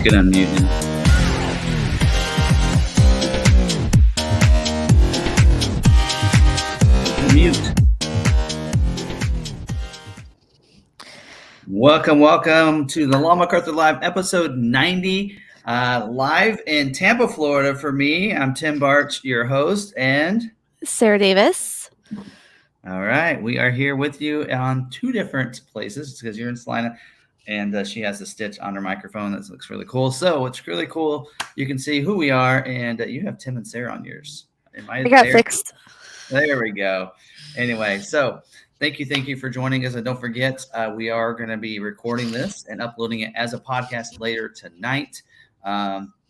can unmute him. Mute. Welcome to the McArthur Live, episode 90, live in Tampa, Florida. For me, I'm Tim Barch, your host, and Sarah Davis. All right, we are here with you on two different places because you're in Salina, and she has a stitch on her microphone that looks really cool. So it's really cool. You can see who we are, and you have Tim and Sarah on yours. I got fixed. There we go. Anyway, so thank you for joining us. And don't forget, we are going to be recording this and uploading it as a podcast later tonight.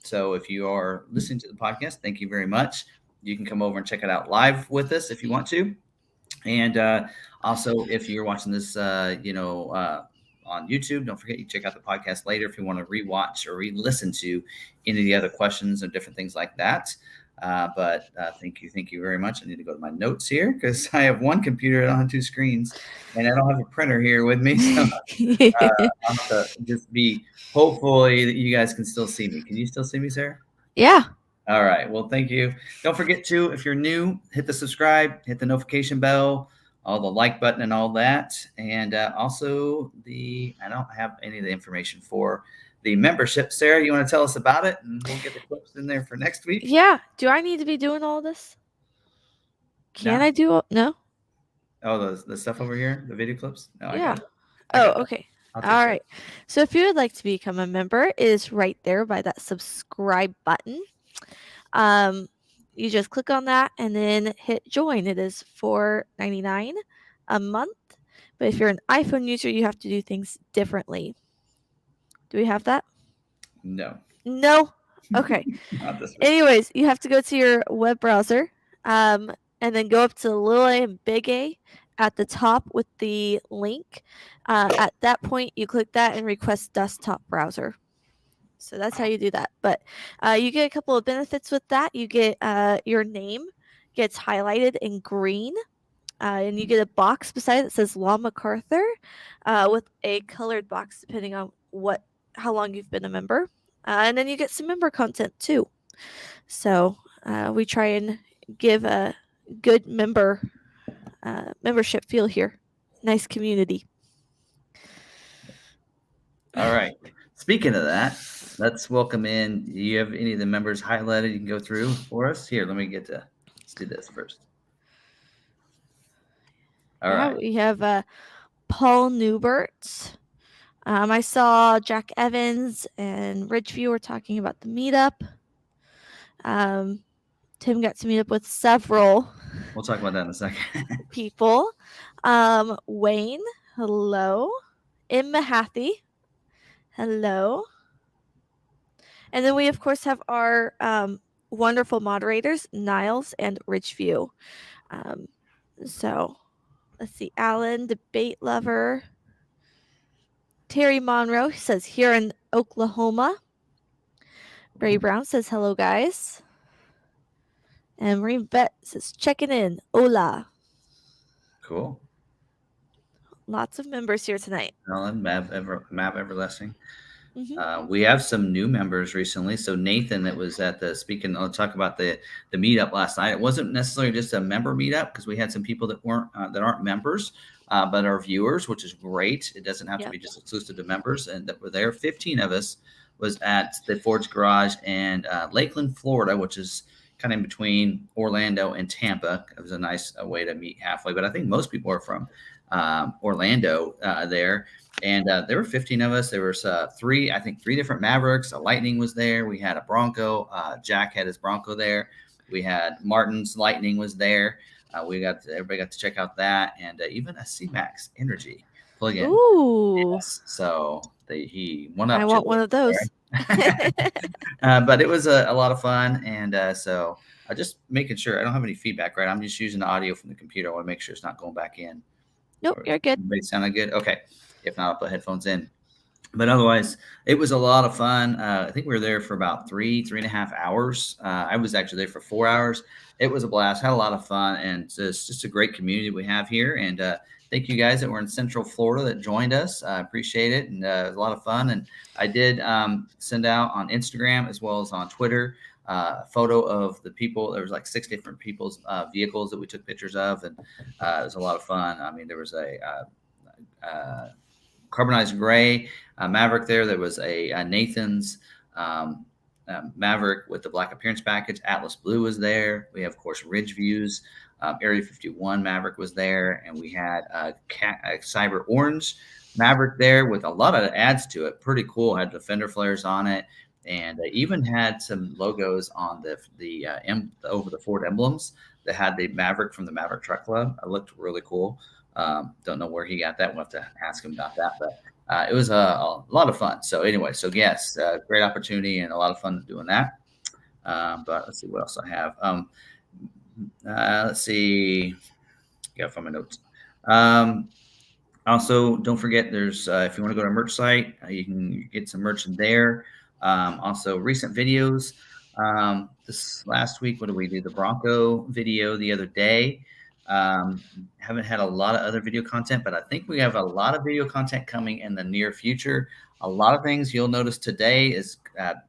So if you are listening to the podcast, thank you very much. You can come over and check it out live with us if you want to. And also, if you're watching this, on YouTube, don't forget you check out the podcast later if you want to rewatch or re-listen to any of the other questions or different things like that. But thank you very much. I need to go to my notes here because I have one computer on two screens and I don't have a printer here with me. So I'll have to just be hopefully that you guys can still see me. Can you still see me, Sarah? Yeah. All right. Well, thank you. Don't forget to, if you're new, hit the subscribe, hit the notification bell, all the like button and all that. And also I don't have any of the information for the membership. Sarah, you want to tell us about it? And we'll get the clips in there for next week. Yeah. Do I need to be doing all this? Can I do no? Oh, the stuff over here, the video clips? No, yeah. Okay. All right. So if you would like to become a member, it is right there by that subscribe button. You just click on that and then hit join. It is $4.99 a month. But if you're an iPhone user, you have to do things differently. Do we have that? No. Okay. Anyways, you have to go to your web browser and then go up to the little a and big A at the top with the link. At that point, you click that and request desktop browser. So that's how you do that. But you get a couple of benefits with that. You get your name gets highlighted in green. And you get a box beside it that says Law McArthur with a colored box depending on how long you've been a member. And then you get some member content too. So we try and give a good membership feel here. Nice community. All right. Speaking of that, let's welcome in. Do you have any of the members highlighted you can go through for us? Here, let's do this first. All right. We have Paul Newbert. I saw Jack Evans and Ridgeview were talking about the meetup. Tim got to meet up with several. We'll talk about that in a second. people. Wayne, hello. McArthur, hello. And then we, of course, have our wonderful moderators, Niles and Ridgeview. So let's see. Alan, debate lover. Terry Monroe says here in Oklahoma. Ray Brown says hello, guys. And Marine Vet says checking in. Hola. Cool. Lots of members here tonight. Alan, Mav Everlasting. Mm-hmm. We have some new members recently. So Nathan, that was at I'll talk about the meetup last night. It wasn't necessarily just a member meetup because we had some people that aren't members, but are viewers, which is great. It doesn't have to be just exclusive to members, and that were there. 15 of us was at the Ford's Garage in Lakeland, Florida, which is kind of in between Orlando and Tampa. It was a nice way to meet halfway, but I think most people are from Orlando there. And there were 15 of us. There was three different Mavericks. A Lightning was there. We had a Bronco. Jack had his Bronco there. We had Martin's Lightning was there. Everybody got to check out that, and even a C-Max Energy plug-in. Ooh! Yes. So he won up. I want one of those. But it was a lot of fun, and so just making sure I don't have any feedback. Right, I'm just using the audio from the computer. I want to make sure it's not going back in. Nope, you're good. Everybody sounded good. Okay. If not, I'll put headphones in. but otherwise, it was a lot of fun. I think we were there for about 3.5 hours. I was actually there for 4 hours. It was a blast. Had a lot of fun, and it's just a great community we have here. And thank you guys that were in Central Florida that joined us. I appreciate it, and it was a lot of fun. And I did send out on Instagram as well as on Twitter a photo of the people. There was like 6 different people's vehicles that we took pictures of, and it was a lot of fun. I mean, there was a carbonized gray Maverick there. There was a Nathan's Maverick with the black appearance package. Atlas Blue was there. We have, of course, Ridge Views. Area 51 Maverick was there. And we had a Cyber Orange Maverick there with a lot of ads to it. Pretty cool. Had the fender flares on it. And even had some logos on the over the Ford emblems that had the Maverick from the Maverick Truck Club. It looked really cool. Don't know where he got that. We'll have to ask him about that. But it was a lot of fun. So anyway, so yes, great opportunity and a lot of fun doing that. But let's see what else I have. Let's see. Got from my notes. Also, don't forget, there's if you want to go to our merch site, you can get some merch there. Also, recent videos. This last week, what did we do? The Bronco video the other day. Haven't had a lot of other video content, but I think we have a lot of video content coming in the near future. A lot of things you'll notice today is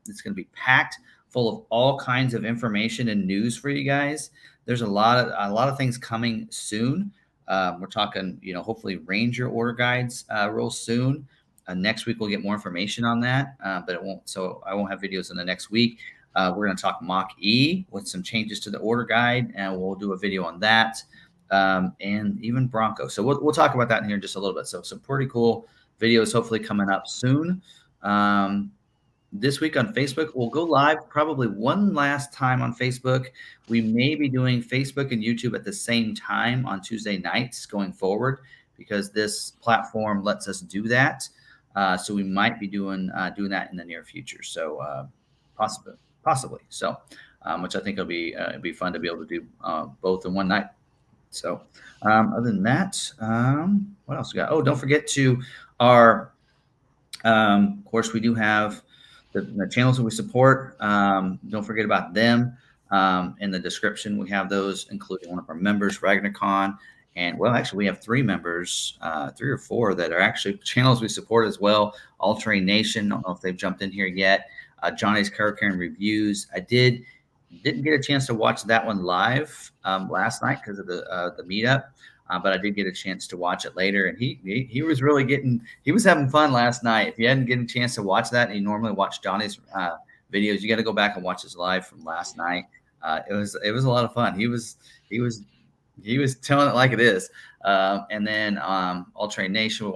it's going to be packed full of all kinds of information and news for you guys. There's a lot of things coming soon. We're talking, hopefully Ranger order guides real soon. Next week we'll get more information on that, but it won't. So I won't have videos in the next week. We're going to talk Mach-E with some changes to the order guide, and we'll do a video on that. And even Bronco. So we'll talk about that in here in just a little bit. So some pretty cool videos hopefully coming up soon. This week on Facebook, we'll go live probably one last time on Facebook. We may be doing Facebook and YouTube at the same time on Tuesday nights going forward because this platform lets us do that. So we might be doing that in the near future. So possibly. So which I think it'll be fun to be able to do both in one night. So other than that, what else we got? Oh, don't forget to our, of course, we do have the channels that we support. Don't forget about them. In the description, we have those, including one of our members, RagnarCon. And well, actually, we have 3 members, 3 or 4 that are actually channels we support as well. All Terrain Nation. I don't know if they've jumped in here yet. Johnny's Car Care and Reviews. I didn't get a chance to watch that one live last night because of the meetup, but I did get a chance to watch it later, and he was really he was having fun last night. If you hadn't gotten a chance to watch that, and you normally watch Johnny's videos, you got to go back and watch his live from last night. It was a lot of fun. He was telling it like it is. And then All Terrain Nation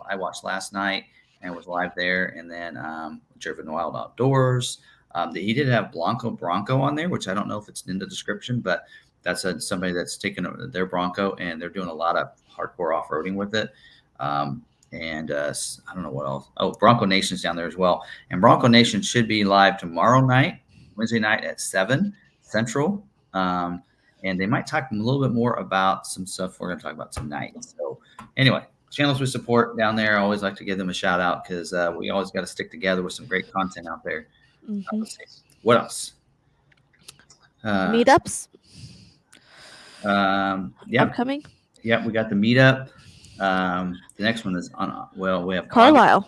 I watched last night and was live there, and then Driven Wild Outdoors. He did have Bronco on there, which I don't know if it's in the description, but that's somebody that's taken their Bronco and they're doing a lot of hardcore off-roading with it. And I don't know what else. Oh, Bronco Nation's down there as well. And Bronco Nation should be live tomorrow night, Wednesday night at 7 Central. And they might talk a little bit more about some stuff we're going to talk about tonight. So anyway, channels we support down there, I always like to give them a shout out because we always got to stick together with some great content out there. Mm-hmm. What else? Meetups. Upcoming. Yep, we got the meetup. The next one is on. Well, we have Carlisle.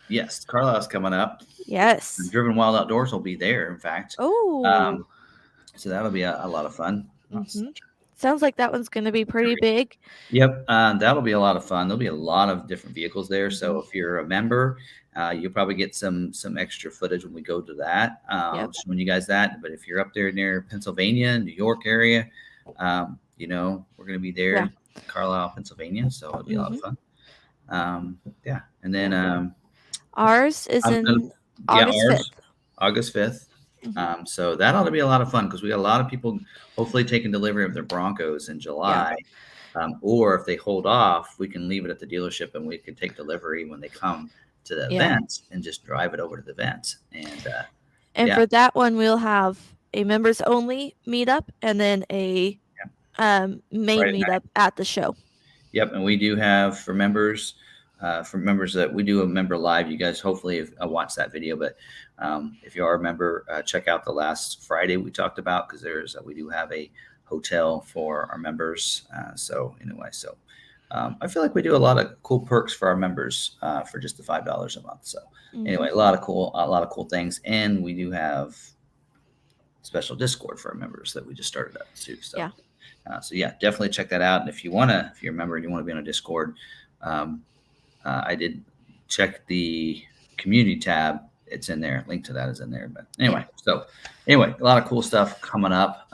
Yes, Carlisle's coming up. Yes. And Driven Wild Outdoors will be there. In fact. Oh. So that'll be a lot of fun. Mm-hmm. Sounds like that one's going to be pretty big. Yep, that'll be a lot of fun. There'll be a lot of different vehicles there. Mm-hmm. So if you're a member, you'll probably get some extra footage when we go to that. Showing you guys that. But if you're up there near Pennsylvania, New York area, we're going to be there, in Carlisle, Pennsylvania. So it'll be a lot of fun. And then ours is in August 5th. August 5th. So that ought to be a lot of fun because we got a lot of people hopefully taking delivery of their Broncos in July. Or if they hold off, we can leave it at the dealership and we can take delivery when they come to the event and just drive it over to the event. And for that one, we'll have a members only meetup and then a main Friday meetup night at the show. Yep. And we do have for members, for members that we do a member live. You guys hopefully have watched that video, but if you are a member, check out the last Friday we talked about, because we do have a hotel for our members. So anyway, I feel like we do a lot of cool perks for our members for just the $5 a month. So anyway, a lot of cool things, and we do have special Discord for our members that we just started up too. So yeah, definitely check that out. And if you're a member and you want to be on a Discord, I did check the community tab. It's in there. Link to that is in there. But anyway, a lot of cool stuff coming up.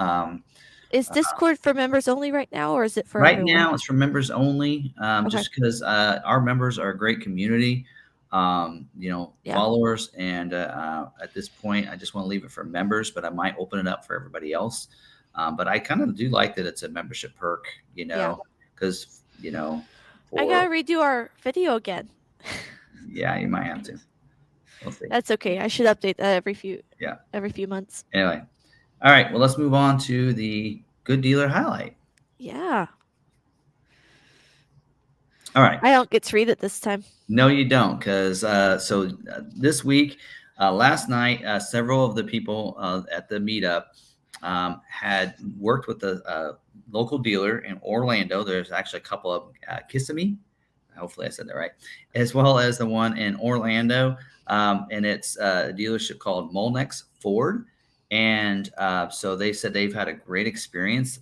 Is Discord for members only right now, or is it for right everyone? now? It's for members only. Just because our members are a great community, followers, and at this point, I just want to leave it for members, but I might open it up for everybody else. But I kind of do like that it's a membership perk, because I gotta redo our video again. Yeah, you might have to. We'll see. That's okay. I should update that every few months. Anyway, all right. Well, let's move on to the good dealer highlight. Yeah. All right. I don't get to read it this time. No, you don't, because this week, last night, several of the people at the meetup had worked with a local dealer in Orlando. There's actually a couple of Kissimmee. Hopefully I said that right, as well as the one in Orlando. And it's a dealership called Molnex Ford. And so they said they've had a great experience.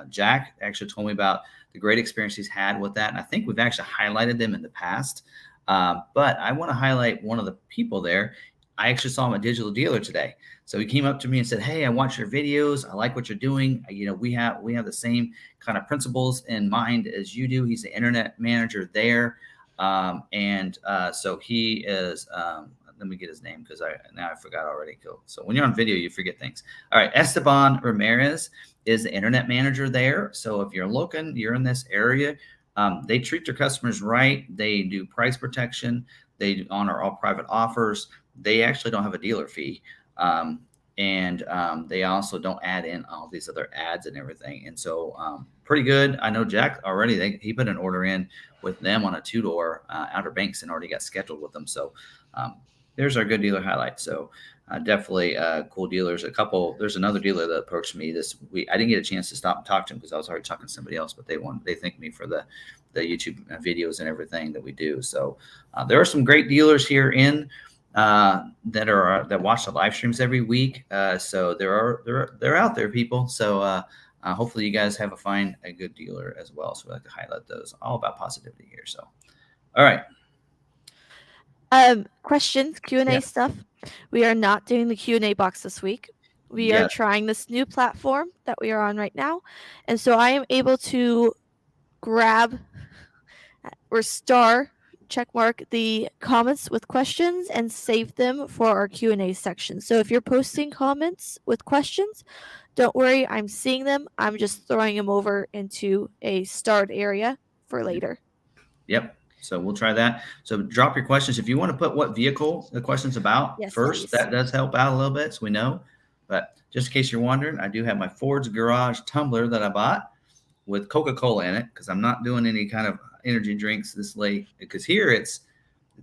Jack actually told me about the great experience he's had with that. And I think we've actually highlighted them in the past. But I want to highlight one of the people there. I actually saw him at Digital Dealer today. So he came up to me and said, "Hey, I watch your videos. I like what you're doing. We have the same kind of principles in mind as you do." He's the internet manager there. So he is, let me get his name, because I forgot already. So when you're on video, you forget things. All right. Esteban Ramirez is the internet manager there. So if you're in this area, they treat their customers right. They do price protection. They honor all private offers. They actually don't have a dealer fee. They also don't add in all these other ads and everything. And so pretty good. I know Jack already, he put an order in with them on a 2-door Outer Banks and already got scheduled with them. So there's our good dealer highlight. So definitely cool dealers. There's another dealer that approached me this week. I didn't get a chance to stop and talk to him because I was already talking to somebody else, but they thanked me for the YouTube videos and everything that we do. So there are some great dealers here in that watch the live streams every week. So they're out there, people. So hopefully you guys have a good dealer as well. So we like to highlight those. All about positivity here. So, all right. Questions, Q&A stuff. We are not doing the Q&A box this week. We are trying this new platform that we are on right now. And so I am able to grab or check mark the comments with questions and save them for our Q&A section. So if you're posting comments with questions, don't worry, I'm seeing them. I'm just throwing them over into a starred area for later. Yep. So we'll try that. So drop your questions. If you want to put what vehicle the question's about first, please. That does help out a little bit so we know. But just in case you're wondering, I do have my Ford's Garage tumbler that I bought with Coca-Cola in it, because I'm not doing any kind of energy drinks this late, because here it's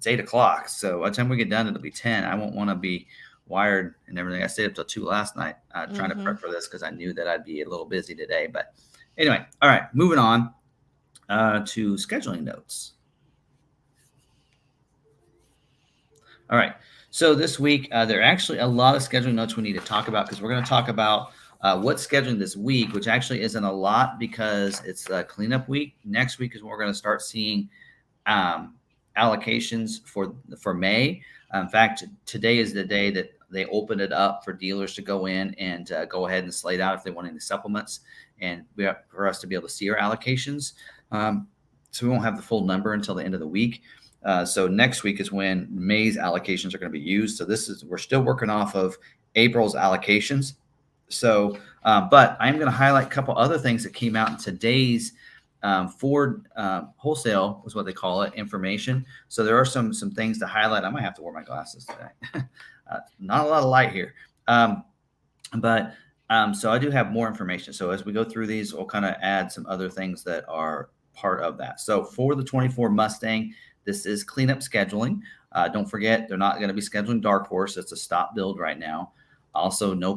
8 o'clock. So by the time we get done, it'll be 10. I won't want to be wired and everything. I stayed up till 2 last night trying to prep for this, because I knew that I'd be a little busy today. But anyway, all right, moving on to scheduling notes. All right. So this week, there are actually a lot of scheduling notes we need to talk about, because we're going to talk about what's scheduling this week, which actually isn't a lot because it's cleanup week. Next week is when we're going to start seeing allocations for May. In fact, today is the day that they open it up for dealers to go in and go ahead and slate out if they want any supplements, and for us to be able to see our allocations. So we won't have the full number until the end of the week. So next week is when May's allocations are going to be used. So we're still working off of April's allocations. So, but I'm going to highlight a couple other things that came out in today's Ford wholesale, is what they call it, information. So there are some things to highlight. I might have to wear my glasses today. Not a lot of light here. So I do have more information. So as we go through these, we'll kind of add some other things that are part of that. So for the 24 Mustang, this is cleanup scheduling. Don't forget, they're not going to be scheduling Dark Horse. It's a stop build right now. Also, no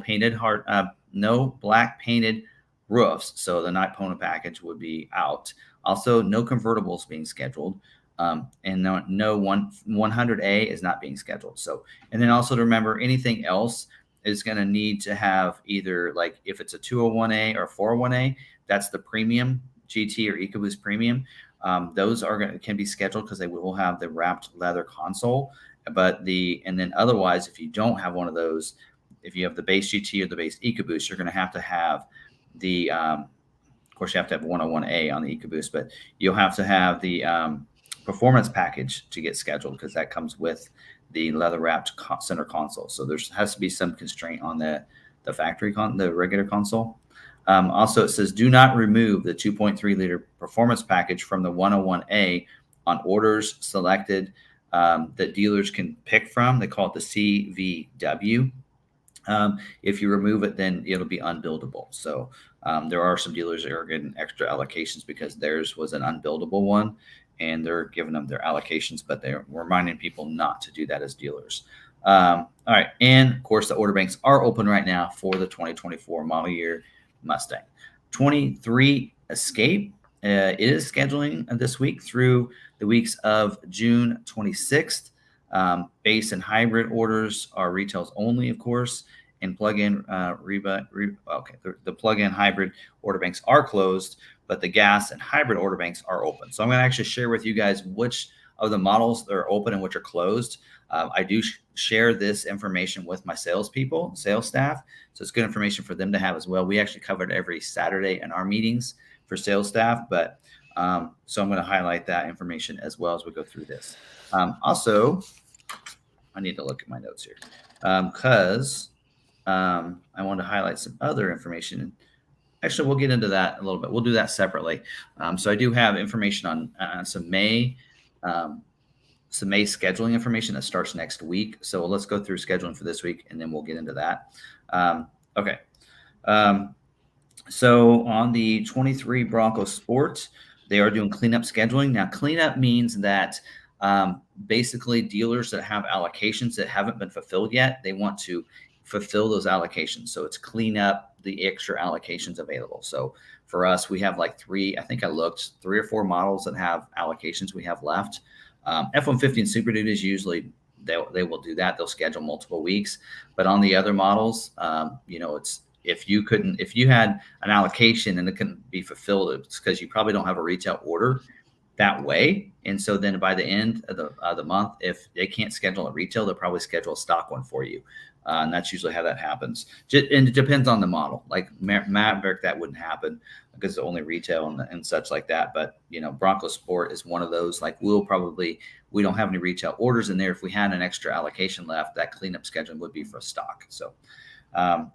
black painted roofs. So the Nipona package would be out. Also, no convertibles being scheduled. And no 100A is not being scheduled. So, and then also to remember, anything else is going to need to have either, like if it's a 201A or 401A, that's the premium GT or EcoBoost premium. Those can be scheduled because they will have the wrapped leather console. And then otherwise, if you don't have one of those, if you have the base GT or the base EcoBoost, you're going to have the, of course, you have to have 101A on the EcoBoost, but you'll have to have the performance package to get scheduled because that comes with the leather wrapped center console. So there has to be some constraint on the factory the regular console. Also, it says do not remove the 2.3 liter performance package from the 101A on orders selected that dealers can pick from. They call it the CVW. If you remove it, then it'll be unbuildable. So there are some dealers that are getting extra allocations because theirs was an unbuildable one, and they're giving them their allocations, but they're reminding people not to do that as dealers. All right. And of course, the order banks are open right now for the 2024 model year Mustang. 23 Escape is scheduling this week through the weeks of June 26th. Base and hybrid orders are retails only, of course, and plug-in the plug-in hybrid order banks are closed, but the gas and hybrid order banks are open. So I'm going to actually share with you guys which of the models that are open and which are closed. I do share this information with my sales staff. So it's good information for them to have as well. We actually covered every Saturday in our meetings for sales staff, but so I'm going to highlight that information as well as we go through this. Also, I need to look at my notes here because I want to highlight some other information. Actually, we'll get into that a little bit. We'll do that separately. So I do have information on some May scheduling information that starts next week. So let's go through scheduling for this week, and then we'll get into that. Okay. So on the 23 Bronco Sport, they are doing cleanup scheduling. Now, cleanup means that basically dealers that have allocations that haven't been fulfilled yet, they want to fulfill those allocations. So it's clean up the extra allocations available. So for us, we have like three or four models that have allocations we have left. F-150 and Super Duty is usually they will do that. They'll schedule multiple weeks. But on the other models, it's if you had an allocation and it couldn't be fulfilled, it's because you probably don't have a retail order that way. And so then by the end of the month, if they can't schedule a retail, they'll probably schedule a stock one for you. And that's usually how that happens. And it depends on the model. Like Maverick, that wouldn't happen because it's only retail and such like that. But, Bronco Sport is one of those. Like we don't have any retail orders in there. If we had an extra allocation left, that cleanup schedule would be for stock. So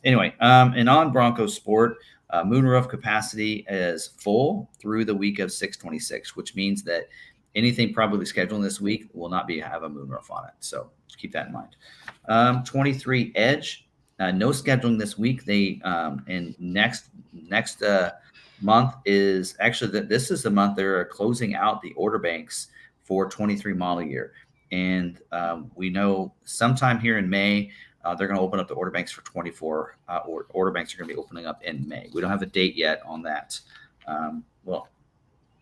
anyway, and on Bronco Sport, moonroof capacity is full through the week of 6/26, which means that anything probably scheduled this week will not have a moonroof on it. So just keep that in mind. 23 Edge, no scheduling this week. They and next month is actually this is the month they're closing out the order banks for 23 model year, and we know sometime here in May. They're going to open up the order banks for 24. Order banks are going to be opening up in May. We don't have a date yet on that.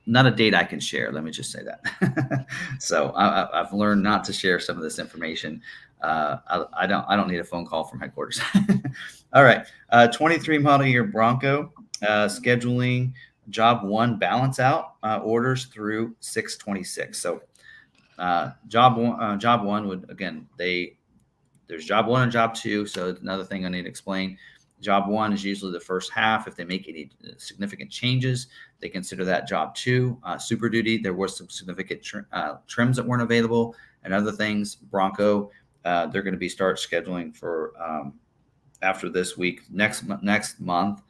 Not a date I can share. Let me just say that. So I've learned not to share some of this information. I don't need a phone call from headquarters. All right. 23 model year Bronco scheduling job one balance out orders through 6/26. So job one would, again, there's job one and job two. So another thing I need to explain. Job one is usually the first half. If they make any significant changes, they consider that job two. Super Duty, there were some significant trims that weren't available and other things. Bronco, they're going to start scheduling for after this week, next month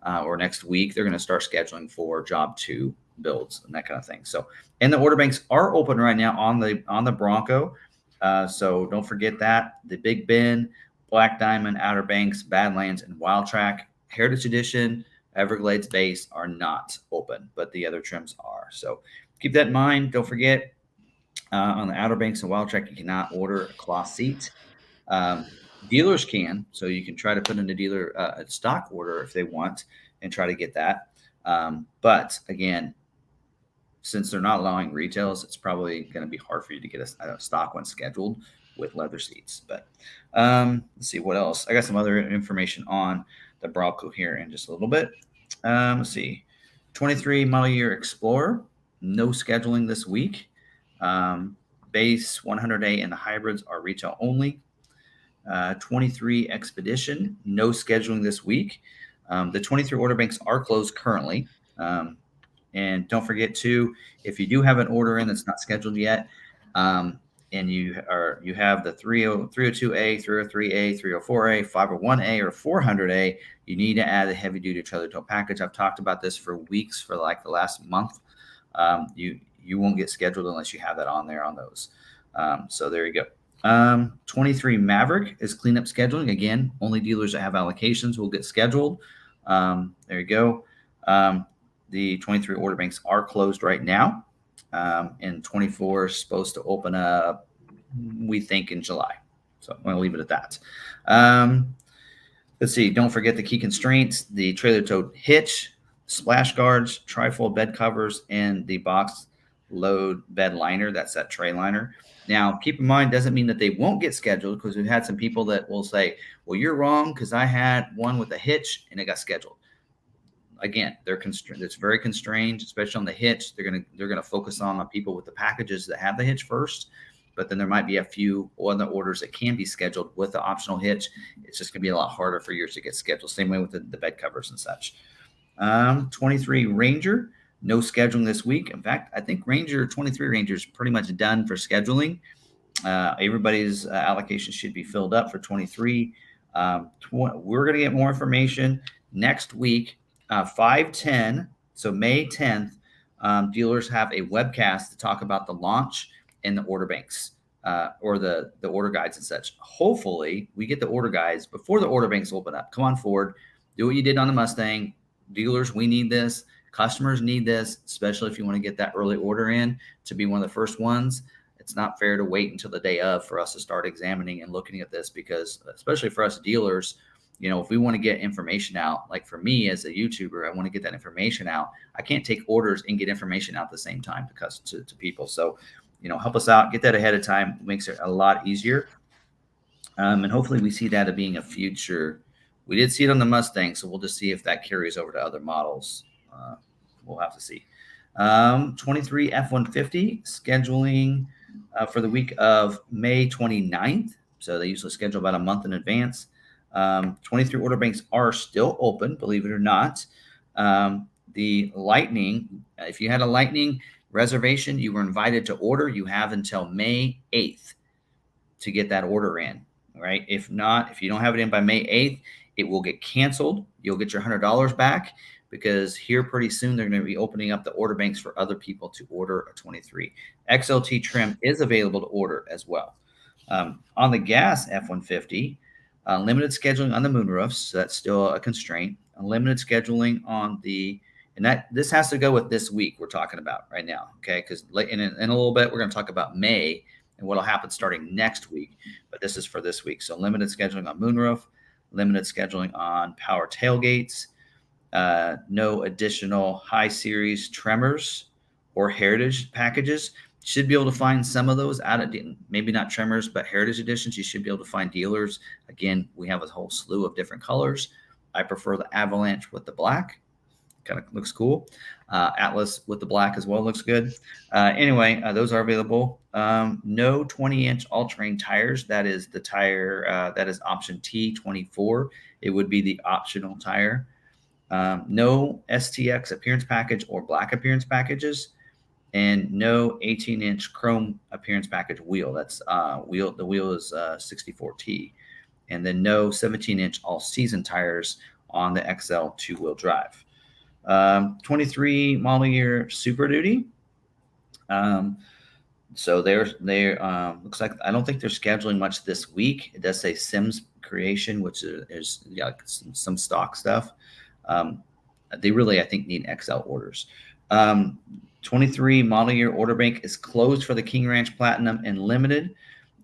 or next week, they're going to start scheduling for job two builds and that kind of thing. So, and the order banks are open right now on the Bronco. So don't forget that the Big Ben, Black Diamond, Outer Banks, Badlands, and Wild Track Heritage Edition, Everglades base are not open, but the other trims are. So keep that in mind. Don't forget, on the Outer Banks and Wild Track, you cannot order a cloth seat. Dealers can, so you can try to put in a dealer a stock order if they want and try to get that. But again, since they're not allowing retails, it's probably going to be hard for you to get a stock one scheduled with leather seats. But let's see what else. I got some other information on the Bronco here in just a little bit. Let's see. 23 model year Explorer, no scheduling this week. Base 100A and the hybrids are retail only. 23 Expedition, no scheduling this week. The 23 order banks are closed currently. And don't forget too, if you do have an order in that's not scheduled yet, and you have the 302A, 303A, 304A, 501A, or 400A, you need to add a heavy duty trailer tow package. I've talked about this for weeks, for like the last month. You won't get scheduled unless you have that on there on those. So there you go. 23 Maverick is cleanup scheduling. Again, only dealers that have allocations will get scheduled. There you go. The 23 order banks are closed right now. And 24 is supposed to open up, we think, in July. So I'm going to leave it at that. Let's see. Don't forget the key constraints, the trailer tow hitch, splash guards, trifold bed covers, and the box load bed liner. That's that tray liner. Now, keep in mind, doesn't mean that they won't get scheduled, because we've had some people that will say, well, you're wrong because I had one with a hitch and it got scheduled. Again, they're constrained. It's very constrained, especially on the hitch. They're gonna focus on the people with the packages that have the hitch first, but then there might be a few other orders that can be scheduled with the optional hitch. It's just gonna be a lot harder for yours to get scheduled. Same way with the bed covers and such. 23 Ranger, no scheduling this week. In fact, I think 23 Ranger is pretty much done for scheduling. Everybody's allocation should be filled up for 23. We're gonna get more information next week. 5/10, so May 10th, dealers have a webcast to talk about the launch and the order banks, or the order guides and such. Hopefully, we get the order guides before the order banks open up. Come on forward, do what you did on the Mustang. Dealers, we need this. Customers need this, especially if you want to get that early order in to be one of the first ones. It's not fair to wait until the day of for us to start examining and looking at this, because especially for us dealers, if we want to get information out, like for me as a YouTuber, I want to get that information out. I can't take orders and get information out at the same time to people. So, help us out, get that ahead of time. It makes it a lot easier. And hopefully we see that as being a future. We did see it on the Mustang, so we'll just see if that carries over to other models. We'll have to see. 23 F-150 scheduling for the week of May 29th. So they usually schedule about a month in advance. 23 order banks are still open, believe it or not. The Lightning, if you had a Lightning reservation, you were invited to order. You have until May 8th to get that order in, right? If not, if you don't have it in by May 8th, it will get canceled. You'll get your $100 back, because here pretty soon they're going to be opening up the order banks for other people to order a 23. XLT trim is available to order as well. On the gas F-150, limited scheduling on the moonroofs, so that's still a constraint. Limited scheduling on this has to go with this week we're talking about right now, okay? Because in a little bit we're going to talk about May and what'll happen starting next week, but this is for this week. So limited scheduling on moonroof, limited scheduling on power tailgates, no additional high series tremors or heritage packages. Should be able to find some of those out of, maybe not tremors, but heritage editions. You should be able to find dealers. Again, we have a whole slew of different colors. I prefer the Avalanche with the black. Kind of looks cool. Atlas with the black as well looks good. Anyway, those are available. No 20-inch all-terrain tires. That is the tire, that is option T24. It would be the optional tire. No STX appearance package or black appearance packages. And no 18-inch chrome appearance package wheel. That's the wheel is 64T. And then no 17-inch all-season tires on the XL two-wheel drive. 23 model year Super Duty. So they're looks like, I don't think they're scheduling much this week. It does say Sims Creation, which is some stock stuff. They really, I think, need XL orders. 23 model year order bank is closed for the King Ranch Platinum and Limited.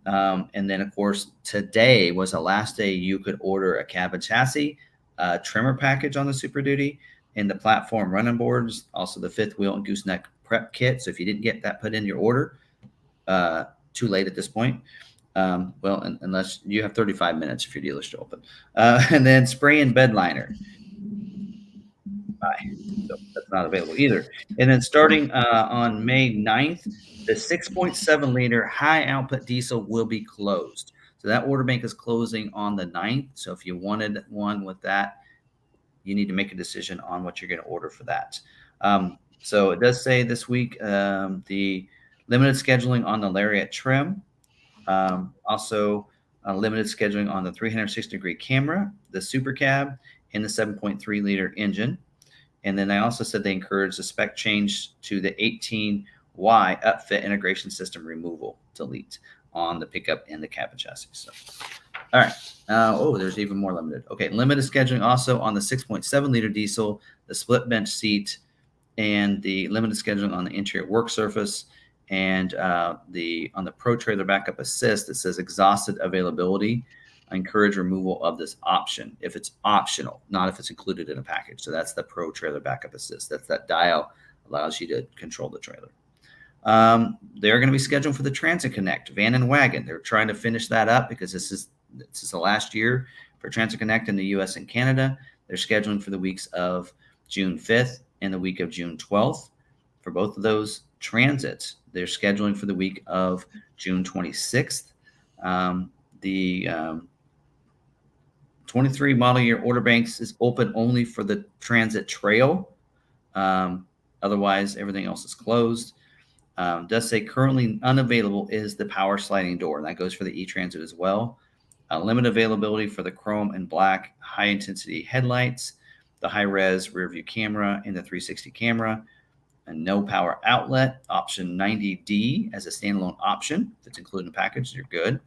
And then, of course, today was the last day you could order a cab and chassis trimmer package on the Super Duty and the platform running boards, also the fifth wheel and gooseneck prep kit. So if you didn't get that put in your order, too late at this point. Unless you have 35 minutes if your dealer's still open. And then spray and bed liner. Bye. So that's not available either. And then starting on May 9th, the 6.7 liter high output diesel will be closed. So that order bank is closing on the 9th. So if you wanted one with that, you need to make a decision on what you're going to order for that. So it does say this week the limited scheduling on the Lariat trim. Also limited scheduling on the 360-degree camera, the Super Cab, and the 7.3 liter engine. And then they also said they encourage the spec change to the 18Y upfit integration system removal, delete on the pickup and the cab and chassis. So, all right. There's even more limited. Okay, limited scheduling also on the 6.7 liter diesel, the split bench seat, and the limited scheduling on the interior work surface. And on the Pro Trailer Backup Assist, it says exhausted availability. I encourage removal of this option if it's optional, not if it's included in a package. So that's the Pro Trailer Backup Assist. That's that dial allows you to control the trailer. They're going to be scheduled for the Transit Connect van and wagon. They're trying to finish that up because this is the last year for Transit Connect in the U.S. and Canada. They're scheduling for the weeks of June 5th and the week of June 12th. For both of those transits, they're scheduling for the week of June 26th. The 23 model year order banks is open only for the Transit Trail. Otherwise, everything else is closed. Does say currently unavailable is the power sliding door. And that goes for the E-Transit as well. Limited availability for the chrome and black high intensity headlights, the high res rear view camera, and the 360 camera. And no power outlet, option 90D as a standalone option. If it's included in the package, you're good.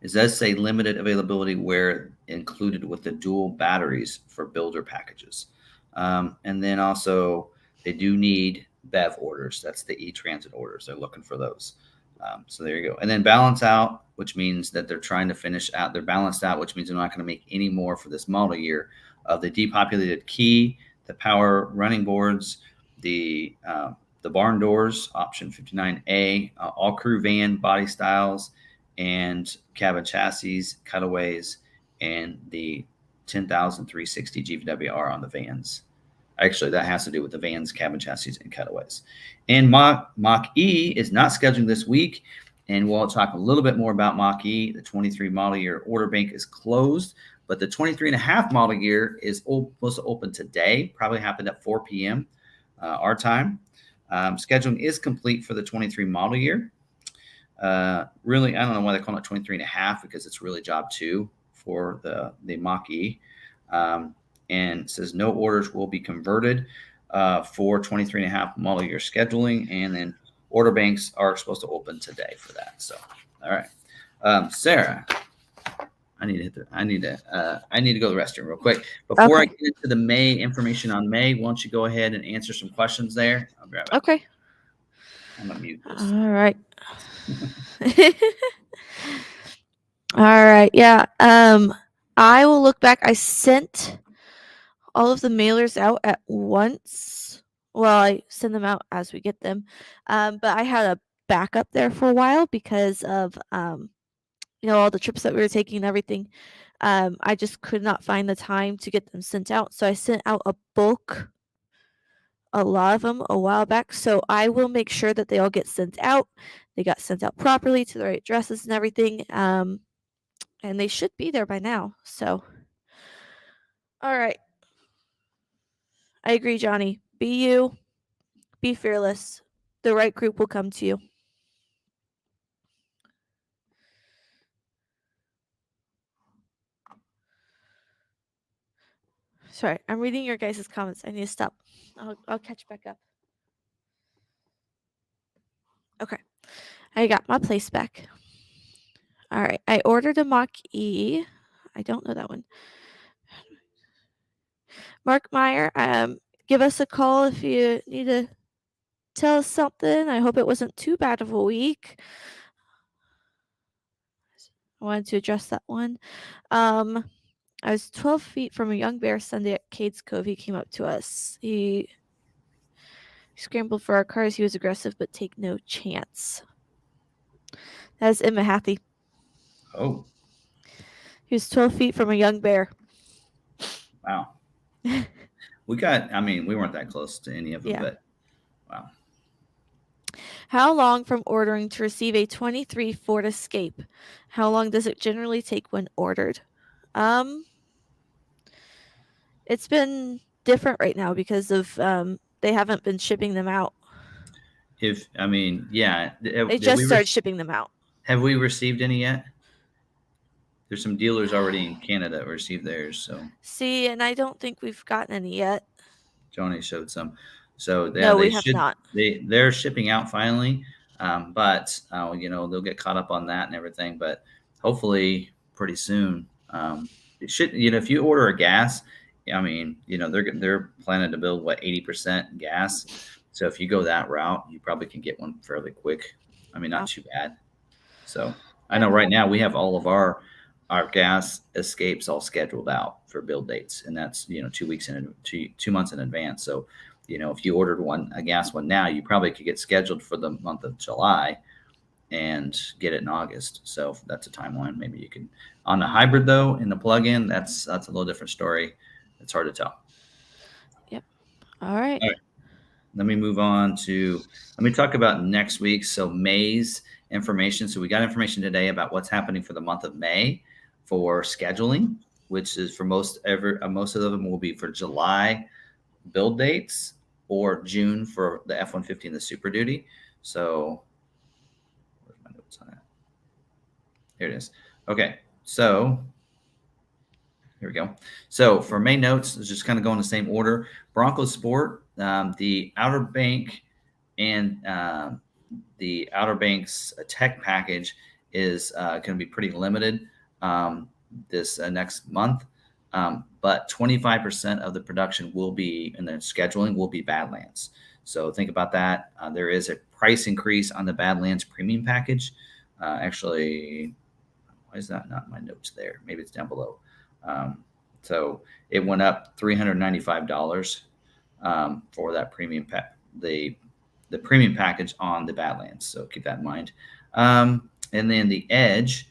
It does say limited availability where included with the dual batteries for builder packages. And then also they do need BEV orders. That's the E-Transit orders. They're looking for those. So there you go. And then balance out, which means that they're trying to finish out. They're balanced out, which means they're not going to make any more for this model year of the depopulated key, the power running boards, the barn doors, option 59A, all crew van body styles, and cabin chassis, cutaways, and the 10,360 GVWR on the vans. Actually, that has to do with the vans, cabin chassis, and cutaways. And Mach-E is not scheduled this week, and we'll talk a little bit more about Mach-E. The 23 model year order bank is closed, but the 23.5 model year is supposed to open today, probably happened at 4 p.m. Our time. Scheduling is complete for the 23 model year. Really, I don't know why they call it 23.5 because it's really job 2 for the Mach-E. And it says no orders will be converted for 23.5 model year scheduling, and then order banks are supposed to open today for that. So, all right, Sarah, I need to go to the restroom real quick before I get into the May information on May. Why don't you go ahead and answer some questions there? I'll grab it. Okay. I'm gonna mute this. All right. All right. Yeah. I will look back. I sent all of the mailers out at once. Well, I send them out as we get them. But I had a backup there for a while because of all the trips that we were taking and everything. I just could not find the time to get them sent out. So I sent out a lot of them a while back. So I will make sure that they all get sent out. They got sent out properly to the right addresses and everything. And they should be there by now. So, all right. I agree, Johnny. Be you. Be fearless. The right group will come to you. Sorry, I'm reading your guys' comments. I need to stop. I'll catch back up. Okay. I got my place back. All right. I ordered a Mach-E. I don't know that one. Mark Meyer, give us a call if you need to tell us something. I hope it wasn't too bad of a week. I wanted to address that one. I was 12 feet from a young bear Sunday at Cades Cove. He came up to us. He scrambled for our cars. He was aggressive, but take no chance. That is Emma Hathey. Oh. He was 12 feet from a young bear. Wow. We weren't that close to any of them, but wow. How long from ordering to receive a 23 Ford Escape? How long does it generally take when ordered? It's been different right now because of they haven't been shipping them out. They just started shipping them out. Have we received any yet? There's some dealers already in Canada that received theirs. So see, and I don't think we've gotten any yet. Johnny showed some. So no, we have not. They're shipping out finally, but they'll get caught up on that and everything. But hopefully, pretty soon. It should. If you order a gas, they're planning to build 80% gas. So if you go that route, you probably can get one fairly quick. Not too bad. So I know right now we have all of our gas escapes all scheduled out for build dates, and that's 2 weeks in 2 months in advance. So if you ordered a gas one now, you probably could get scheduled for the month of July and get it in August. So that's a timeline. Maybe you can. On the hybrid though, in the plug-in, that's a little different story. It's hard to tell. Yep. All right. Let me talk about next week. So May's information. So we got information today about what's happening for the month of May for scheduling, which is for most of them will be for July build dates or June for the F-150 and the Super Duty. So where's my notes on that? Here it is. Okay. So here we go. So for May notes, it's just kind of going in the same order. Bronco Sport, the Outer Bank and the Outer Banks tech package is going to be pretty limited this next month. But 25% of the production will be, and the scheduling will be Badlands. So think about that. There is a price increase on the Badlands premium package. Actually, why is that not in my notes there? Maybe it's down below. So it went up $395 for that premium the premium package on the Badlands. So keep that in mind. And then the Edge,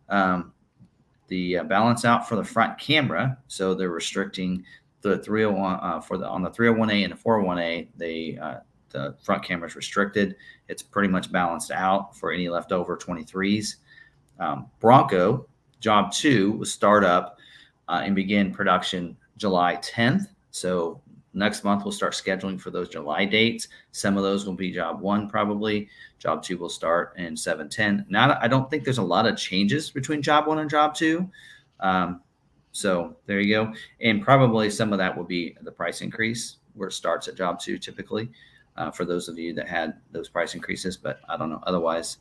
the balance out for the front camera. So they're restricting the 301 on the 301A and the 401A. The front camera is restricted. It's pretty much balanced out for any leftover 23s. Bronco Job 2 will start up and begin production July 10th. So next month we'll start scheduling for those July dates. Some of those will be Job 1 probably. Job 2 will start in 7/10. Now I don't think there's a lot of changes between Job 1 and Job 2. So there you go. And probably some of that will be the price increase where it starts at Job 2 typically for those of you that had those price increases, but I don't know otherwise.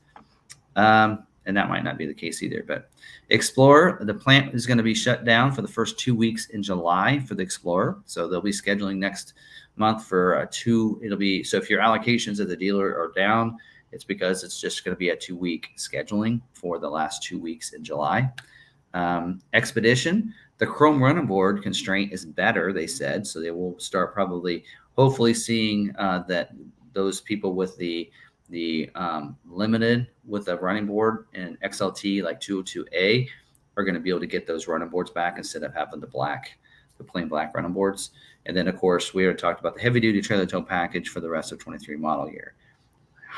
And that might not be the case either. But Explorer, the plant is going to be shut down for the first 2 weeks in July for the Explorer. So they'll be scheduling next month for so if your allocations at the dealer are down, it's because it's just going to be a 2-week scheduling for the last 2 weeks in July. Expedition, the Chrome running board constraint is better, they said. So they will start hopefully seeing that those people with the limited with a running board and XLT like 202A are going to be able to get those running boards back instead of having the plain black running boards. And then of course we already talked about the heavy duty trailer tow package for the rest of 23 model year.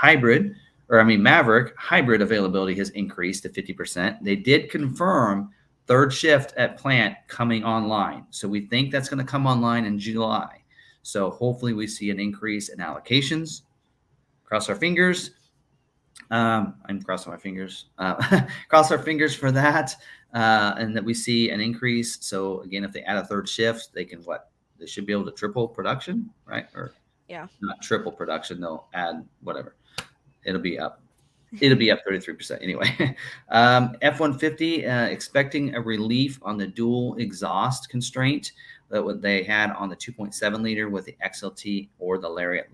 Maverick hybrid availability has increased to 50%. They did confirm third shift at plant coming online. So we think that's going to come online in July. So hopefully we see an increase in allocations. Cross our fingers. I'm crossing my fingers. Cross our fingers for that, and that we see an increase. So again, if they add a third shift, they can They should be able to triple production, right? Or not triple production. They'll add whatever. It'll be up. It'll be up 33% anyway. F-150 expecting a relief on the dual exhaust constraint. that what they had on the 2.7 liter with the XLT or the Lariat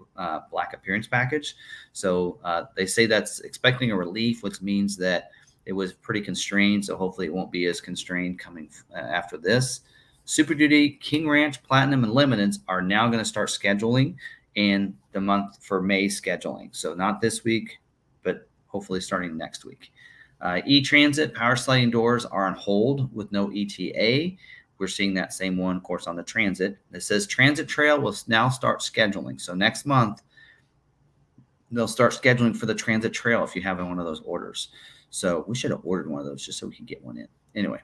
Black Appearance package. So they say that's expecting a relief, which means that it was pretty constrained. So hopefully it won't be as constrained coming after this. Super Duty, King Ranch, Platinum, and Limiteds are now going to start scheduling in the month for May scheduling. So not this week, but hopefully starting next week. E-Transit, power sliding doors are on hold with no ETA. We're seeing that same one, of course, on the Transit. It says Transit Trail will now start scheduling. So next month, they'll start scheduling for the Transit Trail if you have one of those orders. So we should have ordered one of those just so we could get one in. Anyway,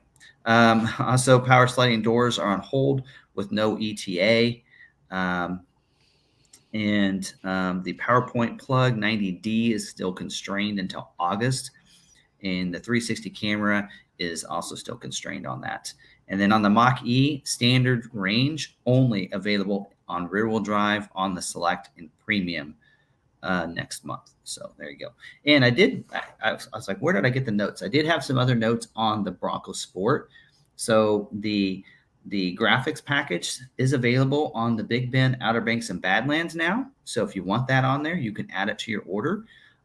also power sliding doors are on hold with no ETA. The PowerPoint plug 90D is still constrained until August. And the 360 camera is also still constrained on that. And then on the Mach-E, standard range only available on rear-wheel drive on the Select and Premium next month. So there you go. And I was like, where did I get the notes? I did have some other notes on the Bronco Sport. So the graphics package is available on the Big Bend, Outer Banks, and Badlands now. So if you want that on there, you can add it to your order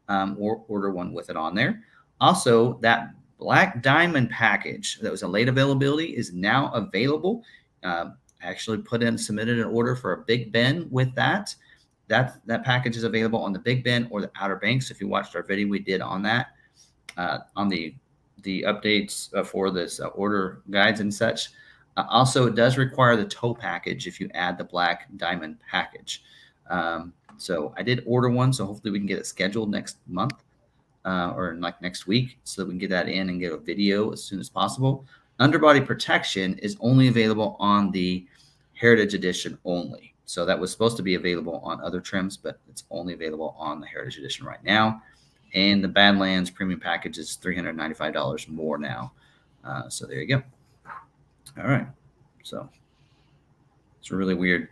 or order one with it on there. Also, that Black Diamond package that was a late availability is now available. I actually submitted an order for a Big Bend with that. That package is available on the Big Bend or the Outer Banks. If you watched our video we did on that, on the updates for this order guides and such. Also, it does require the tow package if you add the Black Diamond package. So I did order one, so hopefully we can get it scheduled next month. Or like next week, so that we can get that in and get a video as soon as possible. Underbody protection is only available on the Heritage Edition only. So that was supposed to be available on other trims, but it's only available on the Heritage Edition right now. And the Badlands premium package is $395 more now. So there you go. All right. So it's really weird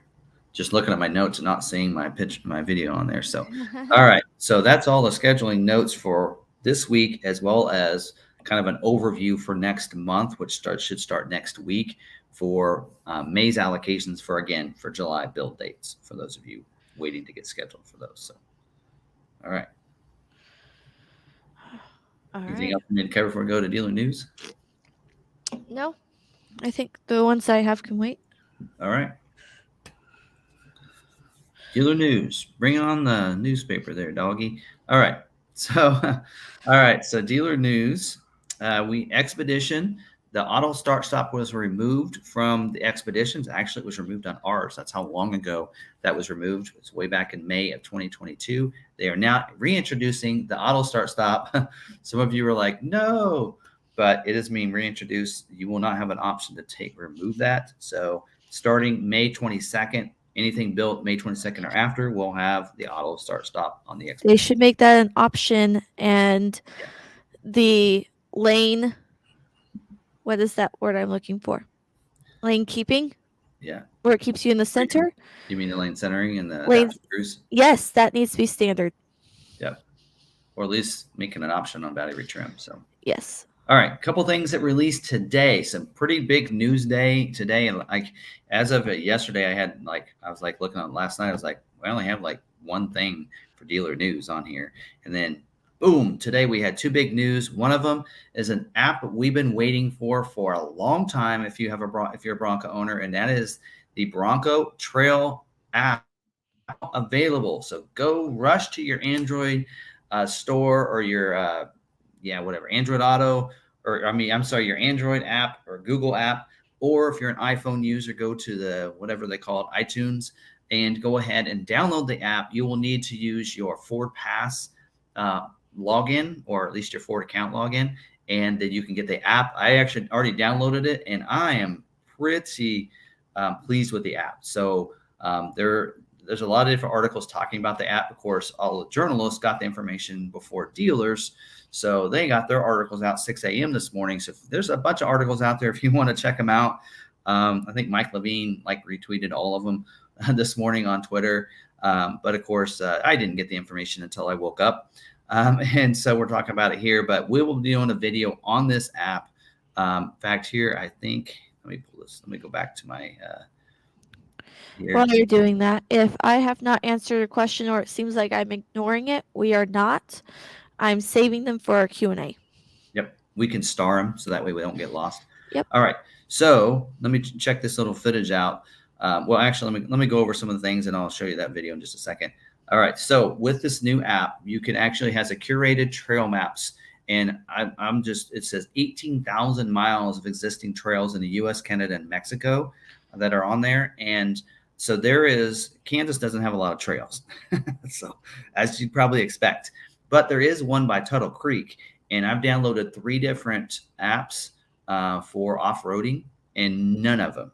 just looking at my notes and not seeing my video on there. So, all right. So that's all the scheduling notes for this week, as well as kind of an overview for next month, which should start next week for May's allocations for July build dates for those of you waiting to get scheduled for those. So, all right. Anything else we need to cover before we go to dealer news? No, I think the ones I have can wait. All right. Dealer news. Bring on the newspaper there, doggy. All right. So, So dealer news. Expedition. The auto start stop was removed from the Expeditions. Actually, it was removed on ours. That's how long ago that was removed. It's way back in May of 2022. They are now reintroducing the auto start stop. Some of you are like, no, but it is being reintroduced. You will not have an option to remove that. So starting May 22nd, anything built May 22nd or after will have the auto start stop on the Expedition. They should make that an option, and the lane. What is that word I'm looking for? Lane keeping? Yeah. Where it keeps you in the center? You mean the lane centering and the lane screws? Yes, that needs to be standard. Yep. Or at least making an option on battery trim. So yes. All right, a couple things that released today. Some pretty big news day today, and like as of yesterday, I was looking on last night. I was like, we only have like one thing for dealer news on here, and then boom, today we had two big news. One of them is an app we've been waiting for a long time. If you're a Bronco owner, and that is the Bronco Trail App available. So go rush to your Android store or your Android Auto, your Android app or Google app, or if you're an iPhone user, go to the whatever they call it, iTunes, and go ahead and download the app. You will need to use your Ford Pass login, or at least your Ford account login, and then you can get the app. I actually already downloaded it, and I am pretty pleased with the app. So there's a lot of different articles talking about the app. Of course, all the journalists got the information before dealers, so they got their articles out 6 a.m. this morning. So there's a bunch of articles out there if you want to check them out. I think Mike Levine retweeted all of them this morning on Twitter. But of course, I didn't get the information until I woke up. And so we're talking about it here, but we will be doing a video on this app. In fact, here, I think, let me pull this. Let me go back to my while you're doing that, if I have not answered your question or it seems like I'm ignoring it, we are not. I'm saving them for our Q&A. Yep. We can star them so that way we don't get lost. Yep. All right. So let me check this little footage out. Well, actually, let me go over some of the things and I'll show you that video in just a second. All right. So with this new app, you can actually has a curated trail maps. And it says 18,000 miles of existing trails in the US, Canada, and Mexico that are on there. And so Kansas doesn't have a lot of trails. So as you'd probably expect, but there is one by Tuttle Creek. And I've downloaded 3 different apps for off-roading, and none of them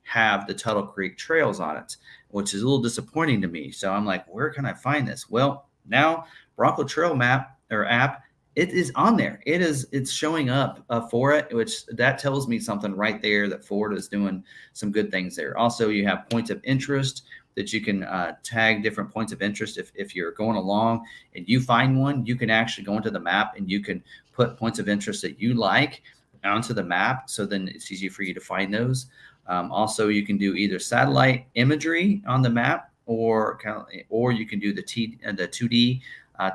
have the Tuttle Creek trails on it, which is a little disappointing to me. So I'm like, where can I find this? Well, now Bronco Trail Map or app, it is on there. It's showing up for it, which that tells me something right there that Ford is doing some good things there. Also, you have points of interest that you can tag different points of interest. If you're going along and you find one, you can actually go into the map and you can put points of interest that you like onto the map. So then it's easy for you to find those. Also, you can do either satellite imagery on the map or you can do the 2D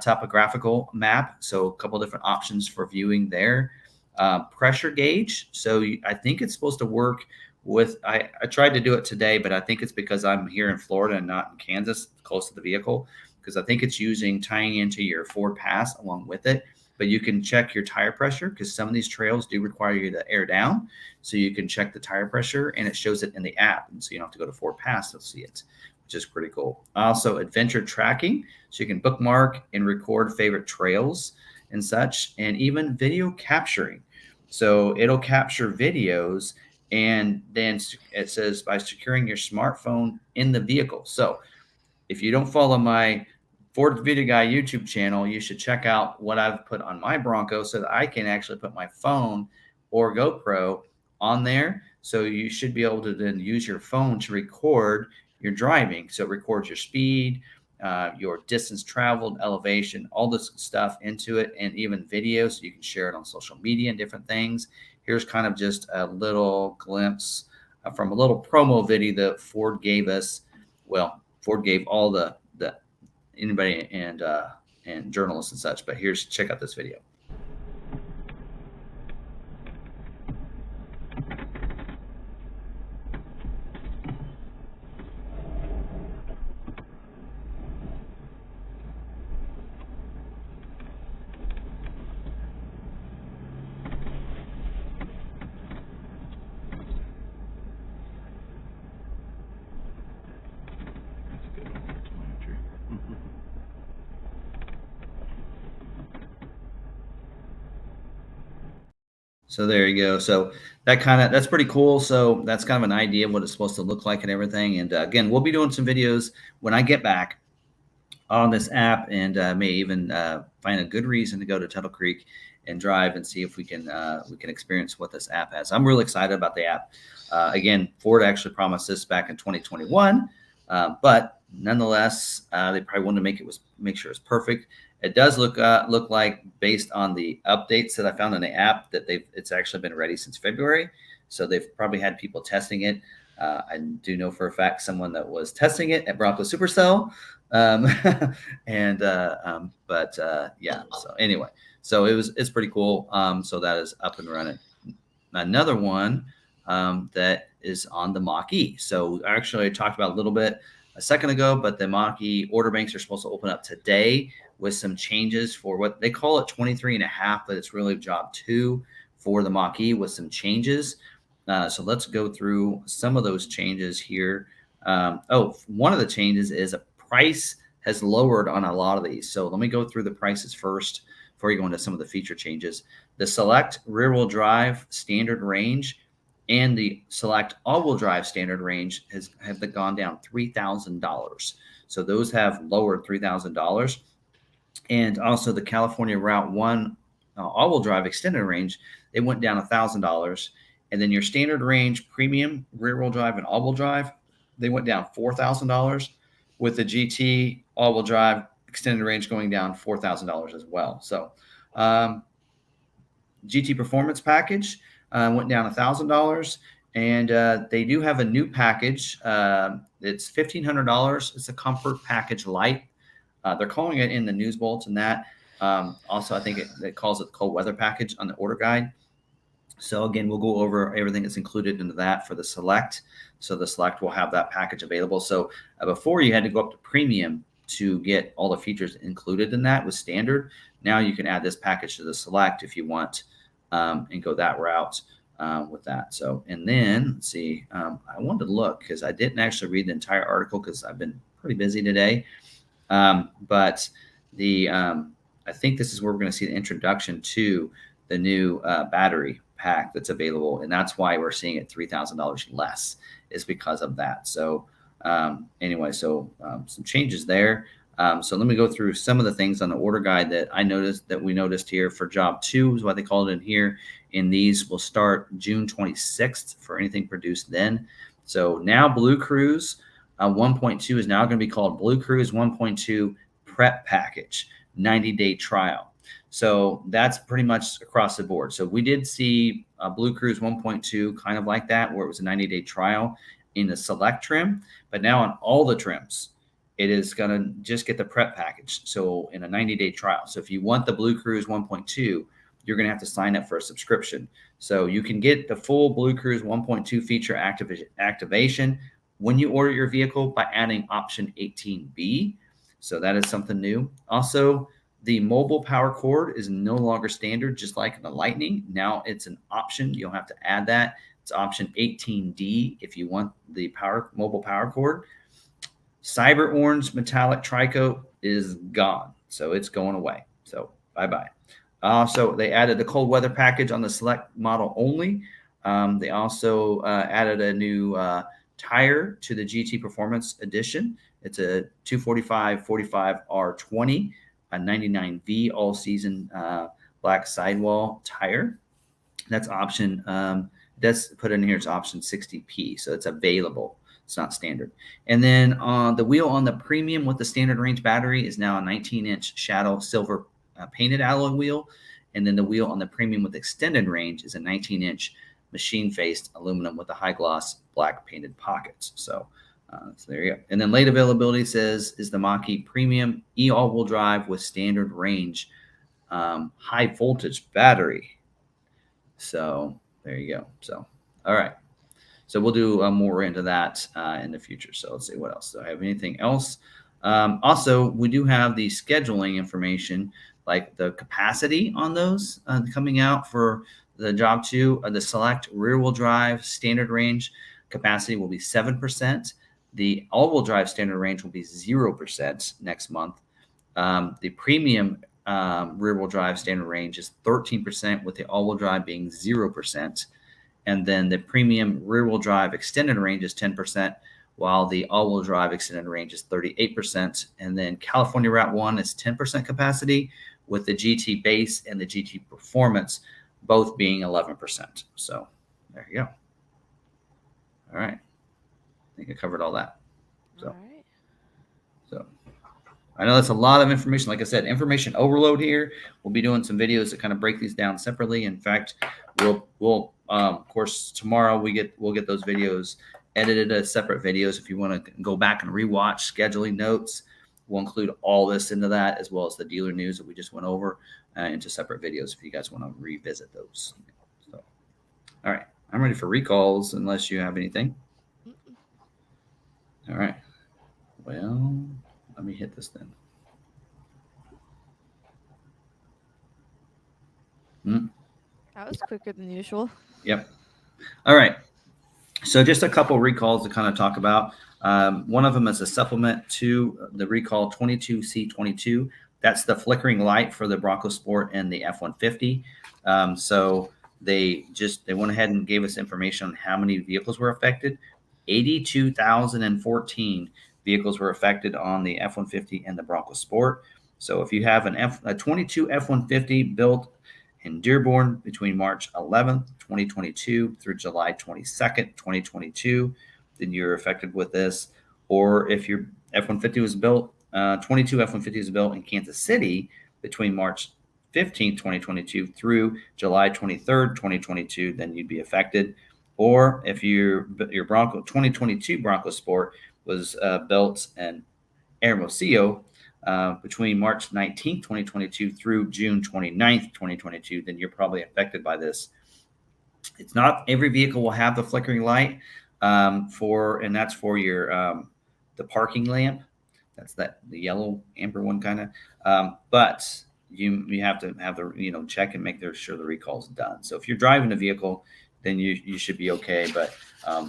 topographical map. So a couple different options for viewing there. Pressure gauge. So I think it's supposed to work with, I tried to do it today, but I think it's because I'm here in Florida and not in Kansas, close to the vehicle, because I think it's tying into your Ford Pass along with it. But you can check your tire pressure because some of these trails do require you to air down. So you can check the tire pressure and it shows it in the app. And so you don't have to go to Ford Pass to see it, which is pretty cool. Also, adventure tracking. So you can bookmark and record favorite trails and such, and even video capturing. So it'll capture videos, and then it says by securing your smartphone in the vehicle. So if you don't follow my Ford Video Guy YouTube channel, you should check out what I've put on my Bronco so that I can actually put my phone or GoPro on there. So you should be able to then use your phone to record your driving. So it records your speed, your distance traveled, elevation, all this stuff into it, and even video. So you can share it on social media and different things. Here's kind of just a little glimpse from a little promo video that Ford gave us. Well, Ford gave all the anybody and journalists and such, but check out this video. So there you go. So that's pretty cool. So that's kind of an idea of what it's supposed to look like and everything. And again, we'll be doing some videos when I get back on this app, and may even find a good reason to go to Tuttle Creek and drive and see if we can experience what this app has. I'm really excited about the app. Again, Ford actually promised this back in 2021, but nonetheless, they probably wanted to make sure it's perfect. It does look like, based on the updates that I found in the app, that it's actually been ready since February. So they've probably had people testing it. I do know for a fact someone that was testing it at Bronco Supercell. Yeah. So anyway, so it's pretty cool. So that is up and running. Another one that is on the Mach-E. So actually I talked about a little bit a second ago, but the Mach-E order banks are supposed to open up today with some changes for what they call it 23.5, but it's really job 2 for the Mach-E with some changes. So let's go through some of those changes here. One of the changes is a price has lowered on a lot of these. So let me go through the prices first before you go into some of the feature changes. The Select rear-wheel drive standard range and the Select all-wheel drive standard range have gone down $3,000. So those have lowered $3,000. And also the California Route 1 all-wheel drive extended range, it went down $1,000. And then your standard range premium rear-wheel drive and all-wheel drive, they went down $4,000, with the GT all-wheel drive extended range going down $4,000 as well. So GT Performance Package went down $1,000, And they do have a new package. It's $1,500. It's a Comfort Package Light. They're calling it in the news bulletin that. Also, I think it calls it the cold weather package on the order guide. So again, we'll go over everything that's included into that for the Select. So the Select will have that package available. So before you had to go up to Premium to get all the features included in that with Standard. Now you can add this package to the Select if you want and go that route with that. So, and then let's see, I wanted to look because I didn't actually read the entire article because I've been pretty busy today. But I think this is where we're going to see the introduction to the new battery pack that's available, and that's why we're seeing it $3,000 less is because of that. So anyway, so some changes there. So let me go through some of the things on the order guide that I noticed that we noticed here for job 2 is what they called it in here. And these will start June 26th for anything produced then. So now Blue Cruise 1.2 is now going to be called Blue Cruise 1.2 Prep Package 90-day trial. So that's pretty much across the board. So we did see Blue Cruise 1.2 kind of like that, where it was a 90-day trial in the Select trim. But now on all the trims, it is going to just get the prep package. So in a 90-day trial. So if you want the Blue Cruise 1.2, you're going to have to sign up for a subscription. So you can get the full Blue Cruise 1.2 feature activation when you order your vehicle by adding option 18B. So that is something new. Also, the mobile power cord is no longer standard, just like the Lightning. Now it's an option. You'll have to add that. It's option 18D if you want the mobile power cord. Cyber Orange Metallic Tricoat is gone. So it's going away. So bye-bye. So they added the cold weather package on the Select model only. They also added a new tire to the GT Performance Edition. It's a 245/45 R20, a 99V all-season black sidewall tire. That's option. That's put in here. It's option 60P, so it's available. It's not standard. And then the wheel on the Premium with the standard range battery is now a 19-inch Shadow Silver painted alloy wheel. And then the wheel on the Premium with extended range is a 19-inch machine-faced aluminum with the high-gloss black painted pockets. So there you go. And then late availability says is the Mach-E Premium all-wheel drive with standard range high voltage battery. So there you go. So all right. So we'll do more into that in the future. So let's see what else. Do I have anything else? Also, we do have the scheduling information, like the capacity on those coming out for the job 2. The Select rear-wheel drive standard range capacity will be 7%. The all-wheel drive standard range will be 0% next month. The Premium rear-wheel drive standard range is 13%, with the all-wheel drive being 0%. And then the Premium rear-wheel drive extended range is 10%, while the all-wheel drive extended range is 38%. And then California Route 1 is 10% capacity, with the GT Base and the GT Performance both being 11%. So there you go. All right. I think I covered all that. So, all right. So I know that's a lot of information. Like I said, information overload here. We'll be doing some videos to kind of break these down separately. In fact, we'll of course tomorrow we'll get those videos edited as separate videos. If you want to go back and rewatch scheduling notes, we'll include all this into that, as well as the dealer news that we just went over into separate videos if you guys want to revisit those. So, all right, I'm ready for recalls unless you have anything. All right. Well, let me hit this then. That was quicker than usual. Yep. All right. So just a couple recalls to kind of talk about. One of them is a supplement to the recall 22C22. That's the flickering light for the Bronco Sport and the F-150. So they went ahead and gave us information on how many vehicles were affected. 82,014 vehicles were affected on the F-150 and the Bronco Sport. So if you have a 22 F-150 built in Dearborn between March 11th, 2022 through July 22nd, 2022, then you're affected with this. Or if your F-150 was built, 22 F-150 was built in Kansas City between March 15th, 2022 through July 23rd, 2022, then you'd be affected. Or if your Bronco 2022 Bronco Sport was built in Hermosillo between March 19th, 2022 through June 29th, 2022, then you're probably affected by this. It's not every vehicle will have the flickering light and that's for your the parking lamp. That's the yellow amber one kind of. But you have to have the check and make sure the recall's done. So if you're driving a vehicle, then you should be okay. But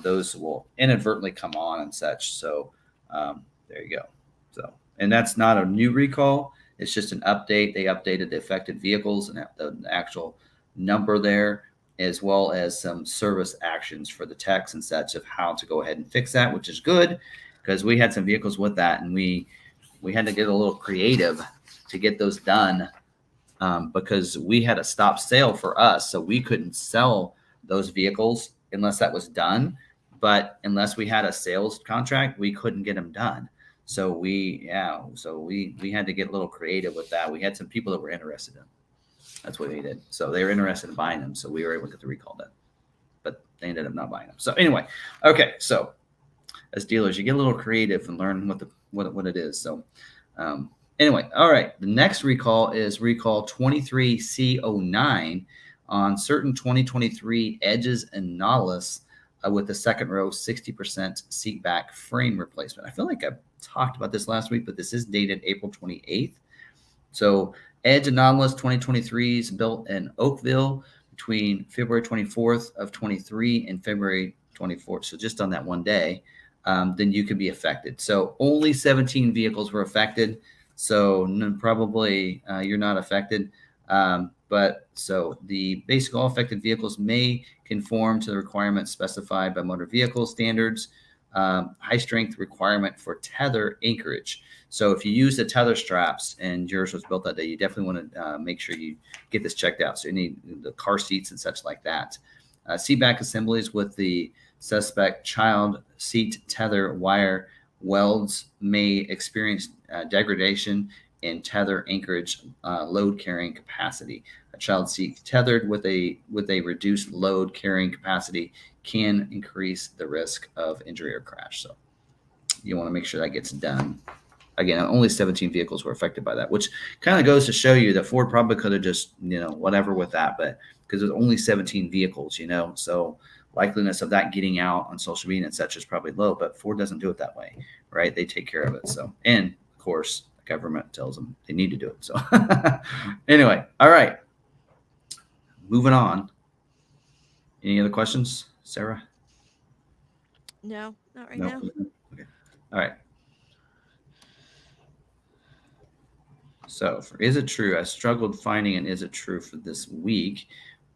those will inadvertently come on and such. So there you go. So and that's not a new recall. It's just an update. They updated the affected vehicles and the actual number there, as well as some service actions for the techs and such of how to go ahead and fix that, which is good because we had some vehicles with that and we had to get a little creative to get those done because we had a stop sale for us. So we couldn't sell those vehicles unless that was done. But unless we had a sales contract, we couldn't get them done. So we had to get a little creative with that. We had some people that were interested in. That's what they did. So they were interested in buying them. So we were able to get the recall done, but they ended up not buying them. So anyway, okay. So as dealers, you get a little creative and learn what it is. So anyway, all right. The next recall is recall 23C09 on certain 2023 Edges and Nautilus with the second row 60% seat back frame replacement. I feel like I talked about this last week, but this is dated April 28th. So Edge and Nautilus 2023 is built in Oakville between February 24th of 23 and February 24th. So just on that one day, then you could be affected. So only 17 vehicles were affected. So probably you're not affected. But so the basic all affected vehicles may conform to the requirements specified by motor vehicle standards, high strength requirement for tether anchorage. So if you use the tether straps and yours was built that day, you definitely want to make sure you get this checked out. So you need the car seats and such like that. Seat back assemblies with the suspect child seat tether wire welds may experience degradation in tether anchorage load carrying capacity. A child seat tethered with a reduced load carrying capacity can increase the risk of injury or crash. So you want to make sure that gets done. Again, only 17 vehicles were affected by that, which kind of goes to show you that Ford probably could have just, whatever with that, but because there's only 17 vehicles, so likeliness of that getting out on social media and such is probably low, but Ford doesn't do it that way, right? They take care of it. So, and of course, the government tells them they need to do it. So anyway, all right, moving on. Any other questions, Sarah? No, not right now. Okay. All right. So for Is It True, I struggled finding an Is It True for this week,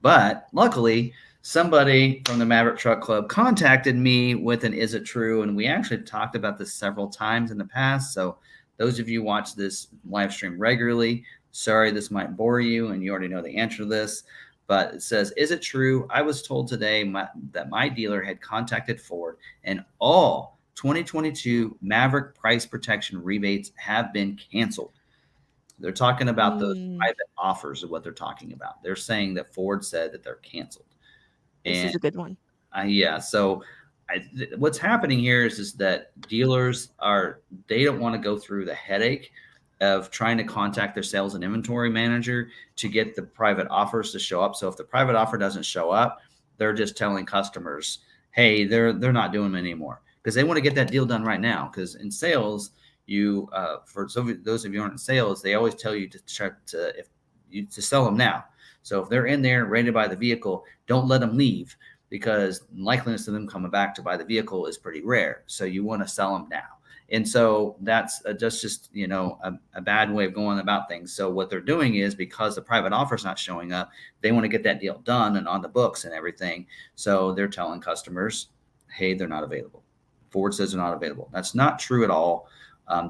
but luckily somebody from the Maverick Truck Club contacted me with an Is It True, and we actually talked about this several times in the past. So those of you who watch this live stream regularly, sorry, this might bore you and you already know the answer to this, but it says, is it true? I was told today that my dealer had contacted Ford and all 2022 Maverick price protection rebates have been canceled. They're talking about those private offers of what they're talking about. They're saying that Ford said that they're canceled. This is a good one. Yeah. So what's happening here is that dealers they don't want to go through the headache of trying to contact their sales and inventory manager to get the private offers to show up. So if the private offer doesn't show up, they're just telling customers, hey, they're not doing them anymore because they want to get that deal done right now. Because in sales, for those of you who aren't in sales, they always tell you to sell them now. So if they're in there ready to buy the vehicle, don't let them leave because the likeliness of them coming back to buy the vehicle is pretty rare. So you want to sell them now. And so that's just a bad way of going about things. So what they're doing is because the private offer is not showing up, they want to get that deal done and on the books and everything. So they're telling customers, hey, they're not available. Ford says they're not available. That's not true at all.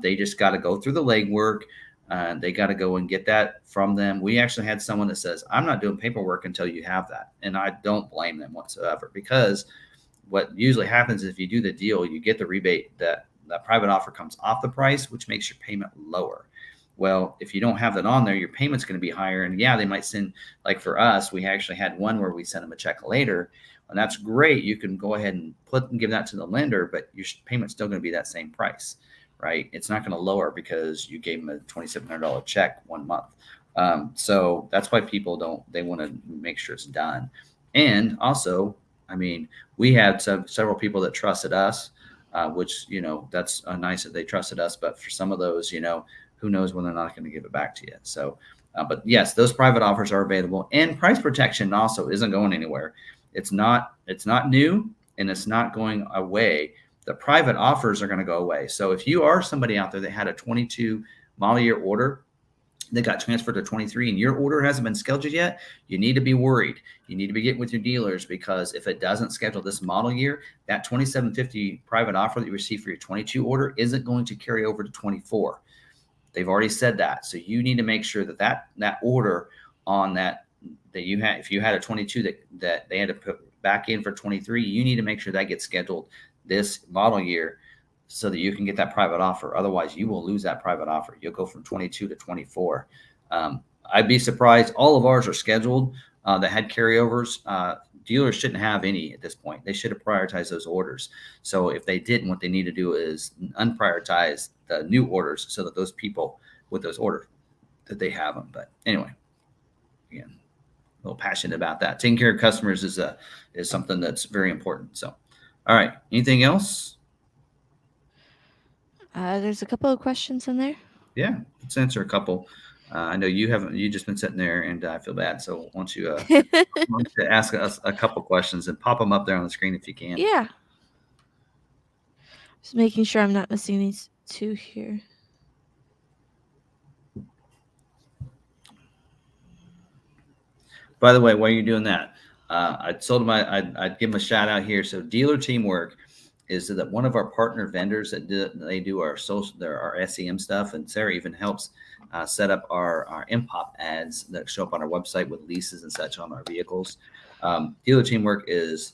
They just got to go through the legwork. They got to go and get that from them. We actually had someone that says, I'm not doing paperwork until you have that. And I don't blame them whatsoever because what usually happens is if you do the deal, you get the rebate that private offer comes off the price, which makes your payment lower. Well, if you don't have that on there, your payment's going to be higher. And yeah, they might send, like for us, we actually had one where we sent them a check later, and that's great. You can go ahead and give that to the lender, but your payment's still going to be that same price, right? It's not going to lower because you gave them a $2,700 check 1 month. So that's why people they want to make sure it's done. And also, I mean, we had several people that trusted us, which, that's nice that they trusted us. But for some of those, who knows when they're not going to give it back to you. So, but yes, those private offers are available, and price protection also isn't going anywhere. It's not new, and it's not going away. The private offers are going to go away. So if you are somebody out there that had a 22 model year order that got transferred to 23 and your order hasn't been scheduled yet, you need to be worried. You need to be getting with your dealers, because if it doesn't schedule this model year, that 2750 private offer that you receive for your 22 order isn't going to carry over to 24. They've already said that. So you need to make sure that order on that you had, if you had a 22 that they had to put back in for 23, you need to make sure that gets scheduled this model year so that you can get that private offer. Otherwise, you will lose that private offer. You'll go from 22 to 24. I'd be surprised. All of ours are scheduled that had carryovers. Dealers shouldn't have any at this point. They should have prioritized those orders. So if they didn't, what they need to do is unprioritize the new orders so that those people with those orders, that they have them. But anyway, again, a little passionate about that. Taking care of customers is something that's very important. So, all right. Anything else? There's a couple of questions in there. Yeah, let's answer a couple. I know you just been sitting there, and I feel bad. So why don't you ask us a couple questions and pop them up there on the screen if you can. Yeah. Just making sure I'm not missing these two here. By the way, while you're doing that, I told him I'd give him a shout out here. So Dealer Teamwork is that one of our partner vendors that they do our SEM stuff, and Sarah even helps set up our MPOP ads that show up on our website with leases and such on our vehicles. Dealer Teamwork is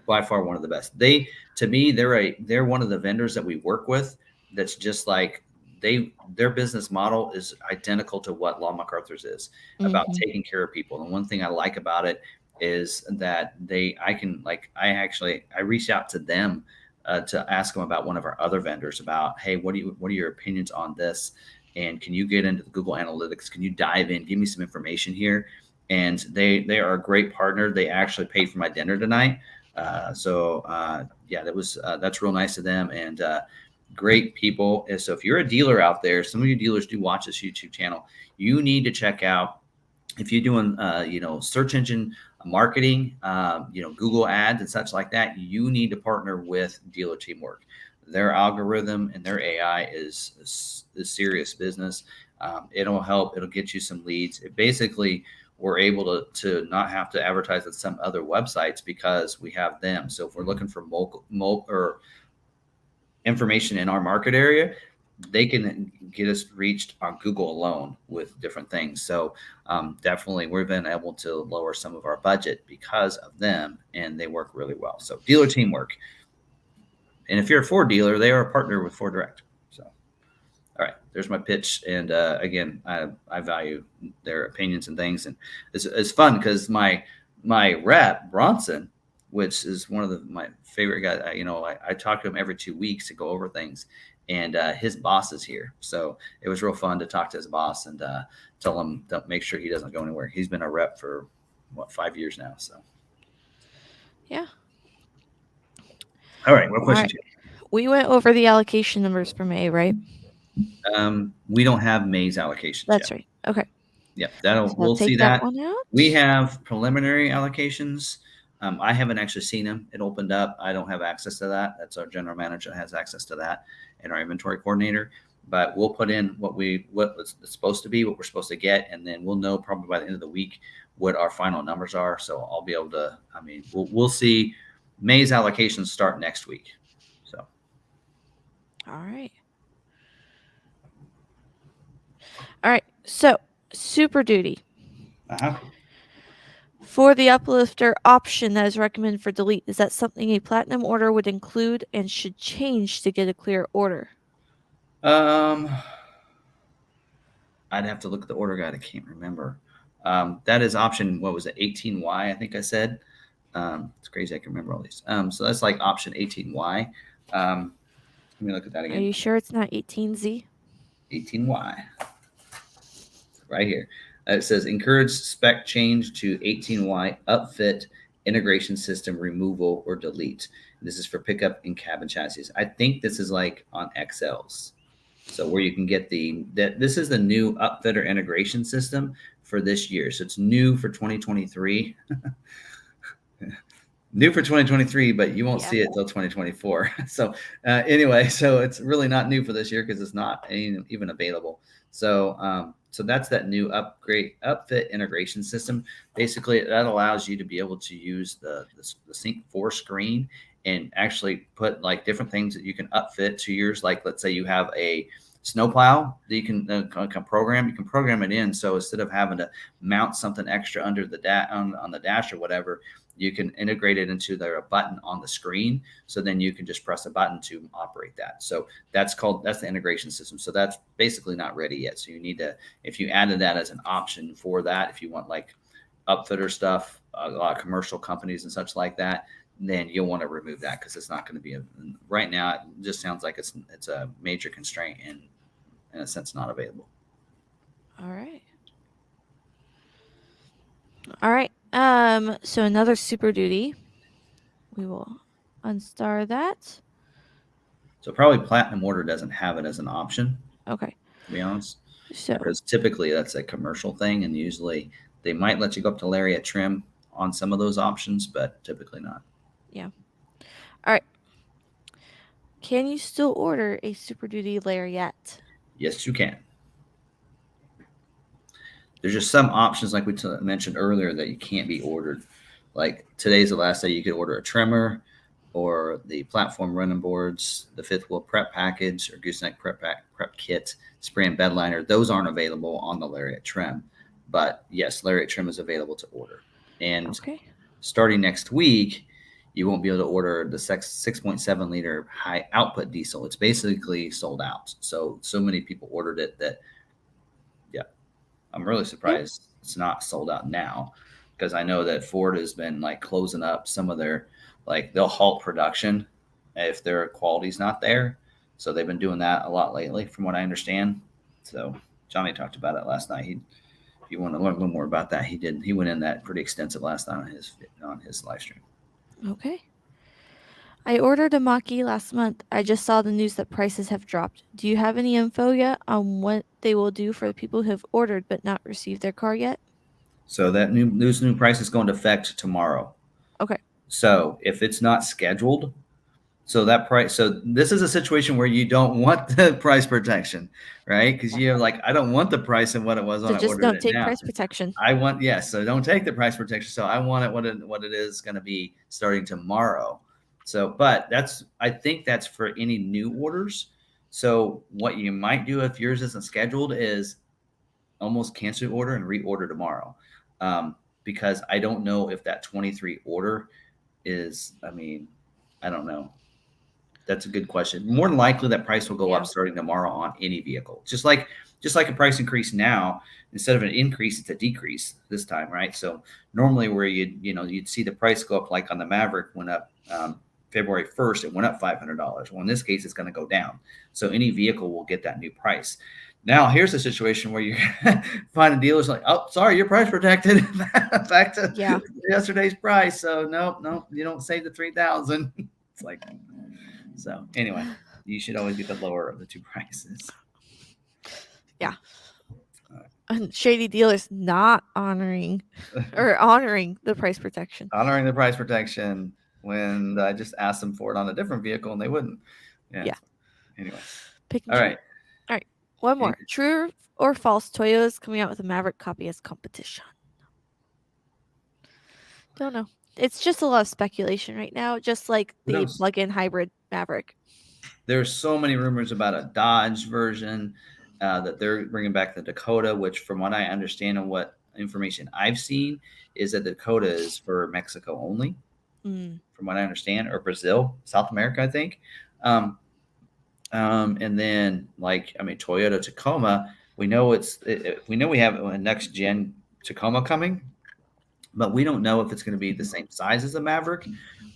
by far one of the best. To me, they're one of the vendors that we work with that's just like their business model is identical to what Law McArthur's is about taking care of people. And one thing I like about it is that I reached out to them to ask them about one of our other vendors about, hey, what are your opinions on this? And can you get into the Google Analytics? Can you dive in? Give me some information here. And they are a great partner. They actually paid for my dinner tonight. That's real nice of them. And great people. So if you're a dealer out there, some of your dealers do watch this YouTube channel. You need to check out, if you're doing, search engine marketing, Google ads and such like that, you need to partner with Dealer Teamwork. Their algorithm and their AI is serious business. It'll help. It'll get you some leads. We're able to not have to advertise at some other websites because we have them. So if we're looking for or information in our market area, they can get us reached on Google alone with different things. So definitely we've been able to lower some of our budget because of them, and they work really well. So Dealer Teamwork. And if you're a Ford dealer, they are a partner with Ford Direct. So, all right, there's my pitch. And again, I value their opinions and things. And it's fun because my rep, Bronson, which is one of my favorite guys, I talk to him every 2 weeks to go over things. And his boss is here. So it was real fun to talk to his boss and tell him to make sure he doesn't go anywhere. He's been a rep for 5 years now. So, yeah. All right. What question? We went over the allocation numbers for May, right? We don't have May's allocations. That's right. Okay. Yep. We'll see that. One out. We have preliminary allocations. I haven't actually seen them. It opened up. I don't have access to that. That's our general manager that has access to that, and our inventory coordinator. But we'll put in what it's supposed to be, what we're supposed to get, and then we'll know probably by the end of the week what our final numbers are. So I'll be able to. We'll see. May's allocations start next week. So. All right. So Super Duty. For the uplifter option that is recommended for delete, is that something a platinum order would include and should change to get a clear order? I'd have to look at the order guide. I can't remember. That is option, what was it, 18Y, I think I said. It's crazy I can remember all these. So that's like option 18Y. Let me look at that again. Are you sure it's not 18Z? 18Y. Right here. It says encourage spec change to 18Y upfit integration system removal or delete. This is for pickup in cabin chassis. I think this is like on XLs. So where you can get this is the new upfitter integration system for this year. So it's new for 2023. New for 2023, but you won't see it till 2024. So anyway, so it's really not new for this year because it's not even available. So so that's that new upfit integration system. Basically, that allows you to be able to use the Sync 4 screen and actually put like different things that you can upfit to yours. Like let's say you have a snowplow that you can program. You can program it in. So instead of having to mount something extra under the on the dash or whatever, you can integrate it into a button on the screen. So then you can just press a button to operate that. So that's the integration system. So that's basically not ready yet. So you need to, if you added that as an option for that, if you want like upfitter stuff, a lot of commercial companies and such like that, then you'll want to remove that because it's not going to be right now. It just sounds like it's a major constraint and in a sense not available. All right. All right. So another Super Duty. We will unstar that. So probably Platinum Order doesn't have it as an option. Okay. To be honest. So because typically that's a commercial thing, and usually they might let you go up to lariat trim on some of those options, but typically not. Yeah. All right. Can you still order a Super Duty lariat? Yes, you can. There's just some options like we mentioned earlier that you can't be ordered. Like today's the last day you could order a trimmer or the platform running boards, the fifth wheel prep package or gooseneck prep kit, spray and bed liner. Those aren't available on the lariat trim, but yes, lariat trim is available to order. And starting next week, you won't be able to order the 6.7 liter high output diesel. It's basically sold out. So many people ordered it that, yeah, I'm really surprised it's not sold out now, because I know that Ford has been like closing up some of their, like they'll halt production if their quality's not there. So they've been doing that a lot lately from what I understand. So Johnny talked about it last night. If you want to learn a little more about that, he went in that pretty extensive last night on his live stream. Okay. I ordered a Mach-E last month. I just saw the news that prices have dropped. Do you have any info yet on what they will do for the people who have ordered but not received their car yet? So that new price is going to affect tomorrow. Okay. So if it's not scheduled, so this is a situation where you don't want the price protection, right? Because you're like, I don't want the price and what it was on. So just don't take price protection. So don't take the price protection. So I want it what it is going to be starting tomorrow. So, but I think that's for any new orders. So what you might do if yours isn't scheduled is almost cancel your order and reorder tomorrow. Because I don't know if that 23 order is, I don't know. That's a good question. More than likely that price will go up starting tomorrow on any vehicle. Just like a price increase now, instead of an increase, it's a decrease this time, right? So normally where you'd see the price go up, like on the Maverick went up February 1st, it went up $500. Well, in this case, it's going to go down. So any vehicle will get that new price. Now, here's a situation where you find a dealer's like, oh, sorry, you're price protected back to yesterday's price. So no, you don't save the $3,000. It's like, so anyway, you should always get the lower of the two prices. Yeah. Shady dealers not honoring the price protection. Honoring the price protection when I just asked them for it on a different vehicle and they wouldn't. Yeah. Anyway. All right. One more. True or false, Toyota's coming out with a Maverick copy as competition? Don't know. It's just a lot of speculation right now, just like the plug-in hybrid Maverick. There's so many rumors about a Dodge version, that they're bringing back the Dakota, which from what I understand and what information I've seen is that the Dakota is for Mexico only, from what I understand, or Brazil, South America, I think. And then Toyota Tacoma, We know we know we have a next gen Tacoma coming, but we don't know if it's going to be the same size as the Maverick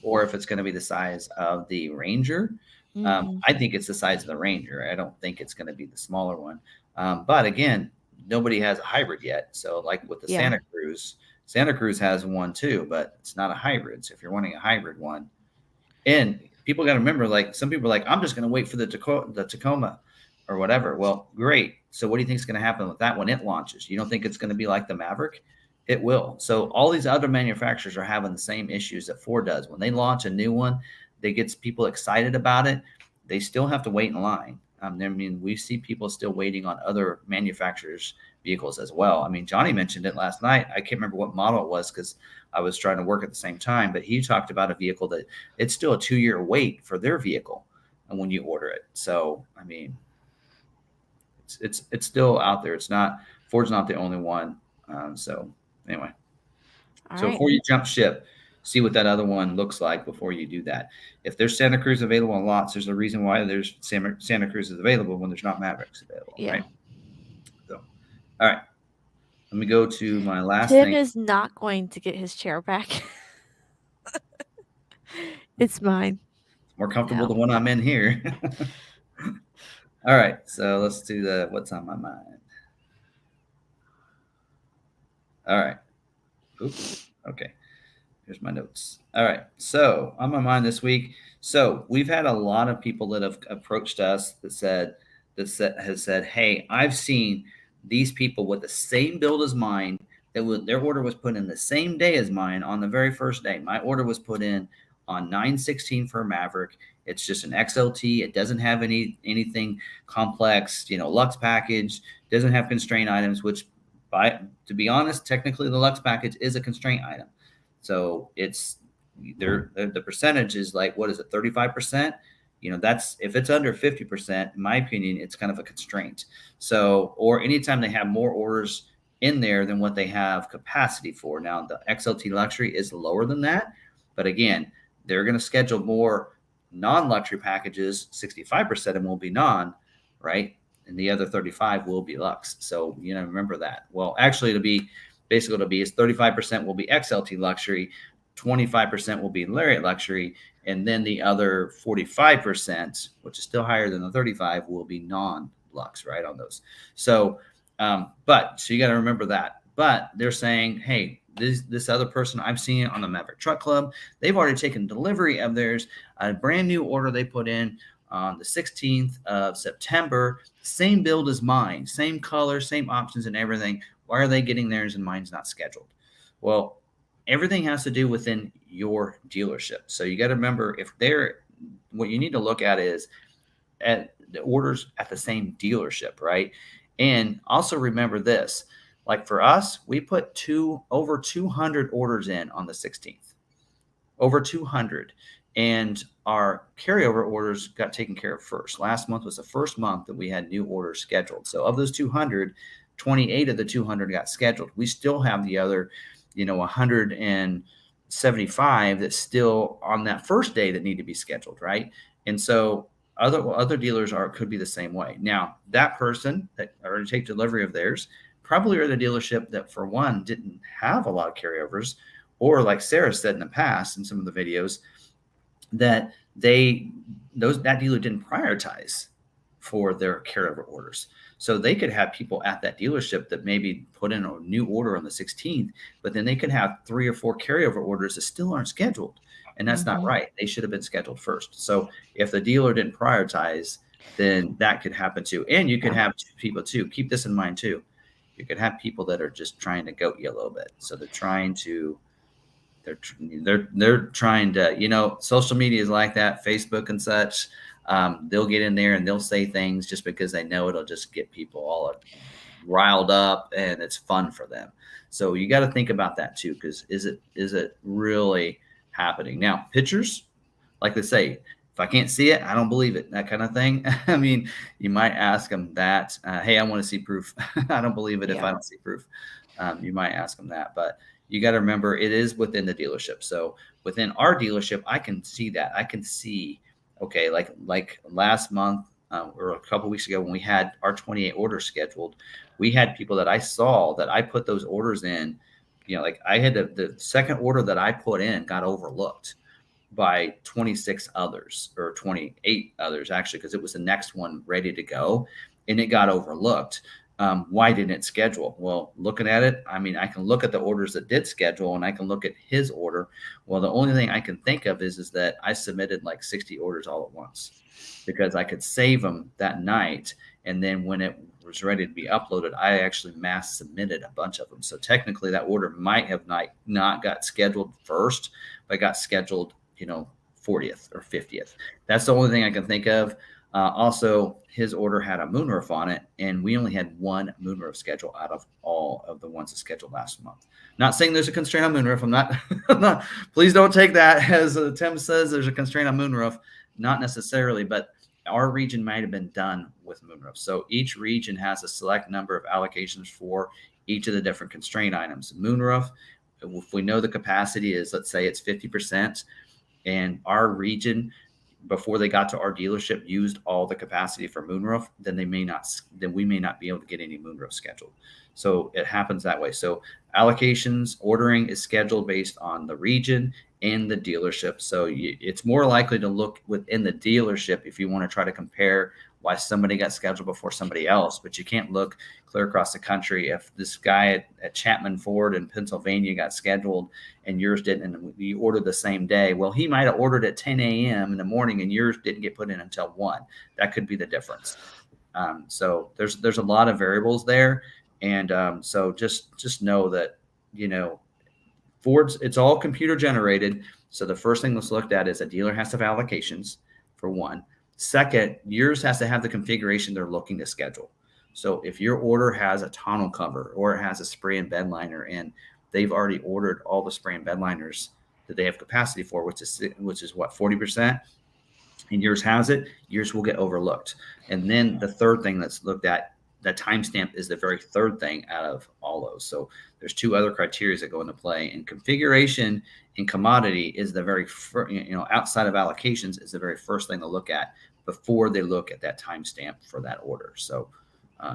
or if it's going to be the size of the Ranger. I think it's the size of the Ranger. I don't think it's going to be the smaller one. But again, nobody has a hybrid yet. So like with the Santa Cruz has one too, but it's not a hybrid. So if you're wanting a hybrid one, and people got to remember, like some people are like, I'm just going to wait for the Tacoma or whatever. Well, great. So what do you think is going to happen with that when it launches? You don't think it's going to be like the Maverick? It will. So all these other manufacturers are having the same issues that Ford does. When they launch a new one, they get people excited about it. They still have to wait in line. I mean, we see people still waiting on other manufacturers' vehicles as well. I mean, Johnny mentioned it last night. I can't remember what model it was because I was trying to work at the same time, but he talked about a vehicle that it's still a 2-year wait for their vehicle and when you order it. So, I mean, it's still out there. It's not, Ford's not the only one. So anyway, before you jump ship, see what that other one looks like before you do that. If there's Santa Cruz available on lots, there's a reason why there's Santa Cruz is available when there's not Mavericks available. Yeah. Right. So, all right. Let me go to my last thing. Tim is not going to get his chair back. It's mine. It's more comfortable than one I'm in here. All right. So let's do what's on my mind. All right. Oops. Okay. Here's my notes. All right. So on my mind this week. So we've had a lot of people that have approached us that has said, hey, I've seen these people with the same build as mine. Their order was put in the same day as mine on the very first day. My order was put in on 9/16 for Maverick. It's just an XLT. It doesn't have anything complex, Lux package, doesn't have constraint items, which to be honest, technically the Lux package is a constraint item. So it's the percentage is like, what is it, 35%? That's, if it's under 50%, in my opinion, it's kind of a constraint. So, or anytime they have more orders in there than what they have capacity for. Now, the XLT Luxury is lower than that. But again, they're going to schedule more non-luxury packages. 65% of them will be non, right? And the other 35 will be Lux. So, remember that. Well, actually, it'll be 35% will be XLT Luxury, 25% will be Lariat Luxury, and then the other 45%, which is still higher than the 35, will be non-Lux, right, on those. So, so you got to remember that. But they're saying, hey, this other person, I've seen it on the Maverick Truck Club. They've already taken delivery of theirs, a brand new order they put in on the 16th of September, same build as mine, same color, same options and everything. Why are they getting theirs and mine's not scheduled? Well, everything has to do within your dealership. So you got to remember, what you need to look at is at the orders at the same dealership, right? And also remember this, like for us, we put over 200 orders in on the 16th, over 200. And our carryover orders got taken care of first. Last month was the first month that we had new orders scheduled. So of those 200, 28 of the 200 got scheduled. We still have the other, 175 that's still on that first day that need to be scheduled, right? And so other dealers could be the same way. Now, that person that already take delivery of theirs probably are the dealership that, for one, didn't have a lot of carryovers, or like Sarah said in the past in some of the videos, that that dealer didn't prioritize for their carryover orders. So they could have people at that dealership that maybe put in a new order on the 16th, but then they could have 3 or 4 carryover orders that still aren't scheduled. And that's not right. They should have been scheduled first. So if the dealer didn't prioritize, then that could happen too. And you could have people too. Keep this in mind too. You could have people that are just trying to goat you a little bit. So they're trying to, social media is like that, Facebook and such. They'll get in there and they'll say things just because they know it'll just get people all riled up and it's fun for them. So you got to think about that too, because is it really happening? Now, pictures, like they say, if I can't see it, I don't believe it, that kind of thing. I mean, you might ask them that, hey, I want to see proof. I don't believe it if I don't see proof. You might ask them that, but you got to remember it is within the dealership. So within our dealership, I can see that. I can see, okay, like last month, or a couple weeks ago when we had our 28 orders scheduled, we had people that I saw that I put those orders in. Like I had the second order that I put in got overlooked by 26 others, or 28 others actually, because it was the next one ready to go and it got overlooked. Why didn't it schedule? Well, looking at it, I mean, I can look at the orders that did schedule and I can look at his order. Well, the only thing I can think of is that I submitted like 60 orders all at once because I could save them that night. And then when it was ready to be uploaded, I actually mass submitted a bunch of them. So technically that order might have not got scheduled first, but got scheduled 40th or 50th. That's the only thing I can think of. Also, his order had a moonroof on it, and we only had one moonroof schedule out of all of the ones that scheduled last month. Not saying there's a constraint on moonroof. I'm not. Please don't take that as Tim says there's a constraint on moonroof. Not necessarily, but our region might have been done with moonroof. So each region has a select number of allocations for each of the different constraint items. Moonroof, if we know the capacity is, let's say it's 50%, and our region, before they got to our dealership, used all the capacity for moonroof, then we may not be able to get any moonroof scheduled. So it happens that way. So allocations, ordering is scheduled based on the region and the dealership. So it's more likely to look within the dealership if you want to try to compare why somebody got scheduled before somebody else, but you can't look clear across the country. If this guy at Chapman Ford in Pennsylvania got scheduled and yours didn't, and you ordered the same day, well, he might have ordered at 10 a.m. in the morning and yours didn't get put in until 1. That could be the difference. So there's a lot of variables there. And so just know that, Ford's, it's all computer generated. So the first thing that's looked at is a dealer has to have allocations, for one. Second, yours has to have the configuration they're looking to schedule. So if your order has a tonneau cover or it has a spray and bed liner, and they've already ordered all the spray and bed liners that they have capacity for, which is what, 40%, and yours has it, yours will get overlooked. And then the third thing that's looked at, that timestamp, is the very third thing out of all those. So there's 2 other criteria that go into play, and configuration and commodity is the very outside of allocations is the very first thing to look at before they look at that timestamp for that order. So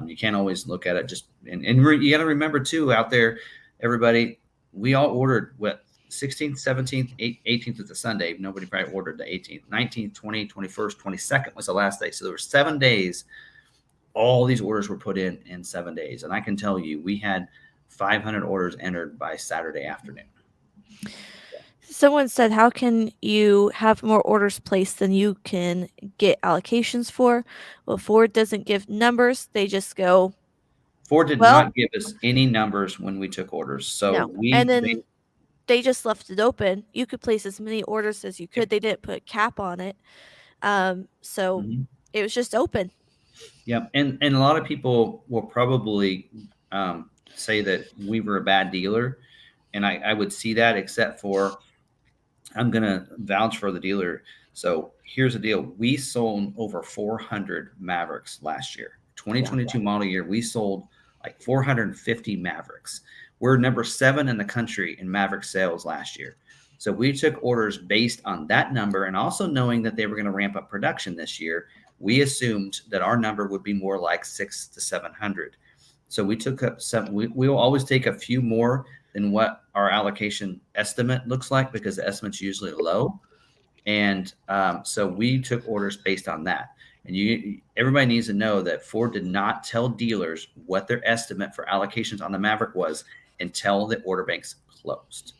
you can't always look at it and you got to remember too, out there, everybody, we all ordered what, 16th, 17th, 18th is the Sunday. Nobody probably ordered the 18th, 19th, 20th, 21st, 22nd was the last day. So there were 7 days. All these orders were put in 7 days. And I can tell you, we had 500 orders entered by Saturday afternoon. Someone said, how can you have more orders placed than you can get allocations for? Well, Ford doesn't give numbers. They just go. Ford did not give us any numbers when we took orders. So no. They just left it open. You could place as many orders as you could. Yep. They didn't put a cap on it. So it was just open. Yep. And a lot of people will probably say that we were a bad dealer. And I would see that, except for, I'm going to vouch for the dealer. So here's the deal. We sold over 400 Mavericks last year. 2022 model year, we sold like 450 Mavericks. We're number 7 in the country in Maverick sales last year. So we took orders based on that number, and also knowing that they were going to ramp up production this year, we assumed that our number would be more like 600 to 700. So we took up some. We will always take a few more than what our allocation estimate looks like, because the estimate's usually low. And so we took orders based on that. And everybody needs to know that Ford did not tell dealers what their estimate for allocations on the Maverick was until the order banks closed.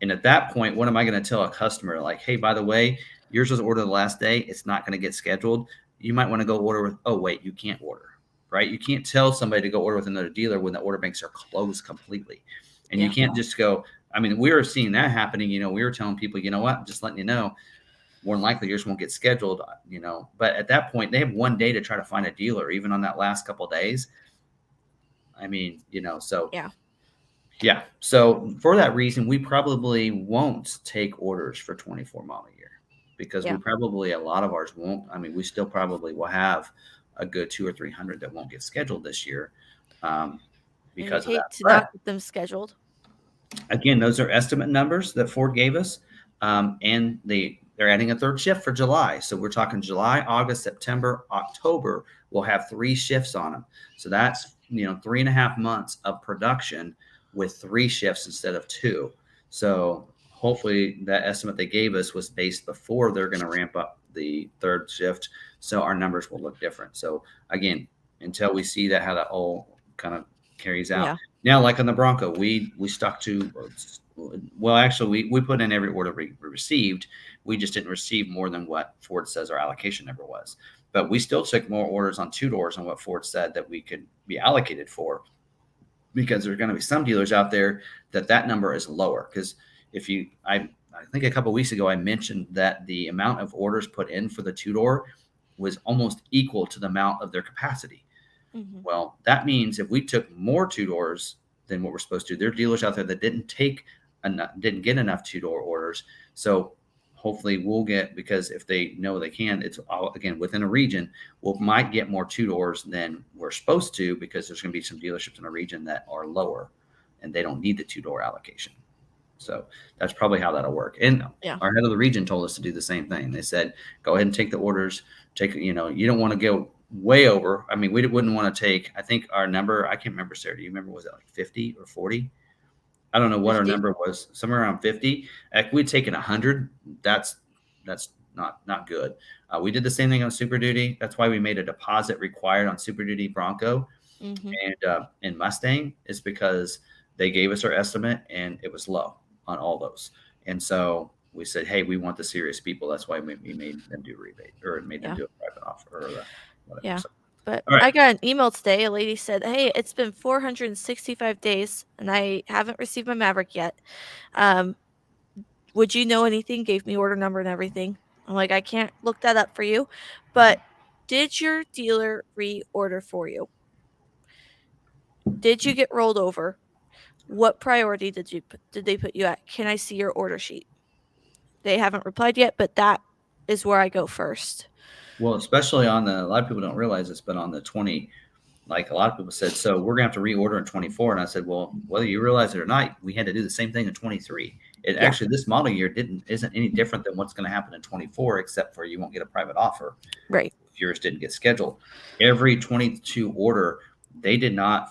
And at that point, what am I going to tell a customer? Like, hey, by the way, yours was ordered the last day. It's not going to get scheduled. You might want to go order with, oh, wait, you can't order, right? You can't tell somebody to go order with another dealer when the order banks are closed completely. And you can't just go, I mean, we were seeing that happening. We were telling people, you know what, just letting you know, more than likely yours won't get scheduled, But at that point, they have 1 day to try to find a dealer, even on that last couple of days. I mean, so. Yeah. So for that reason, we probably won't take orders for 24 model year, because we probably, a lot of ours won't. I mean, we still probably will have a good 200 or 300 that won't get scheduled this year. Because of that. To not get them scheduled. Again, those are estimate numbers that Ford gave us. And they're adding a third shift for July. So we're talking July, August, September, October. We'll have 3 shifts on them. So that's, 3.5 months of production with 3 shifts instead of 2. So hopefully that estimate they gave us was based before they're going to ramp up the third shift. So our numbers will look different. So again, until we see that, how that all kind of carries out. Yeah. Now, like on the Bronco, we stuck to, well, actually, we put in every order we received. We just didn't receive more than what Ford says our allocation number was. But we still took more orders on 2 doors than what Ford said that we could be allocated for, because there's going to be some dealers out there that number is lower. Because I think a couple of weeks ago I mentioned that the amount of orders put in for the 2-door was almost equal to the amount of their capacity. Mm-hmm. Well, that means if we took more 2-doors than what we're supposed to, there are dealers out there that didn't get enough 2-door orders. So hopefully we'll get, because if they know they can, it's all, again, within a region, might get more 2-doors than we're supposed to, because there's going to be some dealerships in a region that are lower and they don't need the 2-door allocation. So that's probably how that'll work. And our head of the region told us to do the same thing. They said, go ahead and take the orders. You don't want to go way over. I mean, we wouldn't want to take, I think our number, I can't remember, Sarah, do you remember, was it like 50 or 40? I don't know what 50? Our number was, somewhere around 50. If we'd taken 100, that's not good. We did the same thing on Super Duty. That's why we made a deposit required on Super Duty, Bronco, and Mustang, is because they gave us our estimate and it was low on all those. And so we said, hey, we want the serious people. That's why we made them do a rebate, or made them do a private offer, or whatever. Yeah. So, but I got an email today. A lady said, hey, it's been 465 days and I haven't received my Maverick yet. Would you know anything? Gave me order number and everything. I'm like, I can't look that up for you. But did your dealer reorder for you? Did you get rolled over? What priority did they put you at? Can I see your order sheet? They haven't replied yet, but that is where I go first. Well, especially on a lot of people don't realize this, but on the 20, like a lot of people said, so we're going to have to reorder in 24. And I said, well, whether you realize it or not, we had to do the same thing in 23. Actually, this model year isn't any different than what's going to happen in 24, except for you won't get a private offer. Right. If yours didn't get scheduled. Every 22 order,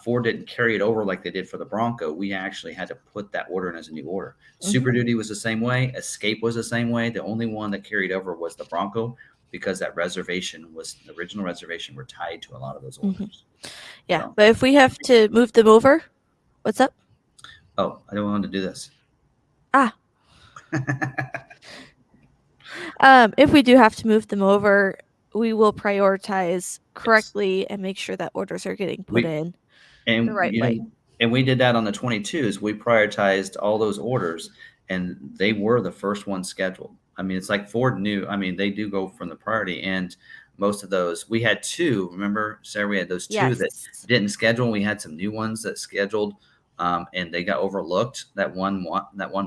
Ford didn't carry it over like they did for the Bronco. We actually had to put that order in as a new order. Mm-hmm. Super Duty was the same way. Escape was the same way. The only one that carried over was the Bronco, because that the original reservation were tied to a lot of those orders. Mm-hmm. Yeah. So, but if we have to move them over, what's up? Oh, I don't want to do this. If we do have to move them over, we will prioritize correctly and make sure that orders are getting put in the right way. And we did that on the 22s. We prioritized all those orders, and they were the first ones scheduled. I mean, it's like Ford knew. I mean, they do go from the priority, and most of those, we had 2. Remember, Sarah, we had those 2 that didn't schedule. We had some new ones that scheduled, and they got overlooked that one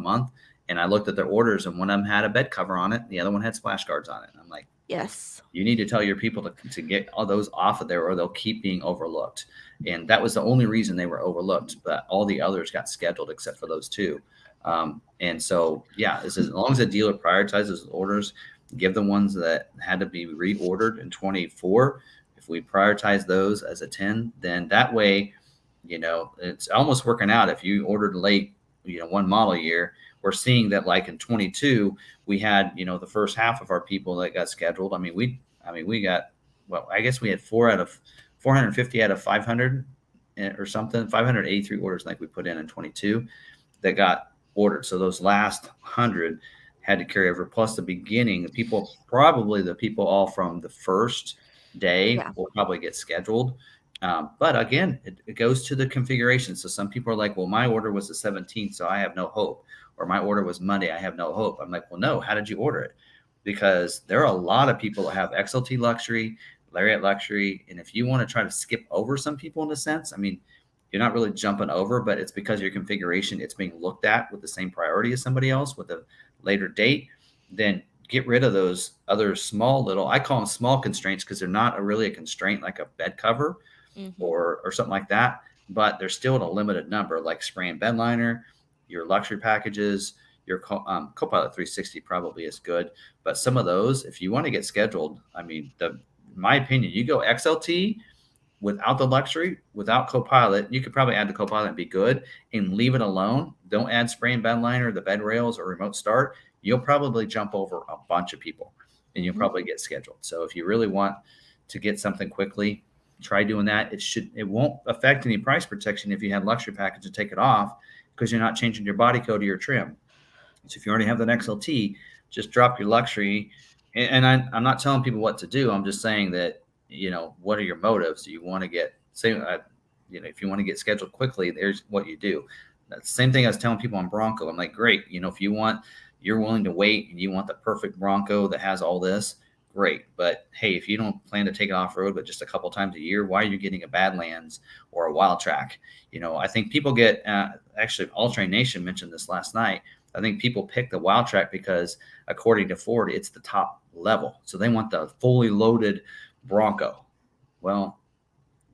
month. And I looked at their orders, and one of them had a bed cover on it. The other one had splash guards on it. And I'm like, yes, you need to tell your people to get all those off of there, or they'll keep being overlooked. And that was the only reason they were overlooked. But all the others got scheduled except for those 2. And so, as long as the dealer prioritizes orders, give the ones that had to be reordered in 24. If we prioritize those as a 10, then that way, it's almost working out. If you ordered late, one model year, we're seeing that, like in 22, we had, the first half of our people that got scheduled. I mean, we got, well, I guess we had 450 out of 500 or something, 583 orders like we put in 22 that got ordered. So those last 100 had to carry over, plus the beginning. The people all from the first day will probably get scheduled. But again, it goes to the configuration. So some people are like, well, my order was the 17th, so I have no hope. Or my order was Monday, I have no hope. I'm like, well, no, how did you order it? Because there are a lot of people that have XLT luxury, Lariat luxury. And if you want to try to skip over some people in a sense, I mean, you're not really jumping over, but it's because your configuration, it's being looked at with the same priority as somebody else with a later date. Then get rid of those other small little, I call them small constraints, because they're not really a constraint like a bed cover or something like that, but they're still at a limited number, like spray and bed liner, your luxury packages, your Copilot 360 probably is good. But some of those, if you want to get scheduled, I mean, in my opinion, you go XLT without the luxury, without Copilot, you could probably add the Copilot and be good and leave it alone. Don't add spray and bed liner, the bed rails, or remote start. You'll probably jump over a bunch of people and you'll probably get scheduled. So if you really want to get something quickly, try doing that. It won't affect any price protection if you had luxury package to take it off, because you're not changing your body code or your trim. So if you already have that XLT, just drop your luxury. And I'm not telling people what to do. I'm just saying that, what are your motives? Do you want to get, if you want to get scheduled quickly, there's what you do. That's the same thing I was telling people on Bronco. I'm like, great. If you're willing to wait and you want the perfect Bronco that has all this, great. But hey, if you don't plan to take it off road, but just a couple times a year, why are you getting a Badlands or a Wild Track? I think people get, actually All Train Nation mentioned this last night. I think people pick the Wild Track because, according to Ford, it's the top level. So they want the fully loaded Bronco. Well,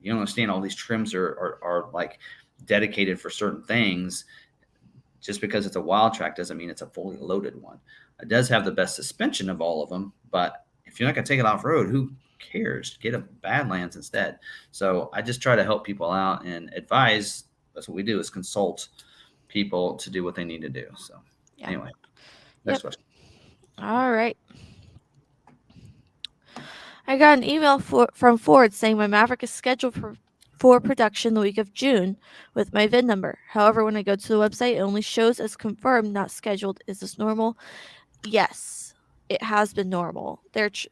you don't understand, all these trims are like dedicated for certain things. Just because it's a Wild Track doesn't mean it's a fully loaded one. It does have the best suspension of all of them, but if you're not going to take it off road, who cares? Get a Badlands instead. So I just try to help people out and advise. That's what we do, is consult people to do what they need to do. So anyway, next question. All right. I got an email from Ford saying my Maverick is scheduled for production the week of June with my VIN number. However, when I go to the website, it only shows as confirmed, not scheduled. Is this normal? Yes, it has been normal.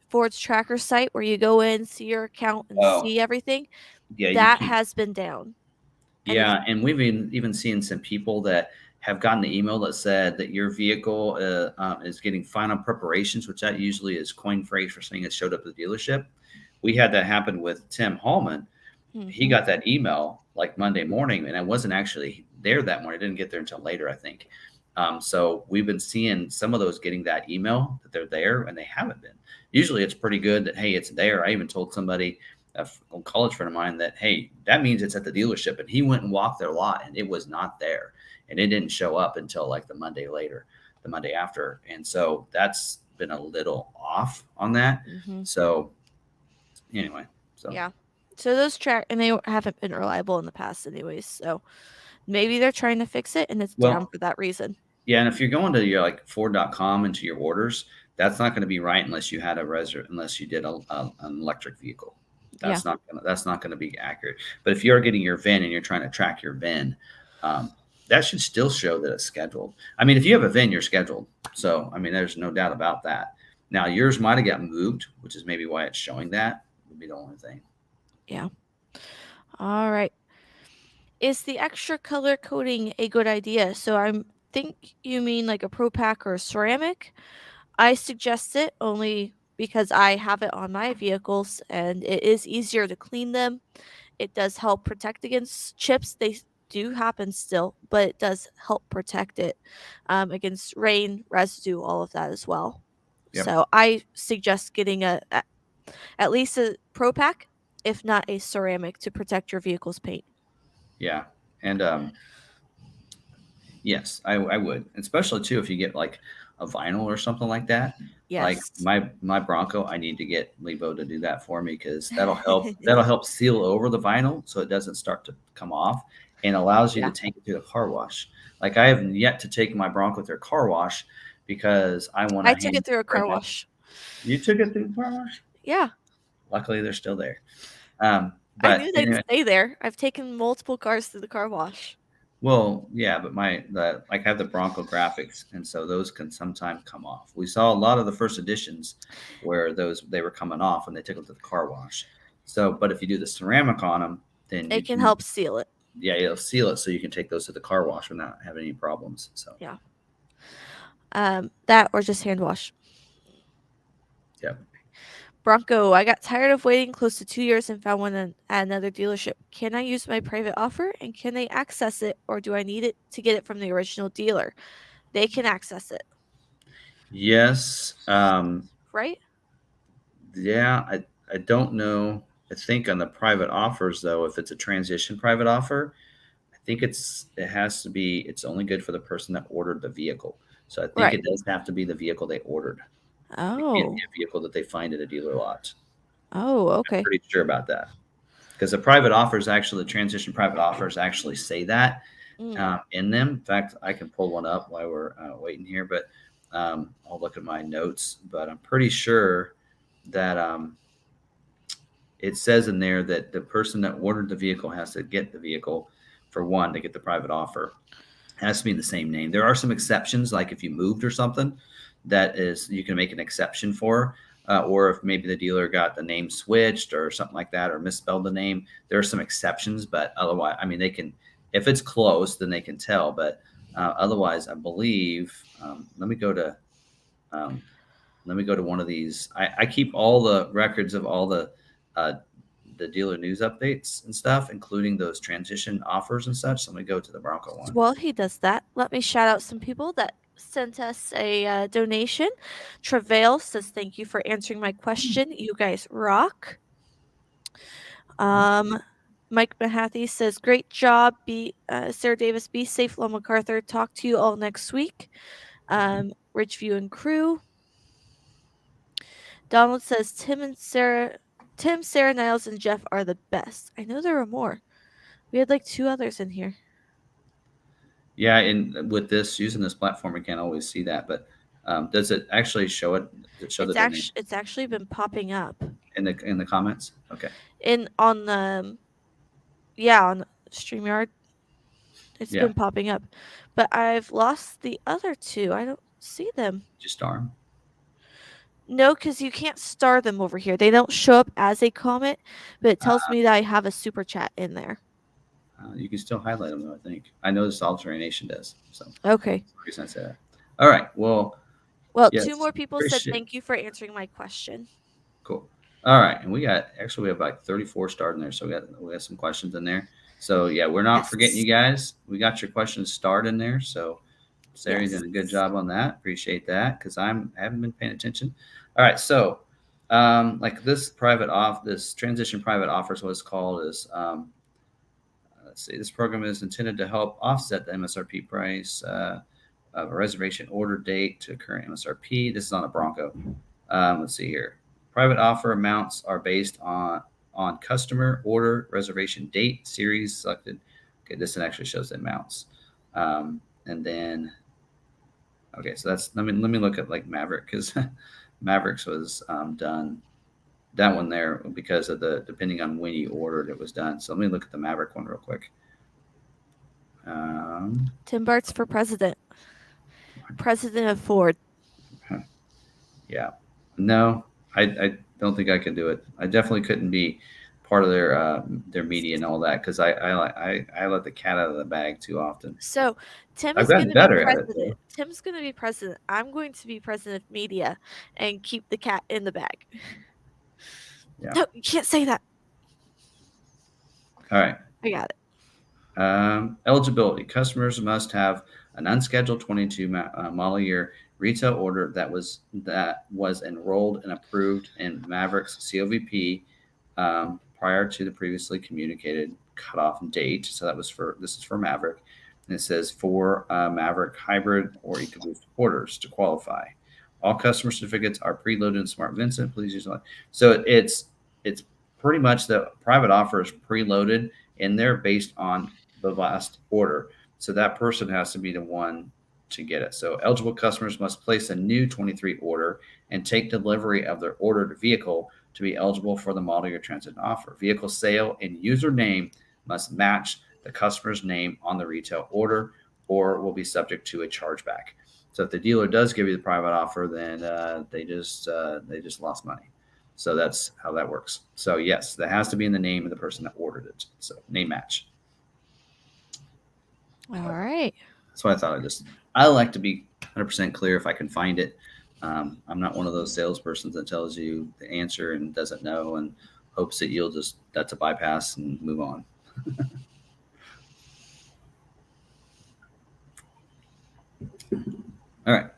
Ford's tracker site where you go in, see your account, and see everything, that has been down. And we've even seen some people that have gotten the email that said that your vehicle is getting final preparations, which that usually is coin phrase for saying it showed up at the dealership. We had that happen with Tim Hallman. He got that email like Monday morning, and I wasn't actually there that morning. I didn't get there until later, I think. So we've been seeing some of those getting that email that they're there, and they haven't been. Usually it's pretty good that, hey, it's there. I even told somebody, a college friend of mine, that, hey, that means it's at the dealership. And he went and walked their lot, and it was not there. And it didn't show up until like the Monday after. And so that's been a little off on that. So anyway, yeah. So those and they haven't been reliable in the past anyways. So maybe they're trying to fix it and it's down for that reason. Yeah. And if you're going to your like Ford.com into your orders, that's not going to be right unless you had unless you did an electric vehicle. That's not going to be accurate. But if you're getting your VIN and you're trying to track your VIN, that should still show that it's scheduled. I mean, if you have a VIN, you're scheduled. So, I mean, there's no doubt about that. Now, yours might have gotten moved, which is maybe why it's showing that. Would be the only thing. Yeah. All right. Is the extra color coding a good idea? So I think you mean like a Pro Pack or a ceramic. I suggest it only because I have it on my vehicles and it is easier to clean them. It does help protect against chips. They do happen still, but it does help protect it against rain, residue, all of that as well. Yep. So I suggest getting at least a Pro Pack, if not a ceramic, to protect your vehicle's paint. Yeah. And yes, I would, especially too if you get like a vinyl or something like that. Yes. Like my Bronco, I need to get Lebo to do that for me, because that'll help seal over the vinyl so it doesn't start to come off, and allows you to take it to the car wash. Like I have yet to take my Bronco through a car wash because I want to. I took it through a car wash. You took it through the car wash? Yeah. Luckily, they're still there. But I knew they'd stay there. I've taken multiple cars through the car wash. Well, yeah, but I have the Bronco graphics, and so those can sometimes come off. We saw a lot of the first editions where they were coming off and they took them to the car wash. So, but if you do the ceramic on them, then it can help seal it. Yeah, it'll seal it so you can take those to the car wash without having any problems. So yeah, that or just hand wash. Yep. Bronco, I got tired of waiting close to 2 years and found one at another dealership. Can I use my private offer, and can they access it, or do I need it to get it from the original dealer? They can access it. Yes. Right? Yeah, I don't know. I think on the private offers, though, if it's a transition private offer, I think it's only good for the person that ordered the vehicle. So I think it does have to be the vehicle they ordered. It can't be Oh. a vehicle that they find at a dealer lot. Oh, I'm okay. pretty sure about that. Because the private offers actually, the transition private offers actually say that in them. In fact, I can pull one up while we're waiting here, but I'll look at my notes. But I'm pretty sure that it says in there that the person that ordered the vehicle has to get the vehicle for one to get the private offer. It has to be in the same name. There are some exceptions, like if you moved or something, that is you can make an exception for. Or if maybe the dealer got the name switched or something like that, or misspelled the name, there are some exceptions. But otherwise, I mean, they can, if it's close, then they can tell. But otherwise, I believe. Let me go to. Let me go to one of these. I keep all the records of all uh, the dealer news updates and stuff, including those transition offers and such. So let me go to the Bronco one. While he does that, let me shout out some people that sent us a donation. Travail says, thank you for answering my question. You guys rock. Mike Mahathey says, great job. Sarah Davis, be safe, Lo McArthur. Talk to you all next week. Richview and crew. Donald says, Tim, Sarah, Niles, and Jeff are the best. I know there were more. We had like 2 others in here. Yeah, and with this, using this platform, we can't always see that. But does it actually show it? Does it show the donation? It's actually been popping up in the comments. Okay. On StreamYard. It's been popping up, but I've lost the other 2. I don't see them. Did you star them? No, because you can't star them over here. They don't show up as a comment, but it tells me that I have a super chat in there. You can still highlight them, though, I think. I know this Alternate Nation does. So okay. The reason I say that. All right. Well, yes, 2 more people said thank you for answering my question. Cool. All right, and we have like 34 starred in there, so we got some questions in there. So yeah, we're not forgetting you guys. We got your questions starred in there. So Sarah, you did a good job on that. Appreciate that because I haven't been paying attention. All right, so like this transition private offers, what it's called is let's see, this program is intended to help offset the MSRP price of a reservation order date to current MSRP. This is on a Bronco. Let's see here. Private offer amounts are based on customer order, reservation date, series selected. Okay, this one actually shows the amounts. And then, okay, so that's let me look at like Maverick because Mavericks was done. That one there because of depending on when you ordered it was done. So let me look at the Maverick one real quick. Tim Bart's for president. President of Ford. Yeah. No, I don't think I could do it. I definitely couldn't be part of their media and all that because I let the cat out of the bag too often. So Tim is going to be president. Tim's going to be president. I'm going to be president of media and keep the cat in the bag. Yeah. No, you can't say that. All right. I got it. Eligibility. Customers must have an unscheduled 22 model year retail order that was enrolled and approved in Maverick's COVP prior to the previously communicated cutoff date. So this is for Maverick. And it says for Maverick hybrid or EcoBoost orders to qualify. All customer certificates are preloaded in Smart Vincent. Please use it. So it's pretty much the private offer is preloaded in there based on the last order. So that person has to be the one to get it. So eligible customers must place a new 23 order and take delivery of their ordered vehicle to be eligible for the model year transit offer. Vehicle sale and user name must match the customer's name on the retail order or will be subject to a chargeback. So if the dealer does give you the private offer, then they just lost money. So that's how that works. So yes, that has to be in the name of the person that ordered it. So name match. All right. That's why I thought I like to be 100% clear if I can find it. I'm not one of those salespersons that tells you the answer and doesn't know and hopes that that's a bypass and move on. All right.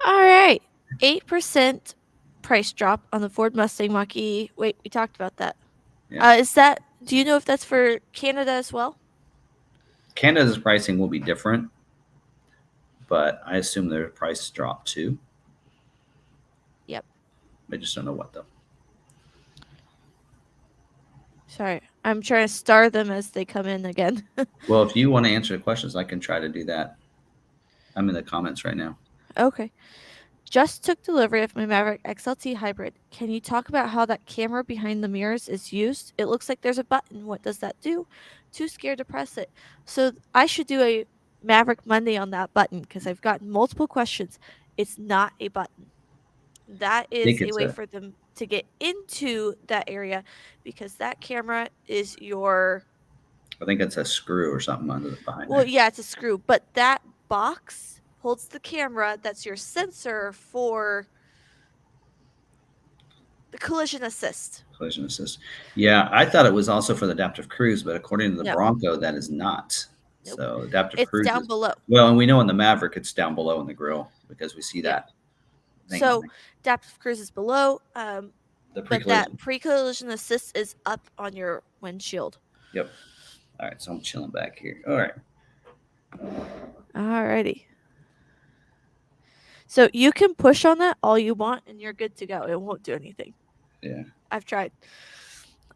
All right. 8% price drop on the Ford Mustang Mach-E. Wait, we talked about that. Yeah. Do you know if that's for Canada as well? Canada's pricing will be different, but I assume their price dropped too. Yep. I just don't know what though. Sorry, I'm trying to star them as they come in again. Well, if you want to answer the questions, I can try to do that. I'm in the comments right now. Okay. Just took delivery of my Maverick XLT Hybrid. Can you talk about how that camera behind the mirrors is used? It looks like there's a button. What does that do? Too scared to press it. So I should do a Maverick Monday on that button because I've gotten multiple questions. It's not a button. That I think is a it's way a. for them to get into that area because that camera is your. I think it's a screw or something under behind Well, there. yeah, it's a screw, but that box holds the camera. That's your sensor for the collision assist. Collision assist. Yeah, I thought it was also for the adaptive cruise, but according to the No, Bronco, that is not. nope. So adaptive It's cruise down is below. well, and we know in the Maverick it's down below in the grill because we see Yeah. that thing on So there. adaptive cruise is below, The but that pre-collision. pre-collision assist is up on your windshield. Yep. All right, so I'm chilling back here. All right. Alrighty. So you can push on that all you want and you're good to go. It won't do anything. Yeah. I've tried.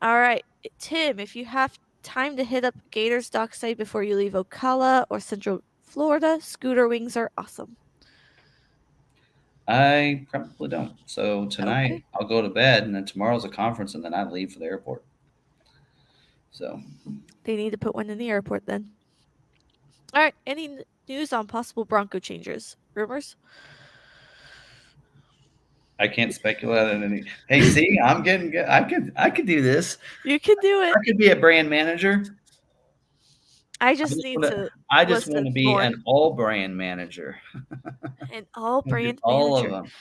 All right, Tim, if you have time to hit up Gators Dockside before you leave Ocala or Central Florida, scooter wings are awesome. I probably don't. So tonight Okay. I'll go to bed, and then tomorrow's a conference, and then I leave for the airport. So They need to put one in the airport then. All right, any news on possible Bronco changes? Rumors? I can't speculate on any. Hey, see, I'm getting good. I could do this. You can do it. I could be a brand manager. I just need to I just want to listen be more. an all brand manager. An all brand all manager. of them.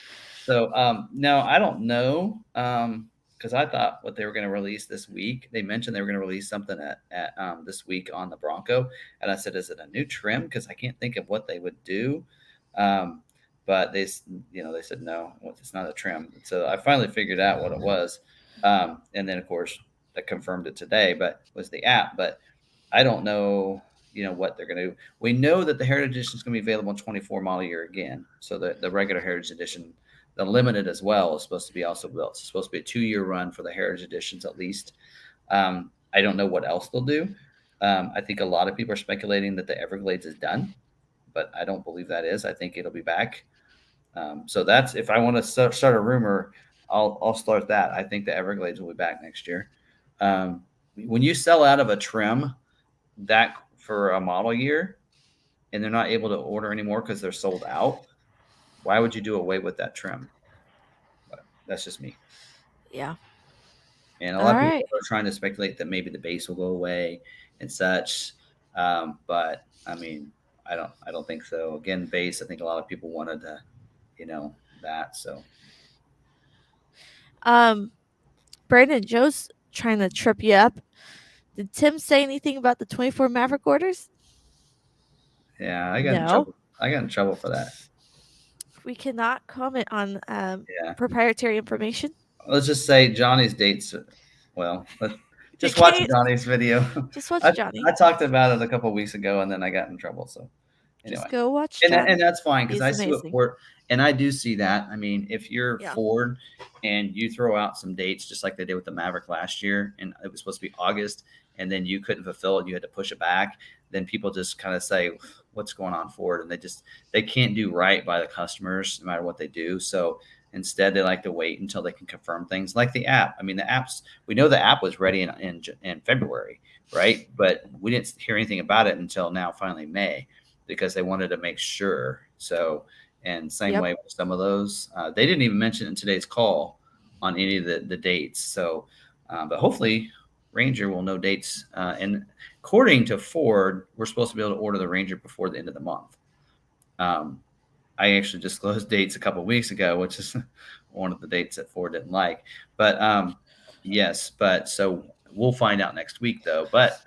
So no, I don't know. Because I thought what they were going to release this week. They mentioned they were going to release something at this week on the Bronco, and I said, "Is it a new trim?" Because I can't think of what they would do. But they said no, it's not a trim. So I finally figured out what it was, and then of course I confirmed it today. But it was the app. But I don't know, what they're going to do. We know that the Heritage Edition is going to be available in 24 model year again. So the regular Heritage Edition, the limited as well, is supposed to be also built. It's supposed to be a 2-year run for the Heritage Editions at least. I don't know what else they'll do. I think a lot of people are speculating that the Everglades is done, but I don't believe that is. I think it'll be back. So that's, if I want to start a rumor, I'll start that. I think the Everglades will be back next year. When you sell out of a trim that for a model year and they're not able to order anymore because they're sold out, why would you do away with that trim? But that's just me. Yeah. And a lot of people are trying to speculate that maybe the base will go away and such. But I mean, I don't think so. Again, base, I think a lot of people wanted to, that. So Brandon Joe's trying to trip you up. Did Tim say anything about the 24 Maverick orders? yeah, I got in trouble. I got in trouble for that. We cannot comment on proprietary information. Let's just say Johnny's dates. Well, just watch Johnny's video. Just watch Johnny. I talked about it a couple of weeks ago, and then I got in trouble. So anyway, just go watch Johnny. And that's fine because I see what Ford, and I do see that. I mean, if you're Ford and you throw out some dates just like they did with the Maverick last year, and it was supposed to be August, and then you couldn't fulfill it, you had to push it back. Then people just kind of say, "What's going on, Ford?" And they can't do right by the customers no matter what they do. So instead, they like to wait until they can confirm things like the app. I mean, we know the app was ready in February, right? But we didn't hear anything about it until now, finally May, because they wanted to make sure. So, and same way with some of those, they didn't even mention it in today's call on any of the dates. So, but hopefully Ranger will know dates. And according to Ford, we're supposed to be able to order the Ranger before the end of the month. I actually disclosed dates a couple of weeks ago, which is one of the dates that Ford didn't like. But yes, but so we'll find out next week though. But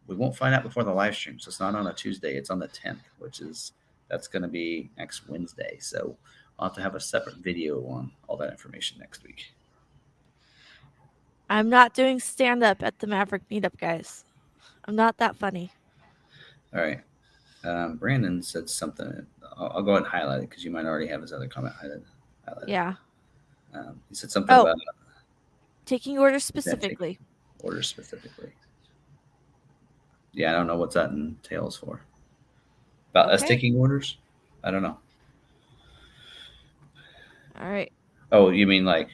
we won't find out before the live stream. So it's not on a Tuesday. It's on the 10th, that's going to be next Wednesday. So I'll have to have a separate video on all that information next week. I'm not doing stand-up at the Maverick meetup, guys. I'm not that funny. All right. Brandon said something. I'll go ahead and highlight it because you might already have his other comment highlighted. Yeah. He said something about taking orders specifically. Taking orders specifically. Yeah, I don't know what that entails for. About us taking orders? I don't know. All right. Oh, you mean like,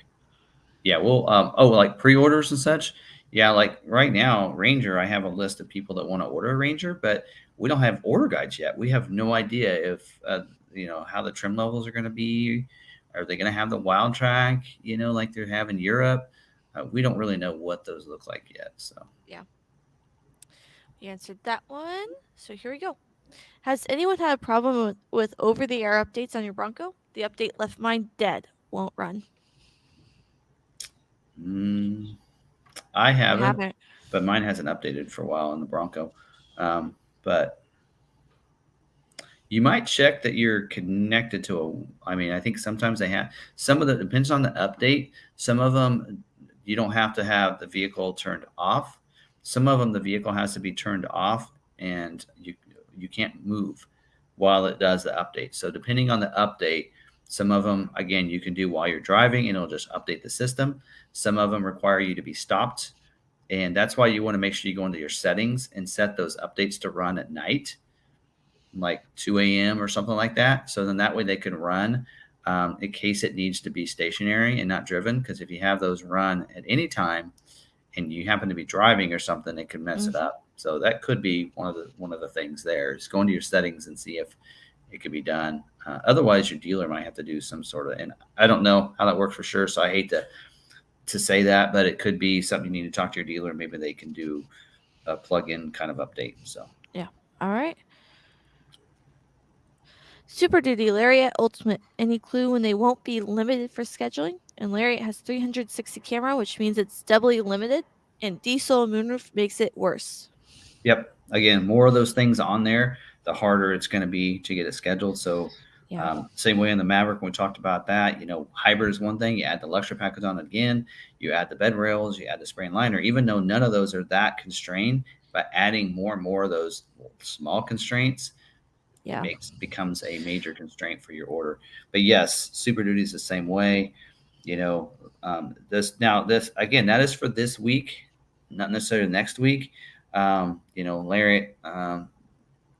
yeah, we'll, like pre-orders and such? Yeah, like right now, Ranger, I have a list of people that want to order a Ranger, but we don't have order guides yet. We have no idea if, how the trim levels are going to be. Are they going to have the wild track, like they have in Europe? We don't really know what those look like yet. So, yeah. We answered that one. So here we go. Has anyone had a problem with over-the-air updates on your Bronco? The update left mine dead. Won't run. I haven't, but mine hasn't updated for a while on the Bronco. But you might check that you're connected to I think sometimes they have some of the, depends on the update. Some of them, you don't have to have the vehicle turned off. Some of them, the vehicle has to be turned off and you can't move while it does the update. So depending on the update, some of them, again, you can do while you're driving and it'll just update the system. Some of them require you to be stopped. And that's why you want to make sure you go into your settings and set those updates to run at night, like 2 a.m. or something like that. So then that way they can run in case it needs to be stationary and not driven. Because if you have those run at any time and you happen to be driving or something, it can mess it up. So that could be one of the things there is go into your settings and see if it could be done. Otherwise, your dealer might have to do some sort of, and I don't know how that works for sure. So I hate to say that, but it could be something you need to talk to your dealer. Maybe they can do a plug-in kind of update. So yeah. All right. Super Duty Lariat Ultimate. Any clue when they won't be limited for scheduling? And Lariat has 360 camera, which means it's doubly limited. And diesel moonroof makes it worse. Yep. Again, more of those things on there, the harder it's going to be to get it scheduled. So same way in the Maverick, when we talked about that, hybrid is one thing. You add the luxury package on again, you add the bed rails, you add the spray and liner, even though none of those are that constrained, but adding more and more of those small constraints, becomes a major constraint for your order. But yes, Super Duty is the same way. This again, that is for this week, not necessarily next week. Lariat,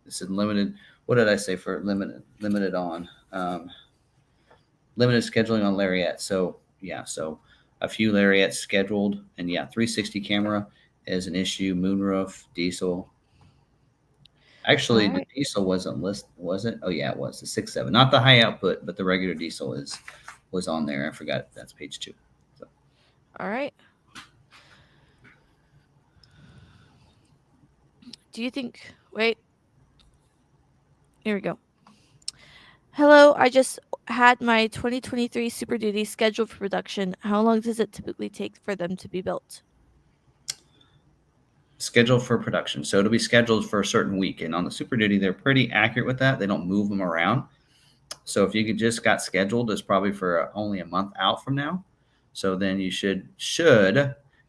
this is limited. What did I say for limited on? Limited scheduling on Lariat. So a few Lariats scheduled, and 360 camera is an issue. Moonroof, diesel. Actually, the diesel wasn't listed, was it? Oh yeah, it was the 6.7, not the high output, but the regular diesel was on there. I forgot that's page 2. So. All right. Do you think? Wait. Here we go. Hello, I just had my 2023 Super Duty scheduled for production. How long does it typically take for them to be built? Scheduled for production. So it'll be scheduled for a certain week. And on the Super Duty, they're pretty accurate with that. They don't move them around. So if you just got scheduled, it's probably for only a month out from now. So then you should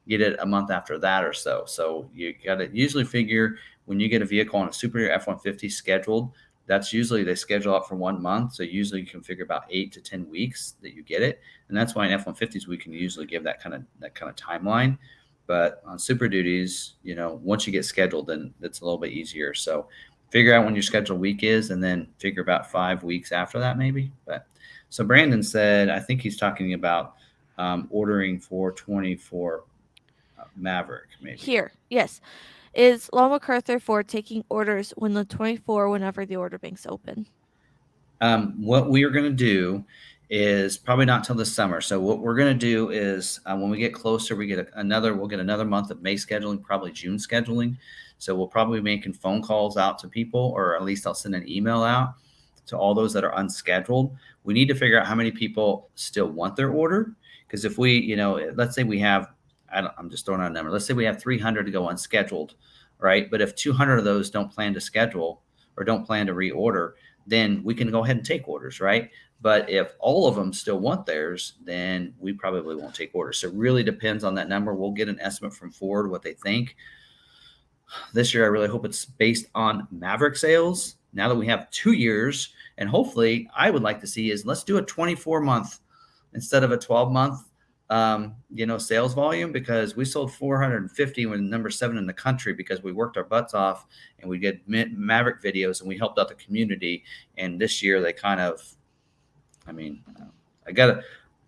get it a month after that or so. So you got to usually figure when you get a vehicle on a Super Duty F-150 scheduled, that's usually they schedule out for 1 month. So usually you can figure about 8 to 10 weeks that you get it. And that's why in F-150s, we can usually give that kind of timeline. But on Super Duties, once you get scheduled, then it's a little bit easier. So figure out when your scheduled week is and then figure about 5 weeks after that maybe. But so Brandon said, I think he's talking about ordering for 24 Maverick maybe. Here, yes. Is McArthur for taking orders when the 24 whenever the order bank's open? What we are going to do is probably not till the summer. So what we're going to do is when we get closer, we'll get another month of May scheduling, probably June scheduling. So we'll probably be making phone calls out to people, or at least I'll send an email out to all those that are unscheduled. We need to figure out how many people still want their order. Because if we, let's say we have, I'm just throwing out a number. Let's say we have 300 to go unscheduled, right? But if 200 of those don't plan to schedule or don't plan to reorder, then we can go ahead and take orders, right? But if all of them still want theirs, then we probably won't take orders. So it really depends on that number. We'll get an estimate from Ford, what they think. this year, I really hope it's based on Maverick sales. Now that we have 2 years, and hopefully, I would like to see is let's do a 24-month instead of a 12-month, sales volume, because we sold 450 with number 7 in the country because we worked our butts off and we did Maverick videos and we helped out the community. And this year, they kind of, I gotta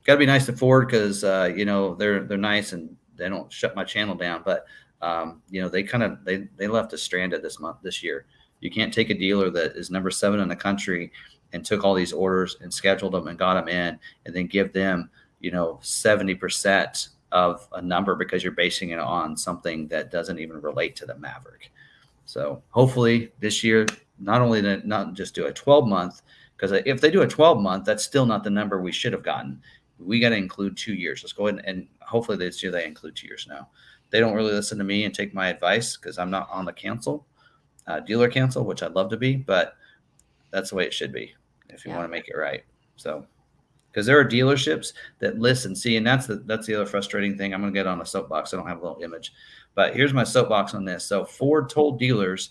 be nice to Ford because they're nice and they don't shut my channel down, but they left us stranded this year. You can't take a dealer that is number 7 in the country and took all these orders and scheduled them and got them in and then give them 70% of a number because you're basing it on something that doesn't even relate to the Maverick. So hopefully this year, not just do a 12-month, because if they do a 12-month, that's still not the number we should have gotten. We got to include 2 years. Let's go ahead and hopefully this year they include 2 years now. They don't really listen to me and take my advice because I'm not on the council, dealer council, which I'd love to be, but that's the way it should be if you want to make it right. So, because there are dealerships that listen, see, and that's the other frustrating thing. I'm going to get on a soapbox. I don't have a little image, but here's my soapbox on this. So Ford told dealers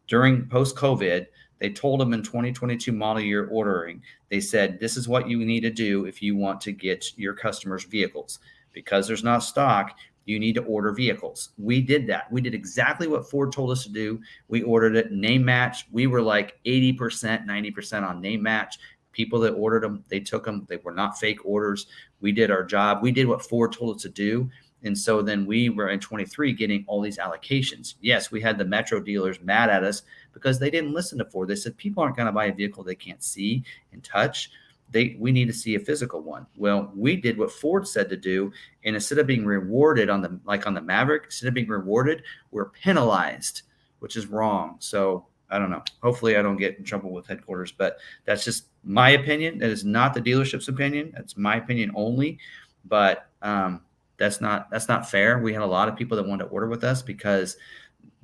during post-COVID, they told them in 2022 model year ordering, they said, this is what you need to do if you want to get your customers vehicles. Because there's not stock, you need to order vehicles. We did that. We did exactly what Ford told us to do. We ordered it, name match. We were like 80%, 90% on name match. People that ordered them, they took them. They were not fake orders. We did our job. We did what Ford told us to do. And so then we were in 23 getting all these allocations. Yes, we had the Metro dealers mad at us because they didn't listen to Ford. They said, people aren't going to buy a vehicle they can't see and touch. We need to see a physical one. Well, we did what Ford said to do. And instead of being rewarded on the Maverick, instead of being rewarded, we're penalized, which is wrong. So I don't know. Hopefully I don't get in trouble with headquarters, but that's just my opinion. That is not the dealership's opinion. That's my opinion only. But that's not fair. We had a lot of people that wanted to order with us because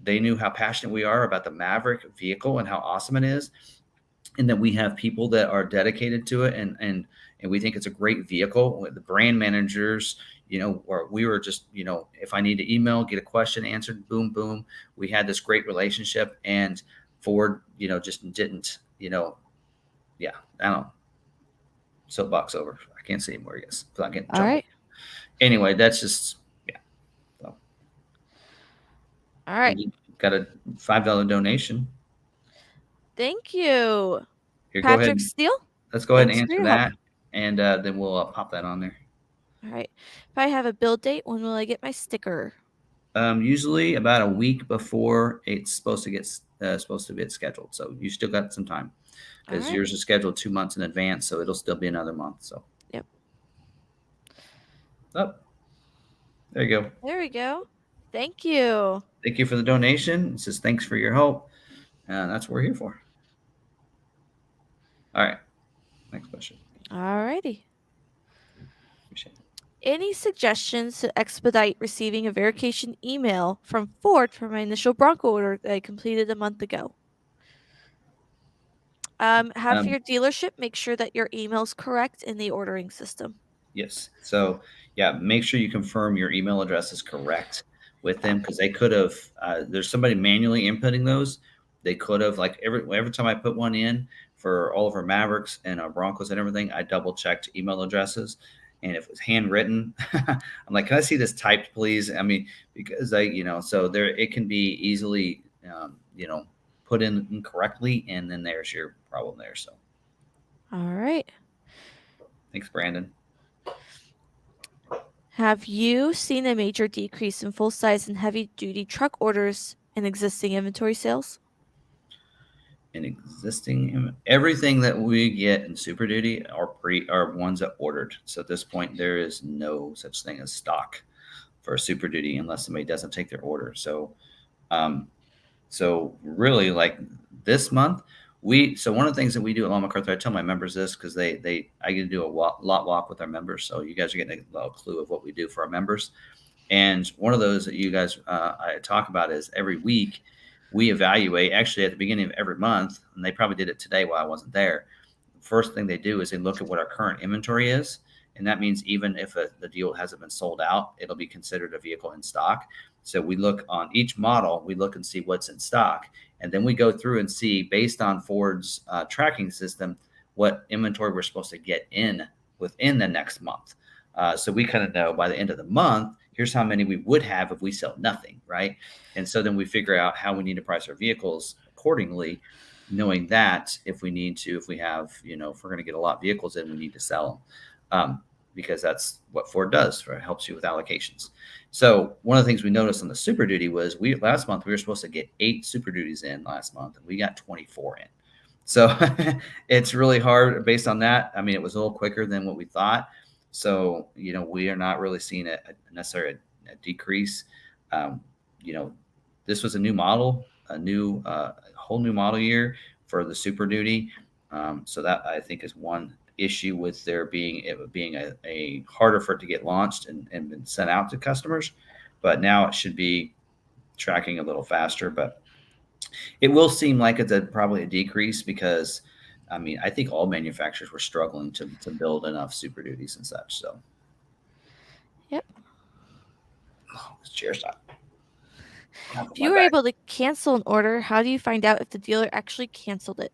they knew how passionate we are about the Maverick vehicle and how awesome it is. And that we have people that are dedicated to it and we think it's a great vehicle. The brand managers, or we were just, if I need to email, get a question answered, boom, boom. We had this great relationship, and Ford, just didn't, I don't know. Soapbox over. I can't say anymore, I guess, without getting in trouble. All right. Anyway, that's just, So. All right. You got a $5 donation. Thank you. Here, Patrick Steele. Let's go ahead and answer that, and then we'll pop that on there. All right. If I have a build date, when will I get my sticker? Usually about a week before it's supposed to get scheduled. So you still got some time because yours is scheduled 2 months in advance, so it'll still be another month. So yep. Oh, there you go. There we go. Thank you. Thank you for the donation. It says thanks for your help. That's what we're here for. All right. Next question. All righty. Appreciate it. Any suggestions to expedite receiving a verification email from Ford for my initial Bronco order that I completed a month ago? Have your dealership make sure that your email is correct in the ordering system. Yes. So, yeah, make sure you confirm your email address is correct with them, because they could have, there's somebody manually inputting those. They could have, like every time I put one in for all of our Mavericks and our Broncos and everything, I double checked email addresses. And if it was handwritten, I'm like, can I see this typed, please? I mean, because so there, it can be easily, put in incorrectly, and then there's your problem there. So. All right. Thanks, Brandon. Have you seen a major decrease in full-size and heavy-duty truck orders in existing inventory sales? Everything that we get in Super Duty are ones that ordered. So at this point, there is no such thing as stock for Super Duty unless somebody doesn't take their order. So, so really, like this month, so one of the things that we do at McArthur, I tell my members this because I get to do a lot walk with our members. So you guys are getting a little clue of what we do for our members. And one of those that you guys I talk about is every week we evaluate, actually at the beginning of every month, and they probably did it today while I wasn't there. The first thing they do is they look at what our current inventory is, And that means even if the deal hasn't been sold out, it'll be considered a vehicle in stock. So we look on each model, we look and see what's in stock. And then we go through and see, based on Ford's tracking system, what inventory we're supposed to get in within the next month. So we kind of know by the end of the month, here's how many we would have if we sell nothing, right? And so then we figure out how we need to price our vehicles accordingly, knowing that if we have, if we're going to get a lot of vehicles in, we need to sell them, because that's what Ford does. It helps you with allocations. So one of the things we noticed on the Super Duty was last month we were supposed to get 8 Super Duties in last month, and we got 24 in. So it's really hard based on that. I mean, it was a little quicker than what we thought. So, we are not really seeing necessarily a decrease. This was a new model, a whole new model year for the Super Duty. So that, I think, is one issue with it being a harder for it to get launched and been sent out to customers. But now it should be tracking a little faster. But it will seem like it's probably a decrease because, I think all manufacturers were struggling to build enough Super Duties and such. So, yep. Oh, this chair stop. If you were able to cancel an order, how do you find out if the dealer actually canceled it?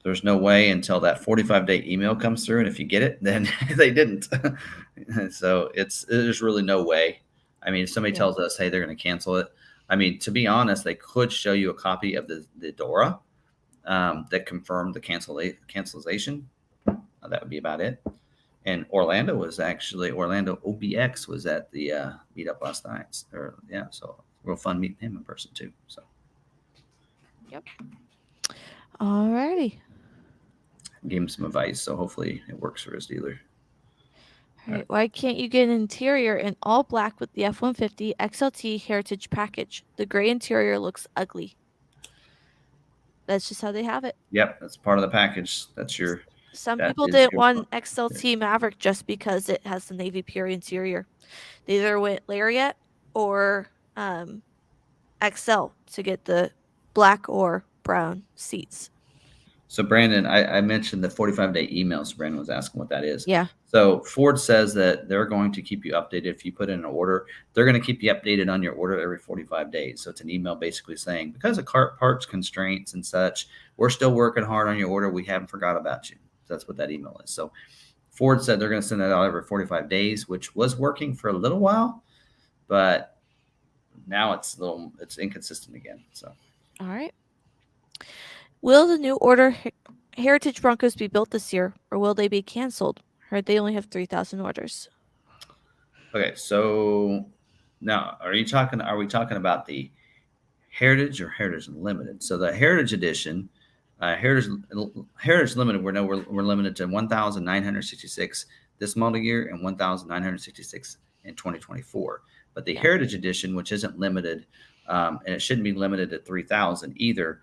There's no way until that 45-day email comes through, and if you get it, then they didn't. So there's really no way. If somebody tells us, hey, they're going to cancel it. To be honest, they could show you a copy of the DORA that confirmed the cancellation. That would be about it. And Orlando OBX was at the meetup last night. So real fun meeting him in person too. So. Yep. Alrighty. Gave him some advice, so hopefully it works for his dealer. All right. Why can't you get an interior in all black with the F-150 XLT Heritage package? The gray interior looks ugly. That's just how they have it. Yep, that's part of the package. Some people didn't want XLT Maverick just because it has the navy pure interior. They either went Lariat or XL to get the black or brown seats. So Brandon, I mentioned the 45-day email. So Brandon was asking what that is. Yeah. So Ford says that they're going to keep you updated if you put in an order. They're going to keep you updated on your order every 45 days. So it's an email basically saying, because of parts constraints and such, we're still working hard on your order. We haven't forgot about you. So that's what that email is. So Ford said they're going to send that out every 45 days, which was working for a little while, but now it's inconsistent again. So. All right. Will the new order Heritage Broncos be built this year, or will they be canceled? Heard they only have 3,000 orders. Okay, so now are we talking about the Heritage or Heritage Limited? So the Heritage Edition, Heritage Limited, we're limited to 1,966 this model year and 1,966 in 2024. But the Heritage Edition, which isn't limited, and it shouldn't be limited to 3,000 either.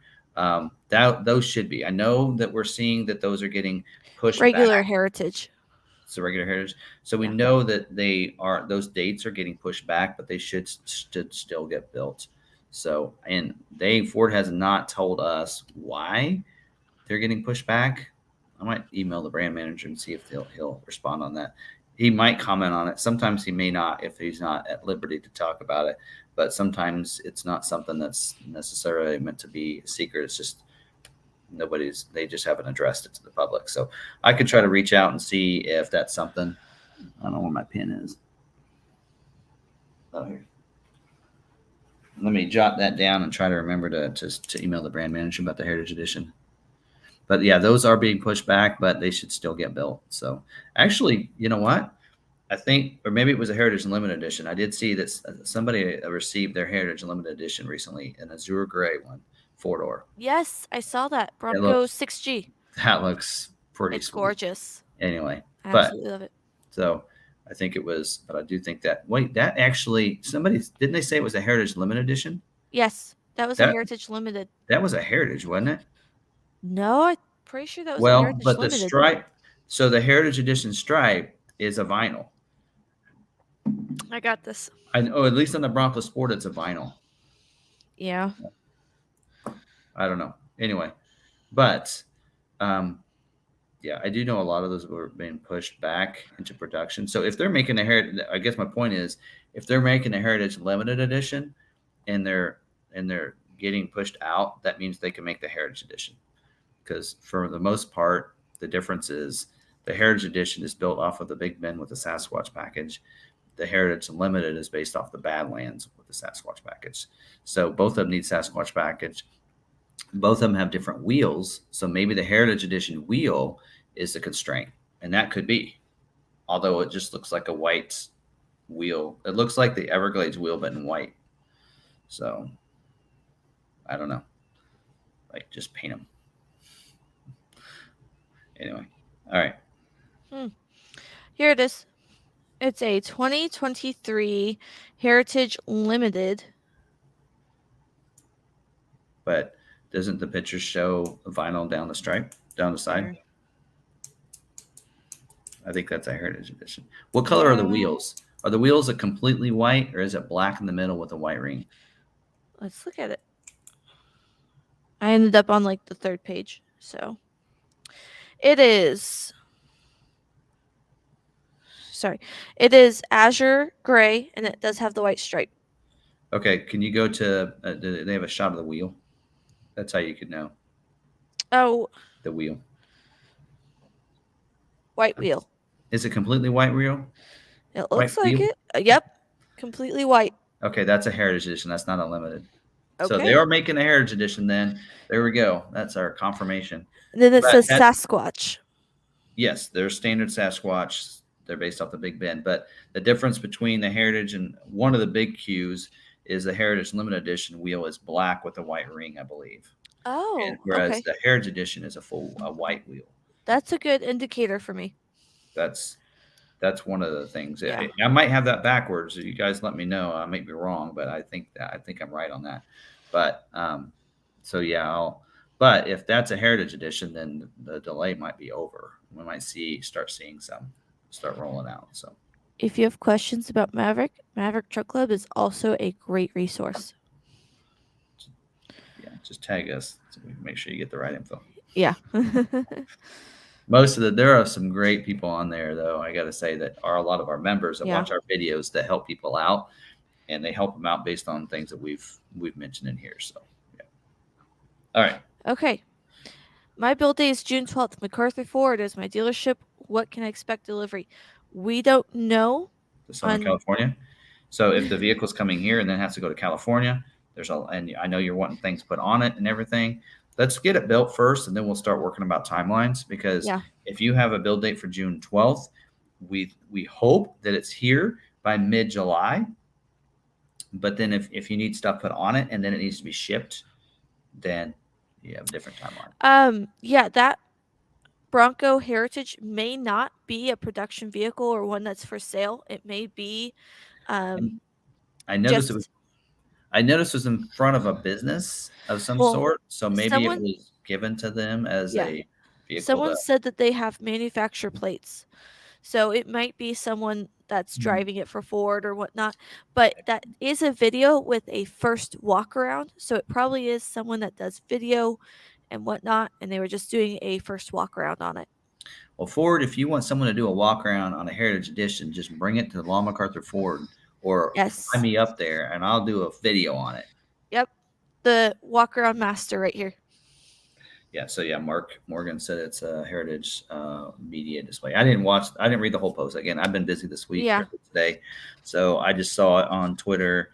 Those should be. I know that we're seeing that those are getting pushed regular back. Heritage. So regular Heritage. So we know that those dates are getting pushed back, but they should still get built. So, and Ford has not told us why they're getting pushed back. I might email the brand manager and see if he'll respond on that. He might comment on it. Sometimes he may not if he's not at liberty to talk about it. But sometimes it's not something that's necessarily meant to be a secret. It's just they just haven't addressed it to the public. So I could try to reach out and see if that's something. I don't know where my pen is. Oh, here. Let me jot that down and try to remember to email the brand manager about the Heritage Edition. But yeah, those are being pushed back, but they should still get built. So actually, you know what? I think, or maybe it was a Heritage Limited Edition. I did see that somebody received their Heritage Limited Edition recently, an azure gray one, 4-door. Yes, I saw that. Bronco 6G. That looks pretty It's sweet. Gorgeous. Anyway. I absolutely love it. So I think it was, but I do think that, that actually, didn't they say it was a Heritage Limited Edition? Yes, that was a Heritage Limited. That was a Heritage, wasn't it? No, I'm pretty sure that was a Heritage Limited. The stripe, so the Heritage Edition stripe is a vinyl. I got this. I know, at least on the Bronco Sport, it's a vinyl. Yeah. I don't know. Anyway, but Yeah, I do know a lot of those were being pushed back into production. So if they're making a heritage, I guess my point is, if they're making a heritage limited edition and they're getting pushed out, that means they can make the heritage edition. Because for the most part, the difference is the heritage edition is built off of the Big Ben with the Sasquatch package. The heritage limited is based off the Badlands with the Sasquatch package. So both of them need Sasquatch package. Both of them have different wheels. So maybe the heritage edition wheel is the constraint, and that could be, although it just looks like a white wheel. It looks like the Everglades wheel, but in white. So I don't know. Like, just paint them. Anyway, all right. Here it is. It's a 2023 Heritage Limited. But doesn't the picture show vinyl down the stripe, down the side? Here. I think that's a heritage edition. What color are the wheels? Are the wheels a completely white, or is it black in the middle with a white ring? Let's look at it. I ended up on like the third page. So it is. Sorry. It is azure gray, and it does have the white stripe. Okay, can you go to? Do they have a shot of the wheel? That's how you could know. Oh. The wheel. White wheel. Is it completely white wheel? It looks like it. Yep. Completely white. Okay, that's a heritage edition. That's not a limited. Okay. So they are making a heritage edition then. There we go. That's our confirmation. And then it says Sasquatch. Yes, they're standard Sasquatch. They're based off the Big Ben. But the difference between the heritage and one of the big cues is the heritage limited edition wheel is black with a white ring, I believe. Oh, whereas the heritage edition is a white wheel. That's a good indicator for me. That's one of the things. Yeah. I might have that backwards. You guys let me know. I might be wrong, but I think I'm right on that. But so yeah, but if that's a heritage edition, then the delay might be over. We might start seeing some start rolling out. So if you have questions about Maverick Truck Club is also a great resource. Yeah, just tag us so we can make sure you get the right info. Yeah. There are some great people on there, though. I got to say that are a lot of our members that watch our videos that help people out, and they help them out based on things that we've mentioned in here. So, yeah. All right. Okay. My build day is June 12th. McArthur Ford is my dealership. What can I expect delivery? We don't know. To Southern California. So if the vehicle's coming here and then has to go to California, and I know you're wanting things put on it and everything. Let's get it built first, and then we'll start working about timelines. Because if you have a build date for June 12th, we hope that it's here by mid-July. But then if you need stuff put on it and then it needs to be shipped, then you have a different timeline. Yeah, that Bronco Heritage may not be a production vehicle or one that's for sale. It may be. I noticed it was in front of a business of some sort, so maybe it was given to them as a vehicle. Someone said that they have manufacturer plates, so it might be someone that's driving it for Ford or whatnot. But that is a video with a first walk around, so it probably is someone that does video and whatnot, and they were just doing a first walk around on it. Well, Ford, if you want someone to do a walk around on a Heritage Edition, just bring it to Law McArthur Ford. Or find me up there, and I'll do a video on it. Yep, the walk around master right here. Yeah. So yeah, Mark Morgan said it's a Heritage media display. I didn't read the whole post. Again, I've been busy this week today, so I just saw it on Twitter,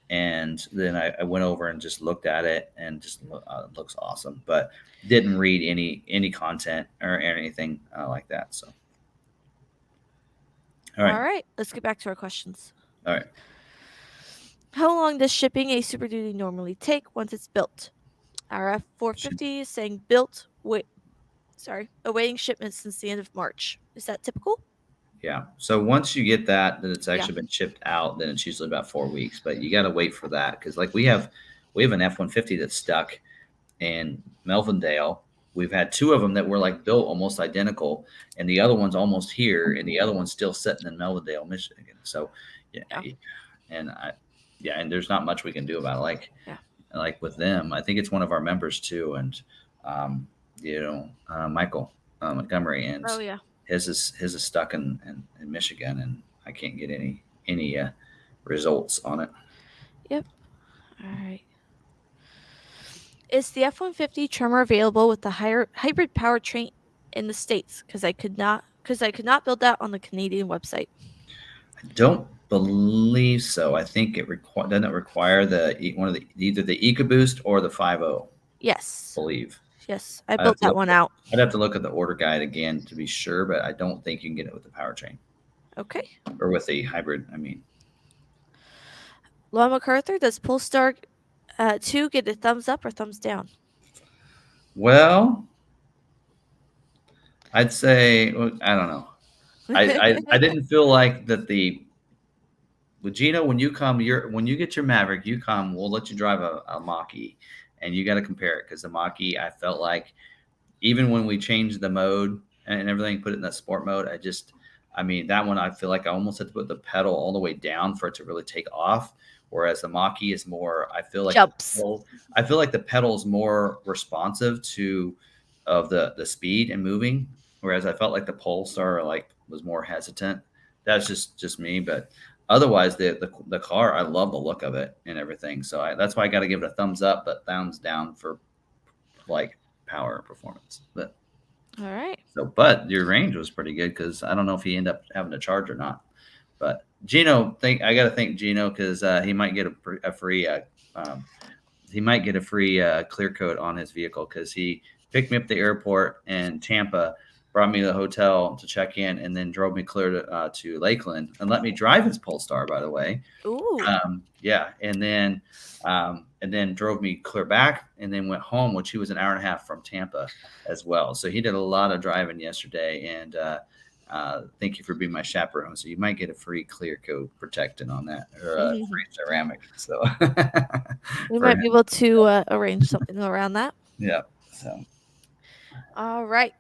and then I went over and just looked at it, and just it looks awesome. But didn't read any content or anything like that. So. All right. Let's get back to our questions. All right. How long does shipping a Super Duty normally take once it's built? RF 450 is saying built. Awaiting shipment since the end of March. Is that typical? Yeah. So once you get that, then it's actually been shipped out. Then it's usually about 4 weeks. But you got to wait for that because, like, we have an F-150 that's stuck in Melvindale. We've had 2 of them that were like built almost identical, and the other one's almost here, and the other one's still sitting in Melvindale, Michigan. So. Yeah. And there's not much we can do about it. Like with them, I think it's one of our members too. And, Michael, Montgomery, and Oh yeah. his is stuck in Michigan, and I can't get any results on it. Yep. All right. Is the F-150 Tremor available with the higher hybrid powertrain in the States? Because I could not build that on the Canadian website. I don't believe so. I think it doesn't require one of the either the EcoBoost or the 5.0. Yes. I believe. Yes, I built that one out. I'd have to look at the order guide again to be sure, but I don't think you can get it with the powertrain. Okay. Or with the hybrid, I mean. Law McArthur, does Polestar 2 get a thumbs up or thumbs down? Well, I'd say, I don't know. I didn't feel like that with Gino, when you get your Maverick, you come, we'll let you drive a Mach-E, and you got to compare it, because the Mach-E, I felt like, even when we changed the mode and everything, put it in that sport mode, that one, I feel like I almost had to put the pedal all the way down for it to really take off. Whereas the Mach-E is more, I feel like the pedal is more responsive to the speed and moving. Whereas I felt like the Polestar was more hesitant. That's just me, but otherwise the car, I love the look of it and everything. So that's why I got to give it a thumbs up, but thumbs down for power and performance. But all right. But your range was pretty good, because I don't know if he ended up having to charge or not. But Gino, I got to thank Gino, because he might get a free clear coat on his vehicle, because he picked me up at the airport in Tampa, brought me to the hotel to check in, and then drove me clear to Lakeland and let me drive his Polestar, by the way. Ooh. Yeah, and then drove me clear back, and then went home, which he was an hour and a half from Tampa as well. So he did a lot of driving yesterday, and thank you for being my chaperone. So you might get a free clear coat protectant on that, or free ceramic. So we might be able to arrange something around that. Yeah. So. All right.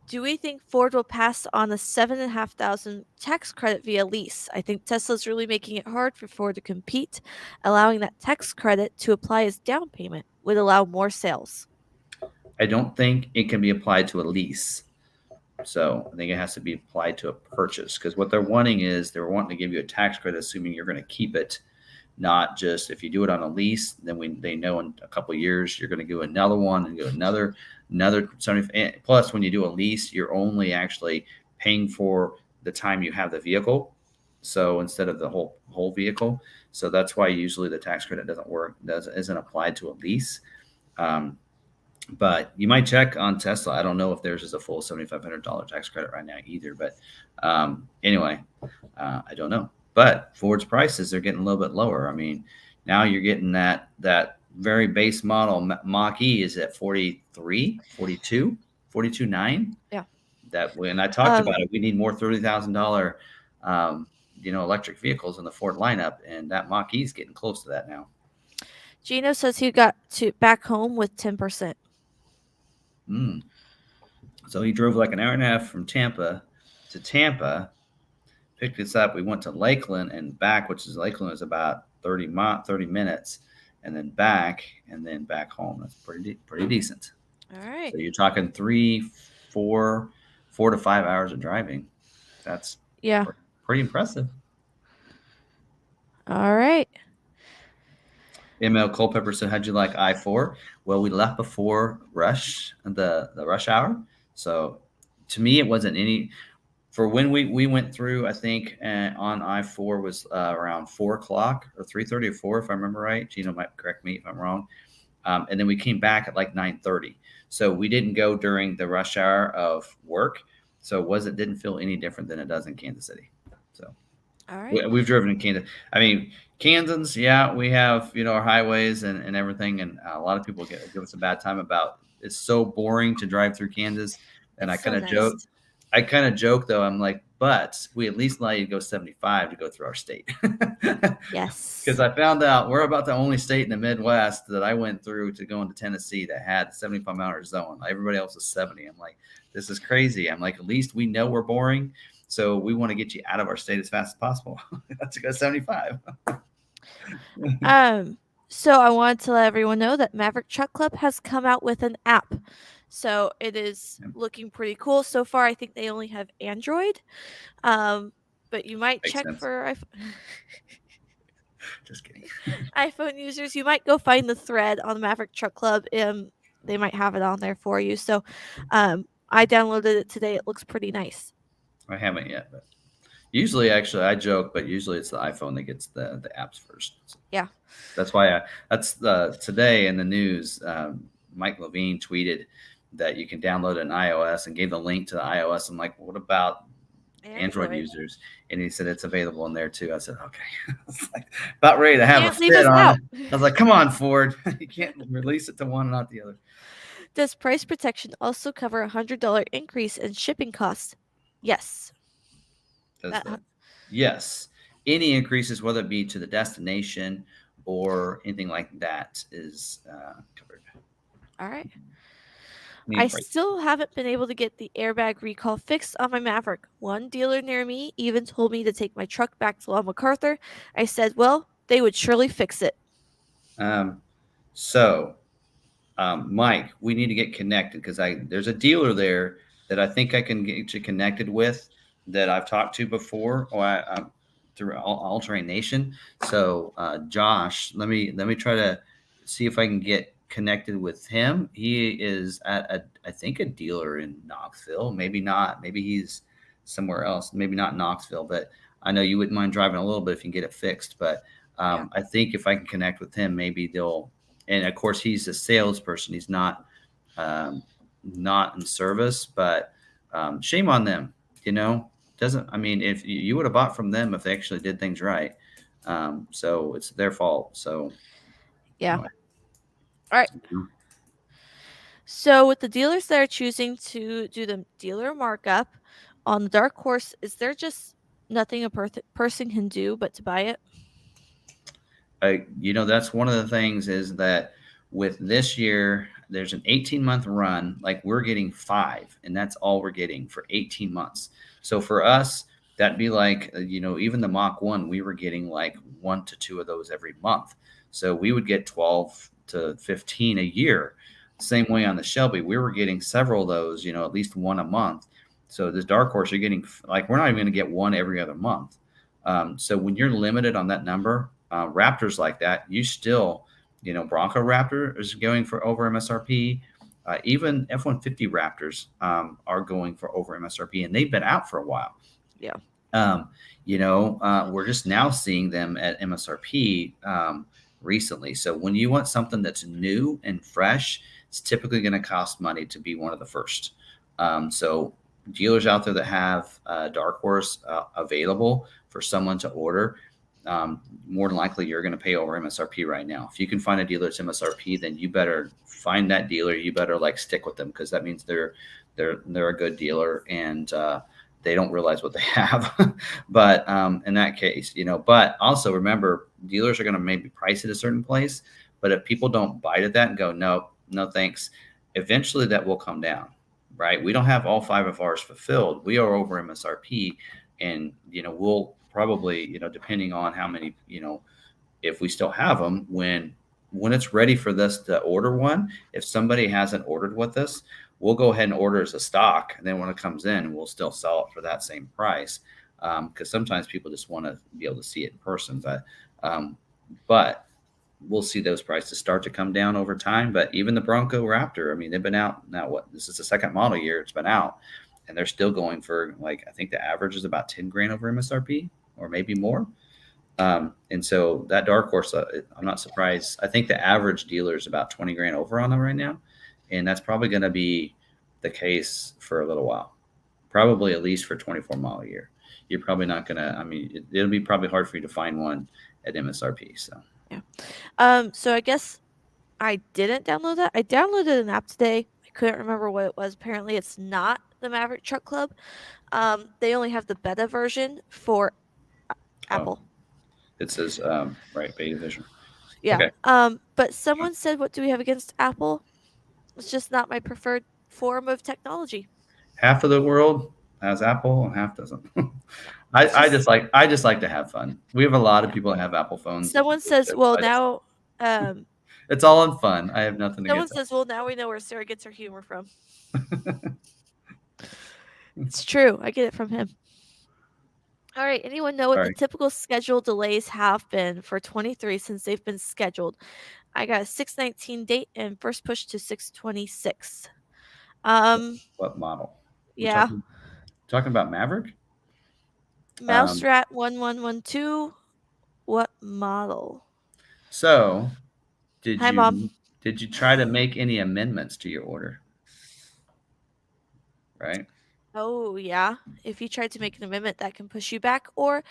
Do we think Ford will pass on the $7,500 tax credit via lease? I think Tesla's really making it hard for Ford to compete. Allowing that tax credit to apply as down payment would allow more sales. I don't think it can be applied to a lease. So I think it has to be applied to a purchase, because what they're wanting to give you a tax credit, assuming you're going to keep it, not just if you do it on a lease, then they know in a couple of years you're going to do another one and do another 70. Plus, when you do a lease, you're only actually paying for the time you have the vehicle. So instead of the whole vehicle, so that's why usually the tax credit isn't applied to a lease. But you might check on Tesla. I don't know if theirs is a full $7,500 tax credit right now either. But anyway, I don't know. But Ford's prices are getting a little bit lower. I mean, now you're getting that very base model Mach-E is at 43, 42, 42.9. Yeah. That when I talked about it, we need more $30,000, electric vehicles in the Ford lineup, and that Mach-E is getting close to that now. Gino says he got back home with 10%. So he drove like an hour and a half from Tampa to Tampa, picked us up. We went to Lakeland and back, Lakeland is about 30 minutes, and then back home. That's pretty decent. All right. So you're talking 4 to 5 hours of driving. That's pretty impressive. All right. ML Culpepper said, "How'd you like I-4?" Well, we left before the rush hour, so to me it wasn't any. For when we went through, I think on I-4 was around 4 o'clock or 3:30 or 4, if I remember right. Gino might correct me if I'm wrong. And then we came back at like 9:30. So we didn't go during the rush hour of work. So it didn't feel any different than it does in Kansas City. So all right. We've driven in Kansas. I mean, Kansans, yeah, we have, our highways and everything. And a lot of people give us a bad time about it's so boring to drive through Kansas. And I kind of joke though. I'm like, but we at least allow you to go 75 to go through our state. Yes. Because I found out we're about the only state in the Midwest that I went through to go into Tennessee that had 75-mile zone. Everybody else was 70. I'm like, this is crazy. I'm like, at least we know we're boring. So we want to get you out of our state as fast as possible. Let's go 75. So I wanted to let everyone know that Maverick Truck Club has come out with an app. So it is looking pretty cool so far. I think they only have Android, but you might Makes check sense. for iPhone. Just kidding. iPhone users. You might go find the thread on the Maverick Truck Club. They might have it on there for you. So, I downloaded it today. It looks pretty nice. I haven't yet, but usually, actually, I joke, but usually it's the iPhone that gets the apps first. Yeah. That's why that's today in the news. Mike Levine tweeted that you can download an iOS and gave the link to the iOS. I'm like, what about Android users? And he said it's available in there too. I said, okay. I was like, about ready to have a fit on it. I was like, come on, Ford. You can't release it to one and not the other. Does price protection also cover $100 increase in shipping costs? Yes. Yes. Any increases, whether it be to the destination or anything like that, is covered. All right. I still haven't been able to get the airbag recall fixed on my Maverick. One dealer near me even told me to take my truck back to McArthur. I said, well, they would surely fix it. Mike, we need to get connected because there's a dealer there that I think I can get you connected with that I've talked to before through All Terrain Nation. So, Josh, let me try to see if I can get connected with him. He is at I think a dealer in Knoxville. Maybe not. Maybe he's somewhere else. Maybe not Knoxville, but I know you wouldn't mind driving a little bit if you can get it fixed. But I think if I can connect with him, maybe they'll. And of course, he's a salesperson. He's not in service, but shame on them. If you would have bought from them if they actually did things right. So it's their fault. So yeah. Anyway. All right. So with the dealers that are choosing to do the dealer markup on the Dark Horse, is there just nothing a person can do but to buy it? That's one of the things is that with this year, there's an 18-month run. Like we're getting 5, and that's all we're getting for 18 months. So for us, that'd be like, even the Mach 1, we were getting like 1 to 2 of those every month. So we would get 12 to 15 a year. Same way on the Shelby, we were getting several of those, at least 1 a month. So this Dark Horse, you're getting like, we're not even going to get 1 every other month. So when you're limited on that number, Raptors like that, you still, Bronco Raptor is going for over MSRP. Even F-150 Raptors are going for over MSRP, and they've been out for a while. Yeah. We're just now seeing them at MSRP recently. So when you want something that's new and fresh, it's typically going to cost money to be one of the first. So dealers out there that have Dark Horse available for someone to order, more than likely you're going to pay over MSRP right now. If you can find a dealer that's MSRP, then you better find that dealer. You better stick with them because that means they're a good dealer and they don't realize what they have. But in that case, but also remember, dealers are going to maybe price it a certain place. But if people don't bite at that and go, no thanks, eventually that will come down, right? We don't have all 5 of ours fulfilled. We are over MSRP, and we'll probably, depending on how many, if we still have them, when it's ready for this to order one, if somebody hasn't ordered with us, we'll go ahead and order as a stock. And then when it comes in, we'll still sell it for that same price. Because sometimes people just want to be able to see it in person, but we'll see those prices start to come down over time. But even the Bronco Raptor, they've been out now. This is the 2nd model year it's been out, and they're still going for I think the average is about 10 grand over MSRP or maybe more. And so that Dark Horse, I'm not surprised. I think the average dealer is about 20 grand over on them right now. And that's probably going to be the case for a little while, probably at least for 24 model year. You're probably not going to, it'll be probably hard for you to find one at MSRP. So, yeah. So I guess I didn't download that. I downloaded an app today. I couldn't remember what it was. Apparently it's not the Maverick Truck Club. They only have the beta version for Apple. It says, right, beta version. Yeah. Okay. But someone said, what do we have against Apple? It's just not my preferred form of technology. Half of the world has Apple and half doesn't. I just like to have fun. We have a lot of people that have Apple phones. Someone says, well, now It's all in fun. I have nothing Someone against says, well, now we know where Sarah gets her humor from. It's true. I get it from him. All right. Anyone know what the typical schedule delays have been for 23 since they've been scheduled? I got a 6/19 date and first push to 6/26. What model? Yeah. Talking about Maverick? Mouse Rat 1112. What model? So, Hi, Mom. Did you try to make any amendments to your order? Right? Oh, yeah. If you tried to make an amendment, that can push you back. Or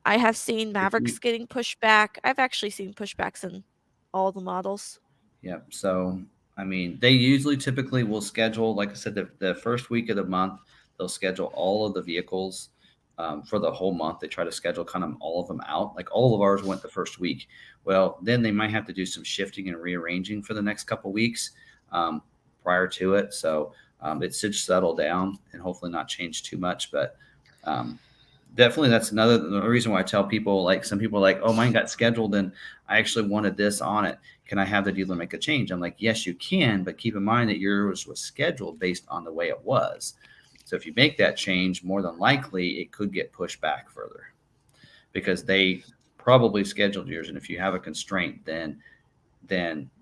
I have seen Mavericks getting pushed back. I've actually seen pushbacks in all the models. Yep. So, I mean, they typically will schedule, like I said, the first week of the month, they'll schedule all of the vehicles for the whole month. They try to schedule kind of all of them out. Like all of ours went the first week. Well, then they might have to do some shifting and rearranging for the next couple weeks prior to it. So it should settle down and hopefully not change too much. But definitely that's another reason why I tell people, like some people are like, oh, mine got scheduled and I actually wanted this on it. Can I have the dealer make a change? I'm like, yes, you can, but keep in mind that yours was scheduled based on the way it was. So if you make that change, more than likely it could get pushed back further because they probably scheduled yours. And if you have a constraint, then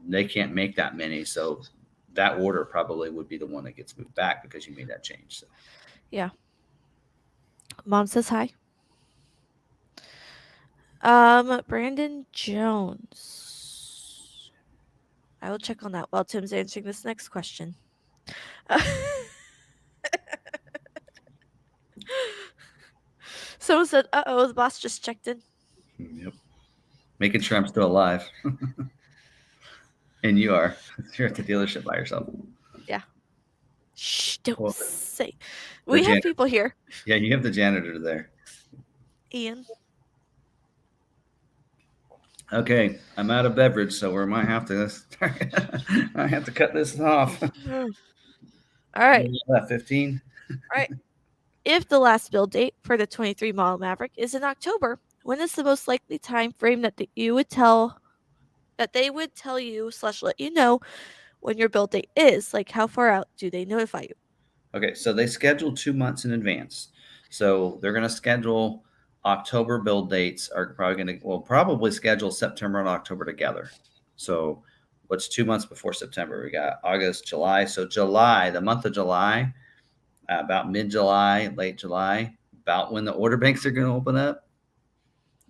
they can't make that many. So that order probably would be the one that gets moved back because you made that change. So yeah. Mom says hi. Brandon Jones. I will check on that while Tim's answering this next question. Someone said, uh-oh, the boss just checked in. Yep. Making sure I'm still alive. And you are. You're at the dealership by yourself. Yeah. Shh, don't say. We have people here. Yeah, you have the janitor there. Ian. Okay, I'm out of beverage, so we might have to I have to cut this off. All right. 15. All right. If the last build date for the 23 model Maverick is in October, when is the most likely time frame that they would tell you / let you know when your build date is? Like, how far out do they notify you? Okay, so they schedule 2 months in advance. So they're going to schedule October build dates are probably schedule September and October together. So what's 2 months before September? We got August, July. So July, the month of July, about mid-July, late July, about when the order banks are going to open up.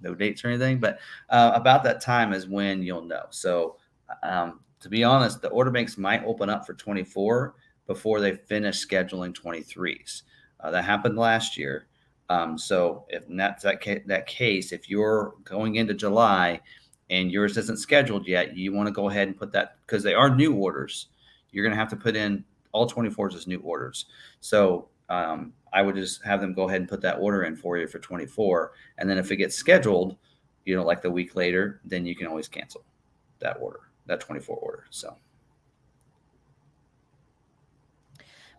No dates or anything, but about that time is when you'll know. So to be honest, the order banks might open up for 24 before they finish scheduling 23s. That happened last year. So if that's that case, if you're going into July and yours isn't scheduled yet, you want to go ahead and put that, because they are new orders. You're going to have to put in all 24s as new orders. So I would just have them go ahead and put that order in for you for 24. And then if it gets scheduled, like the week later, then you can always cancel that order, that 24 order. So.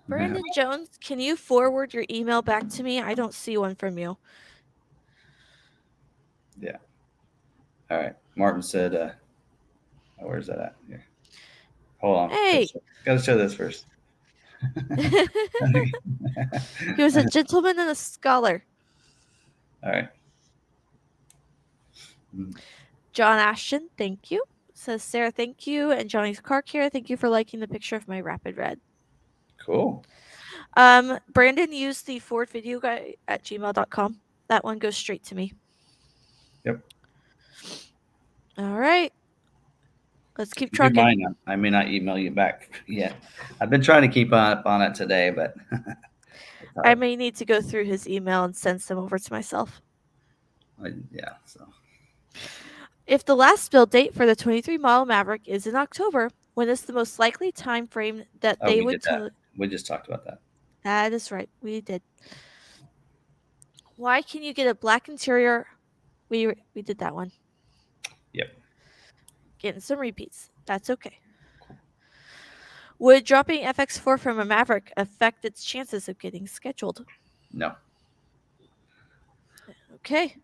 Brandon Jones, can you forward your email back to me? I don't see one from you. Yeah. All right. Martin said, where's that at? Here. Hold on. Hey. Gotta show this first. He was a gentleman and a scholar. All right. John Ashton, thank you. Says Sarah, thank you. And Johnny's Car Care, thank you for liking the picture of my Rapid Red. Cool. Brandon used the Ford video guy at gmail.com. That one goes straight to me. Yep. All right. Let's keep trucking. Mine, I may not email you back yet. I've been trying to keep up on it today, but I may need to go through his email and send some over to myself. Yeah. So, if the last build date for the 23 model Maverick is in October, when is the most likely time frame that they would tell? We just talked about that. That is right. We did. Why can you get a black interior? We did that one. Yep. Getting some repeats. That's okay. Would dropping FX4 from a Maverick affect its chances of getting scheduled? No. Okay.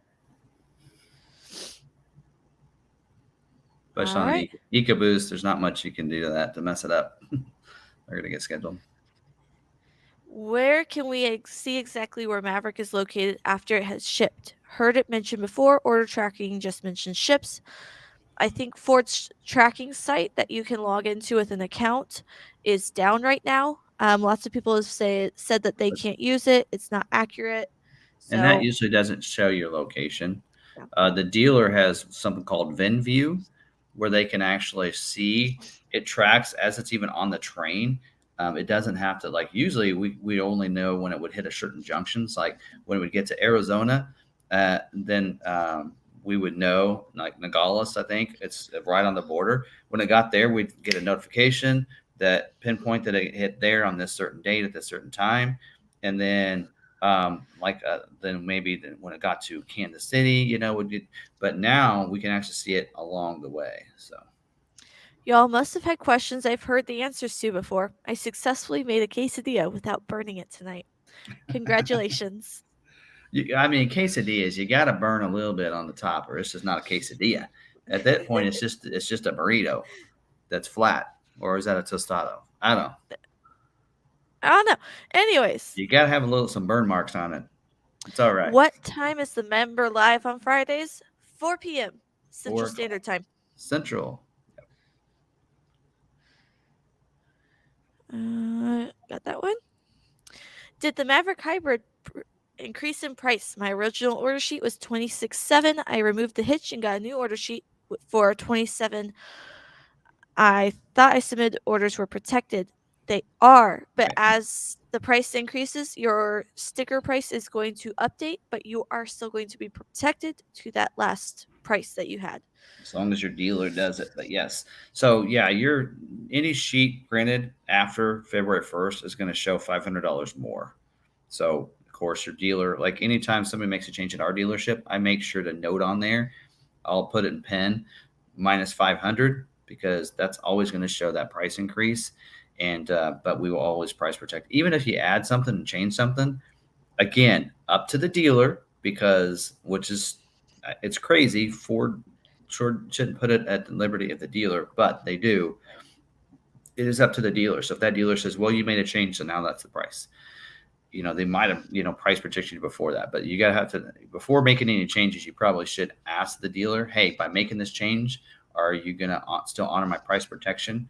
Especially on the EcoBoost, there's not much you can do to that to mess it up. They're going to get scheduled. Where can we see exactly where Maverick is located after it has shipped? Heard it mentioned before. Order tracking just mentioned ships. I think Ford's tracking site that you can log into with an account is down right now. Lots of people have said that they can't use it. It's not accurate. And that usually doesn't show your location. Yeah. The dealer has something called VinView, where they can actually see it tracks as it's even on the train. It doesn't have to, like, usually we only know when it would hit a certain junctions, like when it would get to Arizona, then we would know, like Nogales, I think it's right on the border. When it got there, we'd get a notification that pinpoint that it hit there on this certain date at this certain time. And then then maybe when it got to Kansas City, but now we can actually see it along the way. So y'all must have had questions I've heard the answers to before. I successfully made a quesadilla without burning it tonight. Congratulations. Quesadillas, you got to burn a little bit on the top, or it's just not a quesadilla. At that point, it's just a burrito that's flat, or is that a tostado? I don't know. Anyways, you got to have some burn marks on it. It's all right. What time is the member live on Fridays? 4 p.m. Central Standard Time. Central. Got that one. Did the Maverick Hybrid increase in price? My original order sheet was $26,700. I removed the hitch and got a new order sheet for $27,000. I thought I submitted orders were protected. They are, but as the price increases, your sticker price is going to update, but you are still going to be protected to that last price that you had. As long as your dealer does it, but yes. So yeah, any sheet printed after February 1st is going to show $500 more. So of course your dealer, like anytime somebody makes a change at our dealership, I make sure to note on there. I'll put it in pen minus 500 because that's always going to show that price increase. And but we will always price protect. Even if you add something and change something, again, up to the dealer, because it's crazy. Ford shouldn't put it at the liberty of the dealer, but they do. It is up to the dealer. So if that dealer says, well, you made a change, so now that's the price. They might have, price protected you before that, but you got to have to, before making any changes, you probably should ask the dealer, hey, by making this change, are you going to still honor my price protection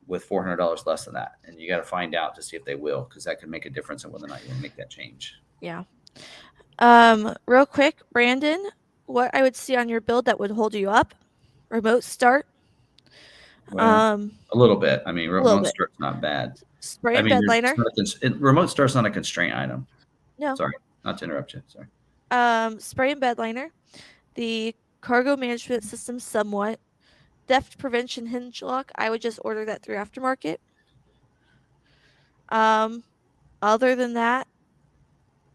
with $400 less than that? And you got to find out to see if they will, because that could make a difference in whether or not you want to make that change. Yeah. Real quick, Brandon, what I would see on your build that would hold you up? Remote start. Well, a little bit. Remote start's not bad. Spray and bed liner. Remote start's not a constraint item. No. Sorry, not to interrupt you. Sorry. Spray and bed liner. The cargo management system somewhat. Theft prevention hinge lock. I would just order that through aftermarket. Other than that,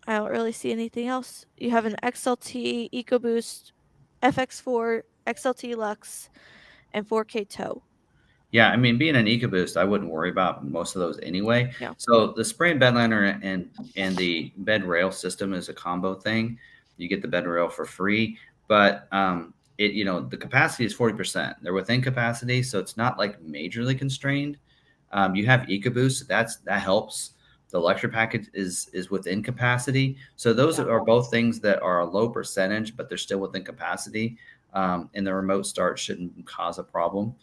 I don't really see anything else. You have an XLT EcoBoost, FX4, XLT Lux, and 4K tow. Yeah, being an EcoBoost, I wouldn't worry about most of those anyway. Yeah. So the spray and bed liner and the bed rail system is a combo thing. You get the bed rail for free, but the capacity is 40%. They're within capacity, so it's not like majorly constrained. You have EcoBoost, that helps. The electric package is within capacity. So those are both things that are a low percentage, but they're still within capacity. And the remote start shouldn't cause a problem.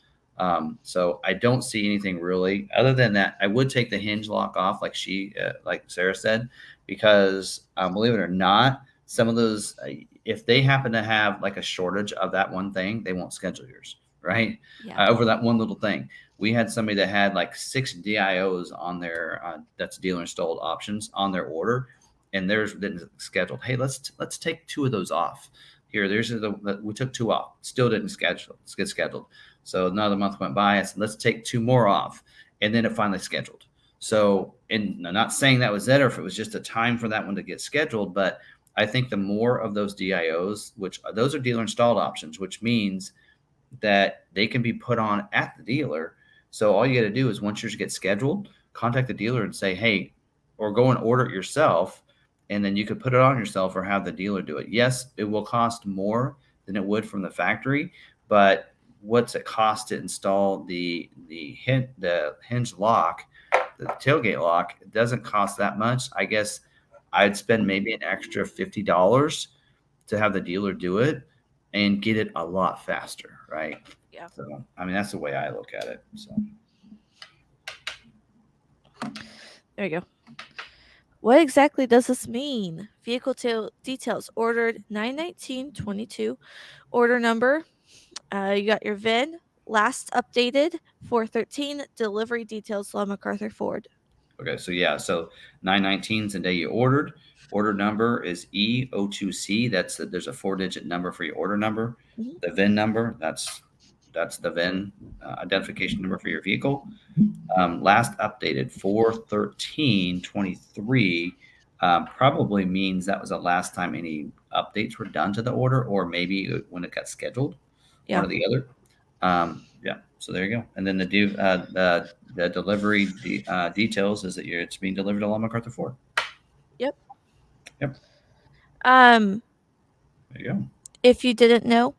So I don't see anything really other than that. I would take the hinge lock off, like Sarah said, because believe it or not, some of those, if they happen to have like a shortage of that one thing, they won't schedule yours, right? Yeah. Over that one little thing. We had somebody that had like 6 DIOs on their that's dealer installed options on their order, and theirs didn't schedule. Hey, let's take 2 of those off. Here, we took 2 off. Still didn't schedule. Let's get scheduled. So another month went by. I said, let's take 2 more off, and then it finally scheduled. So, and I'm not saying that was it, or if it was just a time for that one to get scheduled, but I think the more of those DIOs, which those are dealer installed options, which means that they can be put on at the dealer. So all you got to do is once yours gets scheduled, contact the dealer and say, hey, or go and order it yourself. And then you could put it on yourself or have the dealer do it. Yes, it will cost more than it would from the factory, but what's it cost to install the hinge lock, the tailgate lock. It doesn't cost that much. I guess I'd spend maybe an extra $50 to have the dealer do it and get it a lot faster, right? Yeah. So, I mean, that's the way I look at it. So, there you go. What exactly does this mean? Vehicle details ordered 9/19/22. Order number. You got your VIN. Last updated 4/13. Delivery details. McArthur Ford. okay, so yeah, so 9/19 is the day you ordered. Order number is E02C. There's a 4-digit number for your order number. Mhm. The VIN number, that's the VIN identification number for your vehicle. Last updated 4/13/23 probably means that was the last time any updates were done to the order, or maybe when it got scheduled, Yeah. one or the other. Yeah, so there you go. And then the delivery details is that it's being delivered to McArthur Ford. Yep. Yep. There you go. If you didn't know,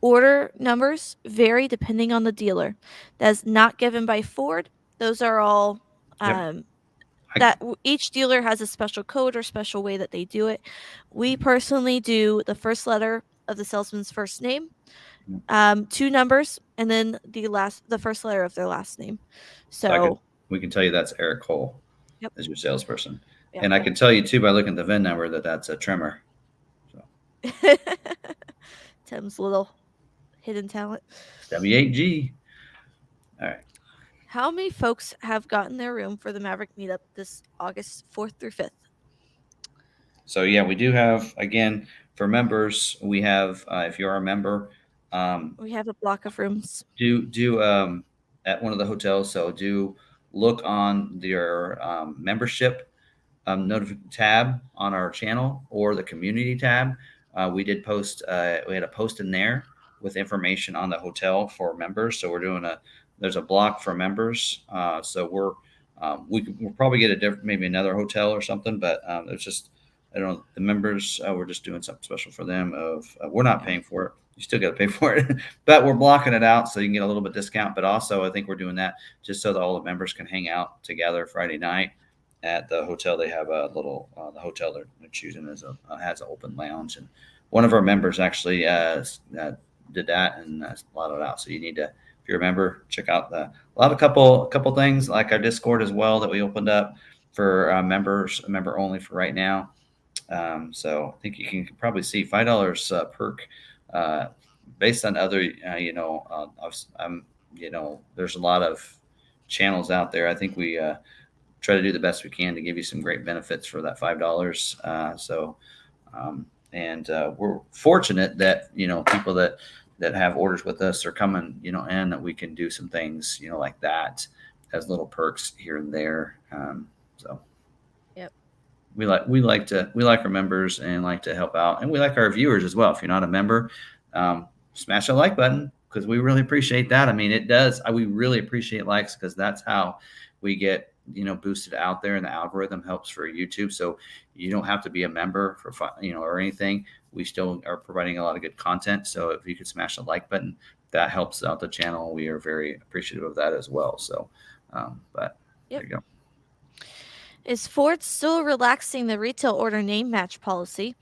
order numbers vary depending on the dealer. That's not given by Ford. Those are all that each dealer has a special code or special way that they do it. We personally do the first letter of the salesman's first name, 2 numbers, and then the first letter of their last name. So we can tell you that's Eric Cole. Yep. As your salesperson. Yep. And I can tell you too by looking at the VIN number that that's a trimmer. So. Tim's little hidden talent. W8G. All right. How many folks have gotten their room for the Maverick meetup this August 4th through 5th? So yeah, we do have, again, for members, we have, if you're a member, we have a block of rooms. Do at one of the hotels. So do look on your membership tab on our channel or the community tab. We did post, we had a post in there with information on the hotel for members. So we're doing there's a block for members. So we'll probably get maybe another hotel or something, but it's just, I don't know, the members, we're just doing something special for them we're not paying for it. You still got to pay for it, but we're blocking it out so you can get a little bit discount. But also I think we're doing that just so that all the members can hang out together Friday night at the hotel. They have a little, the hotel they're choosing has an open lounge. And one of our members actually did that and allowed it out. So you need to, if you're a member, check out a couple things like our Discord as well that we opened up for members, member only for right now. So I think you can probably see $5 perk based on other, there's a lot of channels out there. I think we try to do the best we can to give you some great benefits for that $5. And we're fortunate that, people that have orders with us are coming, and that we can do some things, like that as little perks here and there. So. Yep. We like our members and like to help out, and we like our viewers as well. If you're not a member, smash that like button because we really appreciate that. I mean, it does. We really appreciate likes because that's how we get boosted out there, and the algorithm helps for YouTube. So you don't have to be a member for or anything. We still are providing a lot of good content. So if you could smash the like button, that helps out the channel. We are very appreciative of that as well. So, but Yep. There you go. Is Ford still relaxing the retail order name match policy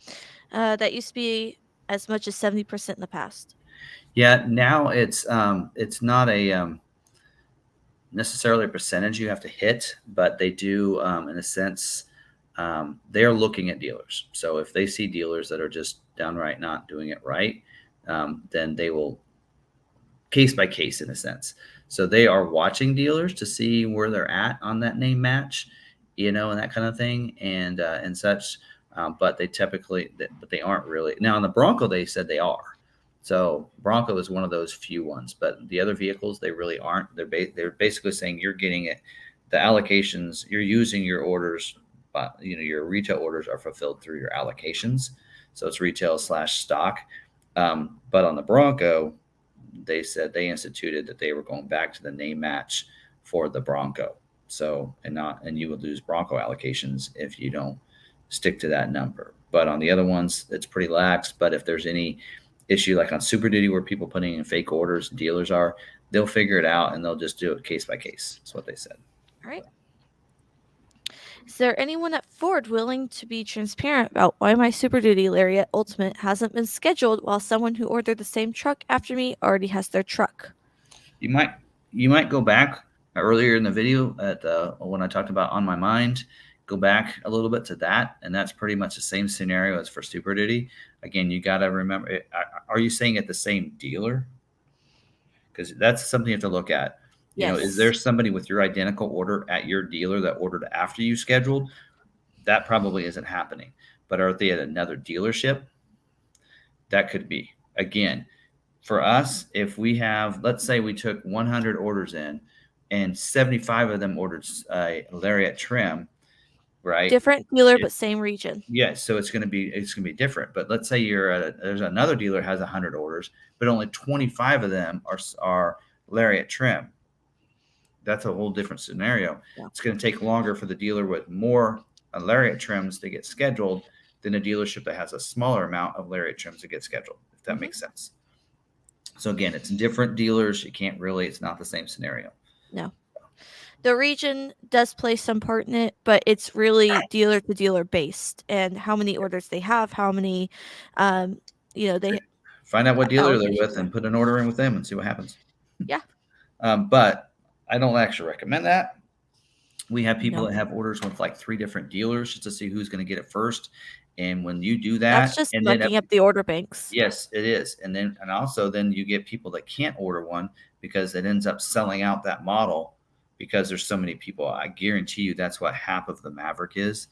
that used to be as much as 70% in the past? Yeah, now it's not a necessarily a percentage you have to hit, but they do in a sense they are looking at dealers. So if they see dealers that are just downright not doing it right, then they will case by case in a sense. So they are watching dealers to see where they're at on that name match, and that kind of thing, and such. But they aren't really. Now on the Bronco, they said they are. So Bronco is one of those few ones, but the other vehicles, they really aren't. They're basically saying you're getting it, the allocations, you're using your orders, but your retail orders are fulfilled through your allocations. So it's retail / stock. But on the Bronco, they said they instituted that they were going back to the name match for the Bronco. So, and you would lose Bronco allocations if you don't stick to that number. But on the other ones, it's pretty lax. But if there's any issue like on Super Duty where people putting in fake orders, dealers are, they'll figure it out and they'll just do it case by case. That's what they said. All right. Is there anyone at Ford willing to be transparent about why my Super Duty Lariat Ultimate hasn't been scheduled while someone who ordered the same truck after me already has their truck? You might go back earlier in the video at when I talked about On My Mind. Go back a little bit to that, and that's pretty much the same scenario as for Super Duty. Again, you got to remember, are you saying at the same dealer? Because that's something you have to look at. You know, is there somebody with your identical order at your dealer that ordered after you scheduled? That probably isn't happening. But are they at another dealership? That could be. Again, for us, if we have, let's say we took 100 orders in and 75 of them ordered Lariat trim, right? Different dealer, but same region. Yes, so it's going to be different. But let's say there's another dealer has 100 orders, but only 25 of them are Lariat trim. That's a whole different scenario. Yeah. It's going to take longer for the dealer with more Lariat trims to get scheduled than a dealership that has a smaller amount of Lariat trims to get scheduled, if that makes sense. So again, it's different dealers. It's not the same scenario. No. The region does play some part in it, but it's really dealer to dealer based, and how many orders they have, how many, they find out what dealer they're with and put an order in with them and see what happens. Yeah. But I don't actually recommend that. We have people that have orders with like 3 different dealers just to see who's going to get it first. And when you do that, that's just looking up the order banks. Yes, it is. And also you get people that can't order one because it ends up selling out that model because there's so many people. I guarantee you that's what half of the Maverick is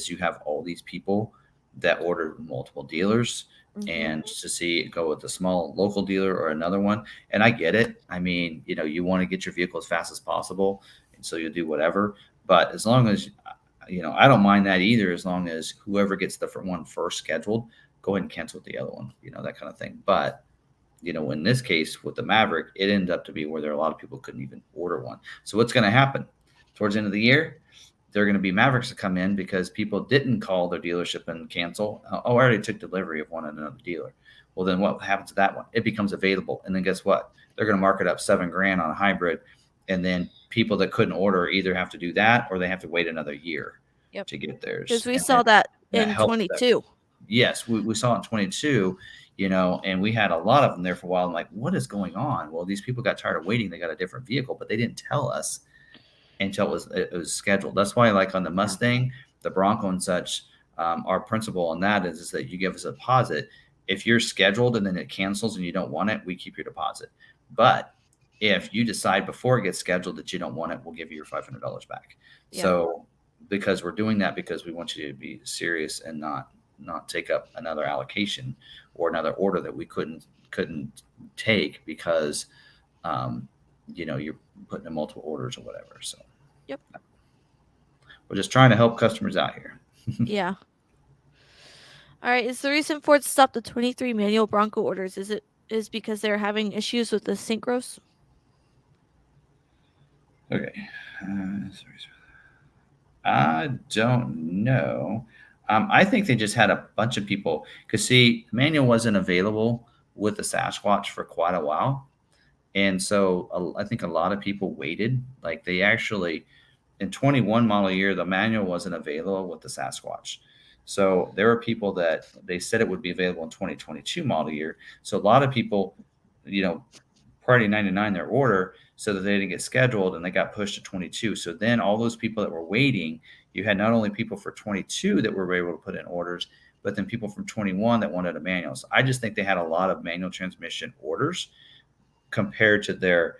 you have all these people that order multiple dealers and to see it go with a small local dealer or another one. And I get it. I mean, you want to get your vehicle as fast as possible. And so you'll do whatever. But as long as, I don't mind that either, as long as whoever gets the one first scheduled, go ahead and cancel the other one, that kind of thing. But, in this case with the Maverick, it ended up to be where there are a lot of people couldn't even order one. So what's going to happen towards the end of the year? There are going to be Mavericks that come in because people didn't call their dealership and cancel. I already took delivery of one at another dealer. Well, then what happens to that one? It becomes available. And then guess what? They're going to mark it up $7,000 on a hybrid. And then people that couldn't order either have to do that or they have to wait another year to get theirs. Because we saw that in 22. Yes, we saw it in 22, and we had a lot of them there for a while. I'm like, what is going on? Well, these people got tired of waiting. They got a different vehicle, but they didn't tell us until it was scheduled. That's why, like on the Mustang, the Bronco and such, our principle on that is that you give us a deposit. If you're scheduled and then it cancels and you don't want it, we keep your deposit. But if you decide before it gets scheduled that you don't want it, we'll give you your $500 back. Yeah. So because we're doing that because we want you to be serious and not take up another allocation or another order that we couldn't take because you're putting in multiple orders or whatever. So yep, we're just trying to help customers out here. Yeah. All right. Is the reason Ford stopped the 23 manual Bronco orders is because they're having issues with the synchros? Okay. I don't know. I think they just had a bunch of people because the manual wasn't available with the Sasquatch for quite a while. And so I think a lot of people waited. Like they actually, in 21 model year, the manual wasn't available with the Sasquatch. So there were people that they said it would be available in 2022 model year. So a lot of people, prior to 99 their order so that they didn't get scheduled and they got pushed to 22. So then all those people that were waiting, you had not only people for 22 that were able to put in orders, but then people from 21 that wanted a manual. So I just think they had a lot of manual transmission orders compared to their,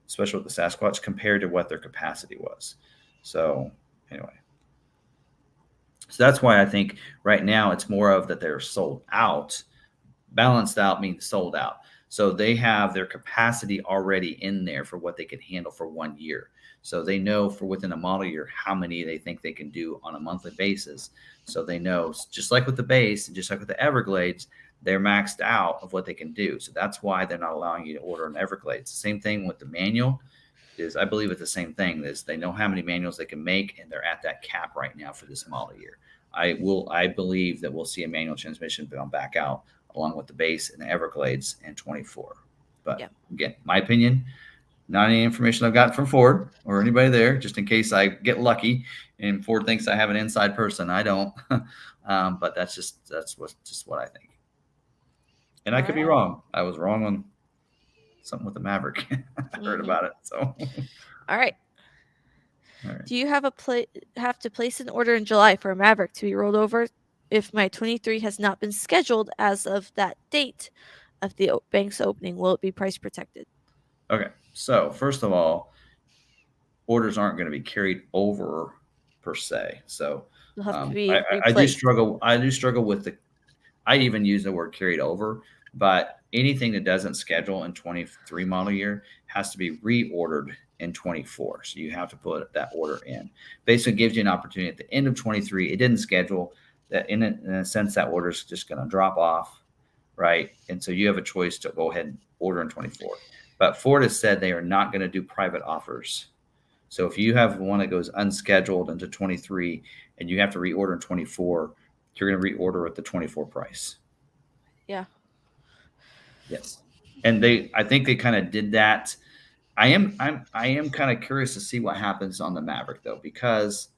especially with the Sasquatch, compared to what their capacity was. So anyway, so that's why I think right now it's more of that they're sold out. Balanced out means sold out. So they have their capacity already in there for what they can handle for 1 year. So they know for within a model year how many they think they can do on a monthly basis. So they know, just like with the base and just like with the Everglades, they're maxed out of what they can do. So that's why they're not allowing you to order an Everglades. The same thing with the manual is, I believe it's the same thing, is they know how many manuals they can make, and they're at that cap right now for this model year. I believe that we'll see a manual transmission bound back out along with the base and the Everglades in 24. But Yeah. again, my opinion, not any information I've gotten from Ford or anybody there, just in case I get lucky and Ford thinks I have an inside person. I don't. But that's what I think. And I could be wrong. I was wrong on something with the Maverick. I heard about it. So All right. all right. Do you have to place an order in July for a Maverick to be rolled over if my 23 has not been scheduled as of that date of the bank's opening? Will it be price protected? Okay. So first of all, orders aren't going to be carried over per se. So They'll have to be I do replaced. struggle. I do struggle with the. I even use the word carried over, but anything that doesn't schedule in 23 model year has to be reordered in 24. So you have to put that order in. Basically, gives you an opportunity at the end of 23. It didn't schedule that in a sense that order is just going to drop off, right? And so you have a choice to go ahead and order in 24. But Ford has said they are not going to do private offers. So if you have one that goes unscheduled into 23 and you have to reorder in 24, you're going to reorder at the 24 price. Yeah. Yes. And I think they kind of did that. I am kind of curious to see what happens on the Maverick though, because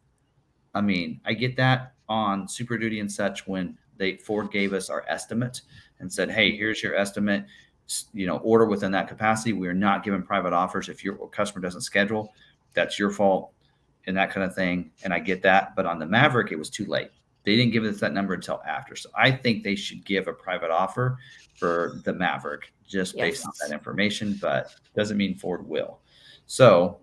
I mean, I get that on Super Duty and such when Ford gave us our estimate and said, "Hey, here's your estimate. Order within that capacity. We are not giving private offers. If your customer doesn't schedule, that's your fault," and that kind of thing. And I get that, but on the Maverick, it was too late. They didn't give us that number until after. So I think they should give a private offer for the Maverick just based on that information, but doesn't mean Ford will. So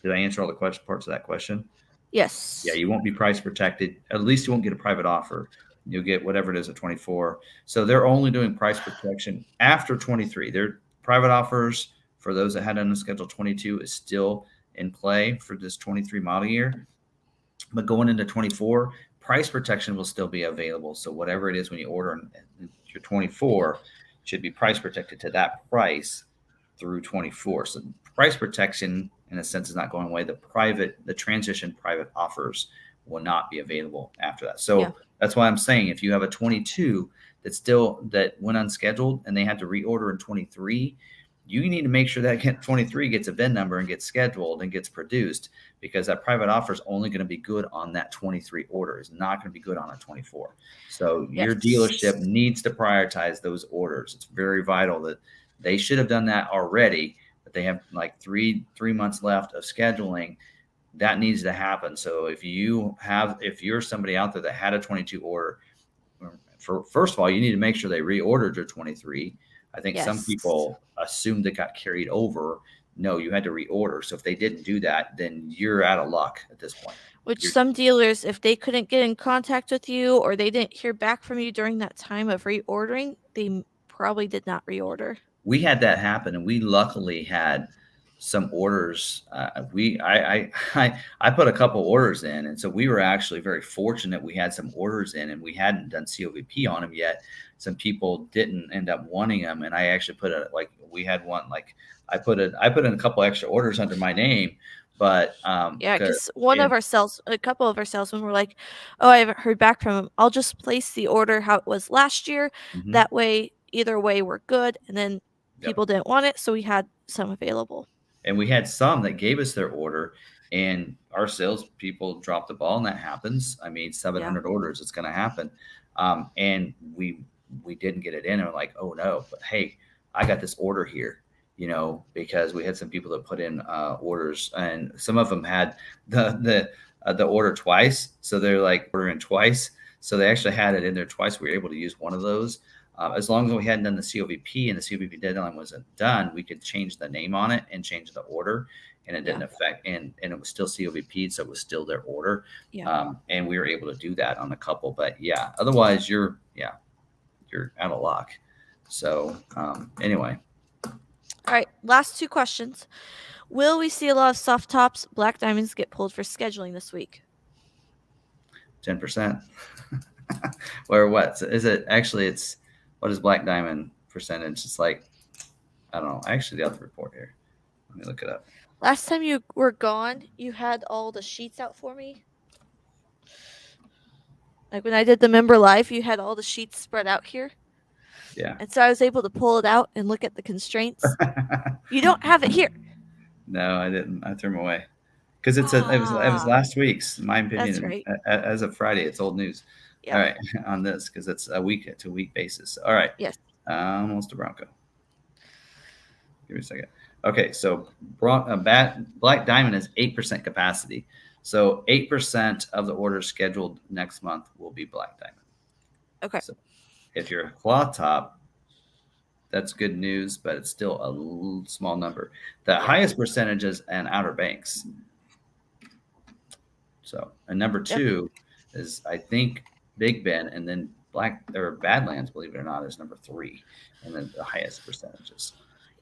did I answer all the parts of that question? Yes. Yeah, you won't be price protected. At least you won't get a private offer. You'll get whatever it is at 24. So they're only doing price protection after 23. Their private offers for those that had on the schedule 22 is still in play for this 23 model year. But going into 24, price protection will still be available. So whatever it is when you order your 24 should be price protected to that price through 24. So price protection in a sense is not going away. The transition private offers will not be available after that. So that's why I'm saying if you have a 22 that went unscheduled and they had to reorder in 23, you need to make sure that 23 gets a VIN number and gets scheduled and gets produced, because that private offer is only going to be good on that 23 order. It's not going to be good on a 24. So your dealership needs to prioritize those orders. It's very vital that they should have done that already, but they have like three months left of scheduling. That needs to happen. So if you're somebody out there that had a 22 order, first of all, you need to make sure they reordered your 23. I think some people assumed it got carried over. No, you had to reorder. So if they didn't do that, then you're out of luck at this point. Some dealers, if they couldn't get in contact with you or they didn't hear back from you during that time of reordering, they probably did not reorder. We had that happen, and we luckily had some orders. I put a couple orders in, and so we were actually very fortunate. We had some orders in, and we hadn't done COVP on them yet. Some people didn't end up wanting them, and I actually we had one I put in a couple extra orders under my name. But because a couple of our salesmen were like, "Oh, I haven't heard back from him. I'll just place the order how it was last year. Mm-hmm. That way, either way, we're good." And then people didn't want it, so we had some available. And we had some that gave us their order, and our salespeople dropped the ball, and that happens. I mean, 700 orders, it's going to happen. And we didn't get it in, and we're like, "Oh no!" But hey, I got this order here. Because we had some people that put in orders, and some of them had the order twice. So they're like ordering twice. So they actually had it in there twice. We were able to use one of those. As long as we hadn't done the COVP and the COVP deadline wasn't done, we could change the name on it and change the order, and it didn't affect, and it was still COVP, so it was still their order. And we were able to do that on a couple, but otherwise you're out of luck. So anyway. All right, last two questions. Will we see a lot of soft tops, black diamonds get pulled for scheduling this week? 10%. Or what? Is it actually? What is black diamond percentage? It's like, I don't know. I actually got the report here. Let me look it up. Last time you were gone, you had all the sheets out for me. Like when I did the member live, you had all the sheets spread out here. Yeah. And so I was able to pull it out and look at the constraints. You don't have it here. No, I didn't. I threw them away because it was last week's. In my opinion, That's right. As of Friday, it's old news. Yep. All right, on this because it's a week to week basis. All right. Yes. Almost a Bronco. Give me a second. Okay, so Black Diamond is 8% capacity. So 8% of the orders scheduled next month will be Black Diamond. Okay. So if you're a cloth top, that's good news, but it's still a small number. The highest percentages and Outer Banks. So, and number 2 is, I think, Big Ben, and then Badlands, believe it or not, is number 3, and then the highest percentages.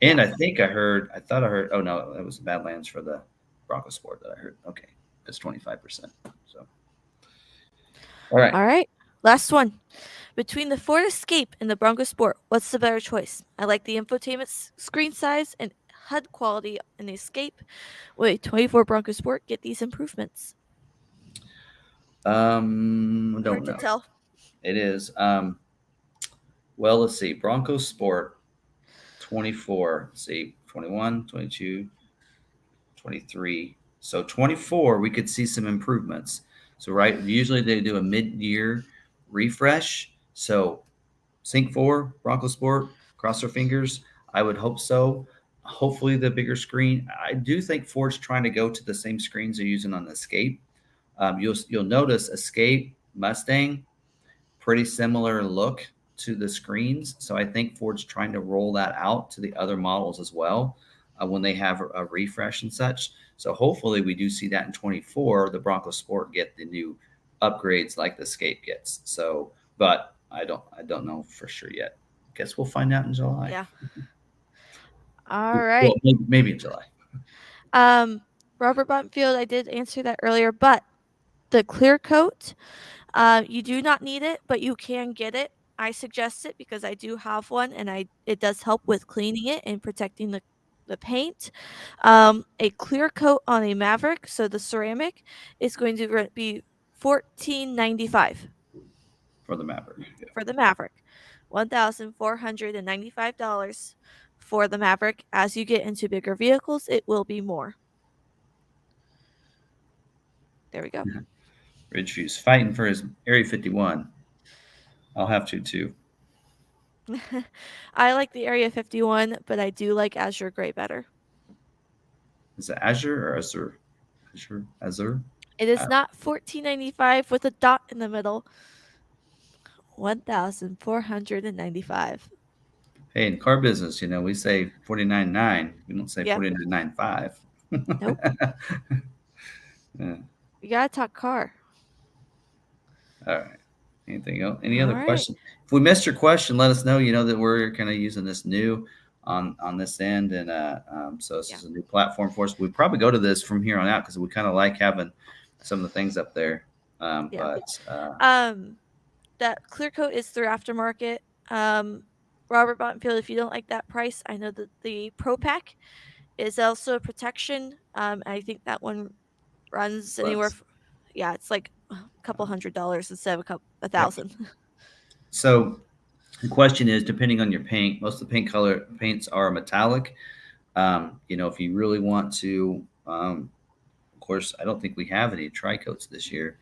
And I thought I heard, oh no, it was Badlands for the Bronco Sport that I heard. Okay, it's 25%. So, all right. Last one. Between the Ford Escape and the Bronco Sport, what's the better choice? I like the infotainment screen size and HUD quality in the Escape. With 24 Bronco Sport, get these improvements. Don't Hard know. to tell. It is. Well, let's see. Bronco Sport 24. Let's see, 21, 22, 23. So 24, we could see some improvements. So usually they do a mid-year refresh. So Sync 4, Bronco Sport, cross our fingers. I would hope so. Hopefully the bigger screen. I do think Ford's trying to go to the same screens they're using on the Escape. You'll notice Escape, Mustang, pretty similar look to the screens. So I think Ford's trying to roll that out to the other models as well when they have a refresh and such. So hopefully we do see that in 24. The Bronco Sport get the new upgrades like the Escape gets. So, but I don't know for sure yet. Guess we'll find out in July. Yeah. All right. Well, maybe in July. Robert Buttonfield, I did answer that earlier, but the clear coat, you do not need it, but you can get it. I suggest it because I do have one, and it does help with cleaning it and protecting the paint. A clear coat on a Maverick, so the ceramic, is going to be $1,495 for the Maverick. Yeah. For the Maverick, $1,495 for the Maverick. As you get into bigger vehicles, it will be more. There we go. Ridgeview's fighting for his Area 51. I'll have to too. I like the Area 51, but I do like Azure Gray better. Is it Azure or Azure? Azure? It is not $1,495 with a dot in the middle. $1,495. Hey, in car business, we say $49.9. We don't say $49.95. Nope. Yeah. You gotta talk car. All right. Anything else? Any other questions? If we missed your question, let us know. You know that we're kind of using this new on this end, and so this is a new platform for us. We probably go to this from here on out because we kind of like having some of the things up there. But that clear coat is through aftermarket. Robert Bottenfield, if you don't like that price, I know that the Pro Pack is also a protection. I think that one runs anywhere. It's like a couple $100 instead of $1,000. Yep. So the question is, depending on your paint, most of the paints are metallic. If you really want to, of course, I don't think we have any tri-coats this year.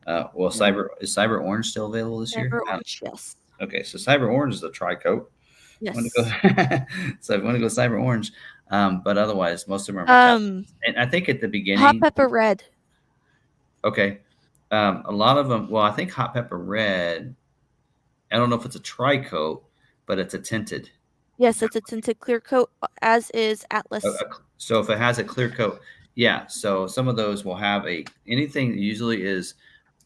Is Cyber Orange still available this year? Cyber Orange, yes. Okay, so Cyber Orange is a tri-coat. Yes. So I want to go Cyber Orange, but otherwise, most of them are metallic. And I think at the beginning, Hot Pepper Red. Okay, a lot of them. Well, I think Hot Pepper Red. I don't know if it's a tri-coat, but it's a tinted. Yes, it's a tinted clear coat, as is Atlas. So if it has a clear coat, yeah. So some of those will have anything that usually is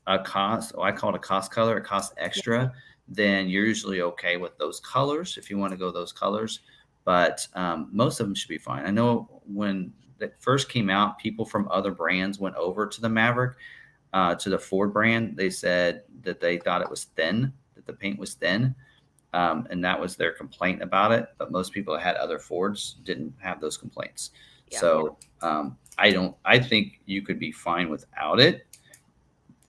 a cost. I call it a cost color. It costs extra. Then you're usually okay with those colors if you want to go those colors. But most of them should be fine. I know when that first came out, people from other brands went over to the Maverick, to the Ford brand. They said that they thought it was thin, that the paint was thin. And that was their complaint about it. But most people that had other Fords didn't have those complaints. Yeah. So I think you could be fine without it.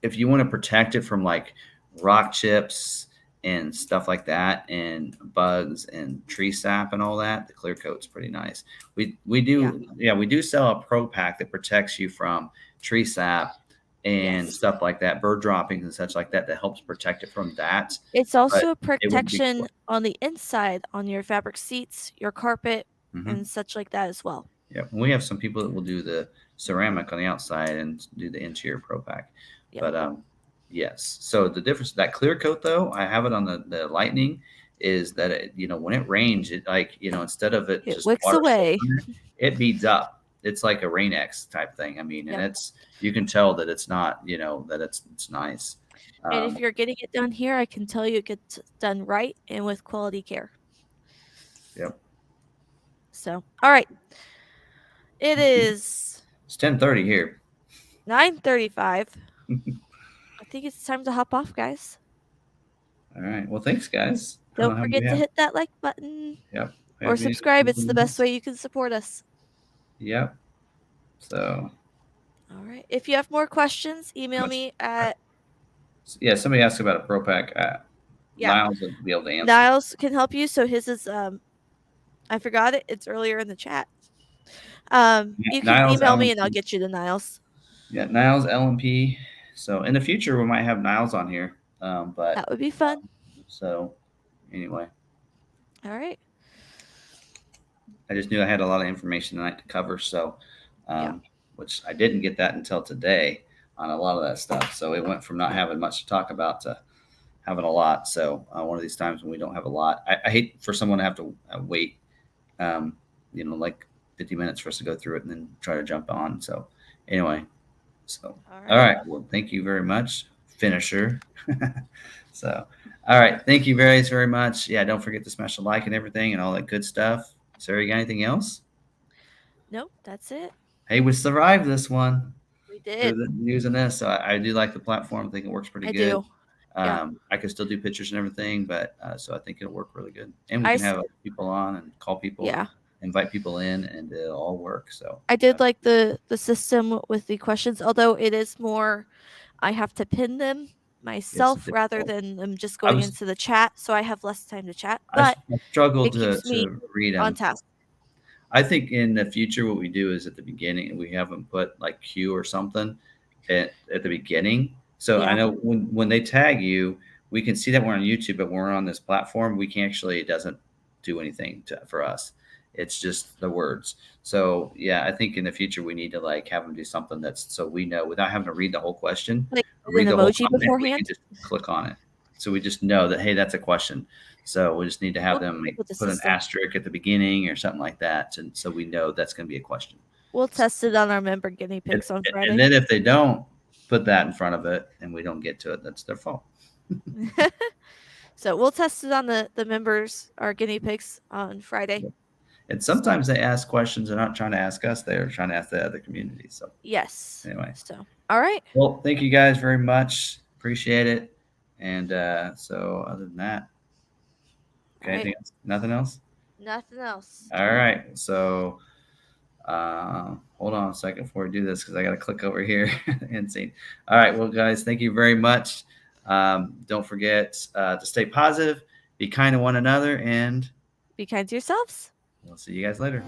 If you want to protect it from like rock chips and stuff like that, and bugs and tree sap and all that, the clear coat's pretty nice. We do sell a pro pack that protects you from tree sap and stuff like that, bird droppings and such like that helps protect it from that. It's also a protection on the inside on your fabric seats, your carpet, and such like that as well. Yeah, we have some people that will do the ceramic on the outside and do the interior pro pack. Yep. But yes, so the difference, that clear coat though, I have it on the Lightning, is that it, when it rains, it instead of it just wicks away, it beads up. It's like a Rain-X type thing. I mean, and you can tell that it's not, that it's nice. And if you're getting it done here, I can tell you it gets done right and with quality care. Yep. So, all right. It's 10:30 here. 9:35. I think it's time to hop off, guys. All right. Well, thanks, guys. Don't forget to hit that like button. Yep. Or subscribe. It's the best way you can support us. Yep. So. All right. If you have more questions, email me at. Yeah, somebody asked about a pro pack. Niles will be able to answer. Niles can help you. So his is I forgot it. It's earlier in the chat. You can Niles, email me and I'll get you to Niles. Yeah, Niles LMP. So in the future we might have Niles on here. But that would be fun. So anyway. All right. I just knew I had a lot of information tonight to cover. So which I didn't get that until today on a lot of that stuff. So it went from not having much to talk about to having a lot. So one of these times when we don't have a lot, I hate for someone to have to wait, like 50 minutes for us to go through it and then try to jump on. So anyway, all right. Well, thank you very much, finisher. So, all right. Thank you very, very much. Yeah. Don't forget to smash the like and everything and all that good stuff. Sarah, you got anything else? Nope. That's it. Hey, we survived this one. We did. Using this. So I do like the platform. I think it works pretty good. Do. I can still do pictures and everything, but so I think it'll work really good. And we can have people on and call people, invite people in, and it'll all work. So I did like the system with the questions, although it is more, I have to pin them myself rather than them just going into the chat, so I have less time to chat. But I struggled to read them on task. I think in the future, what we do is at the beginning, we have them put like Q or something at the beginning. So I know when they tag you, we can see that we're on YouTube, but when we're on this platform, we can actually, it doesn't do anything for us. It's just the words. So yeah, I think in the future we need to like have them do something that's so we know without having to read the whole question, like read an the emoji whole comment, beforehand. we can just click on it. So we just know that, hey, that's a question. So we just need to have them put an asterisk at the beginning or something like that. And so we know that's going to be a question. We'll test it on our member guinea pigs on Friday. And then if they don't put that in front of it and we don't get to it, that's their fault. So we'll test it on the members, our guinea pigs, on Friday. And sometimes they ask questions. They're not trying to ask us. They're trying to ask the other community. So yes. Anyway. So all right. Well, thank you guys very much. Appreciate it. And so other than that, anything else? Nothing else? Nothing else. All right. So hold on a second before we do this because I got to click over here and see. All right. Well, guys, thank you very much. Don't forget to stay positive, be kind to one another, and be kind to yourselves. We'll see you guys later.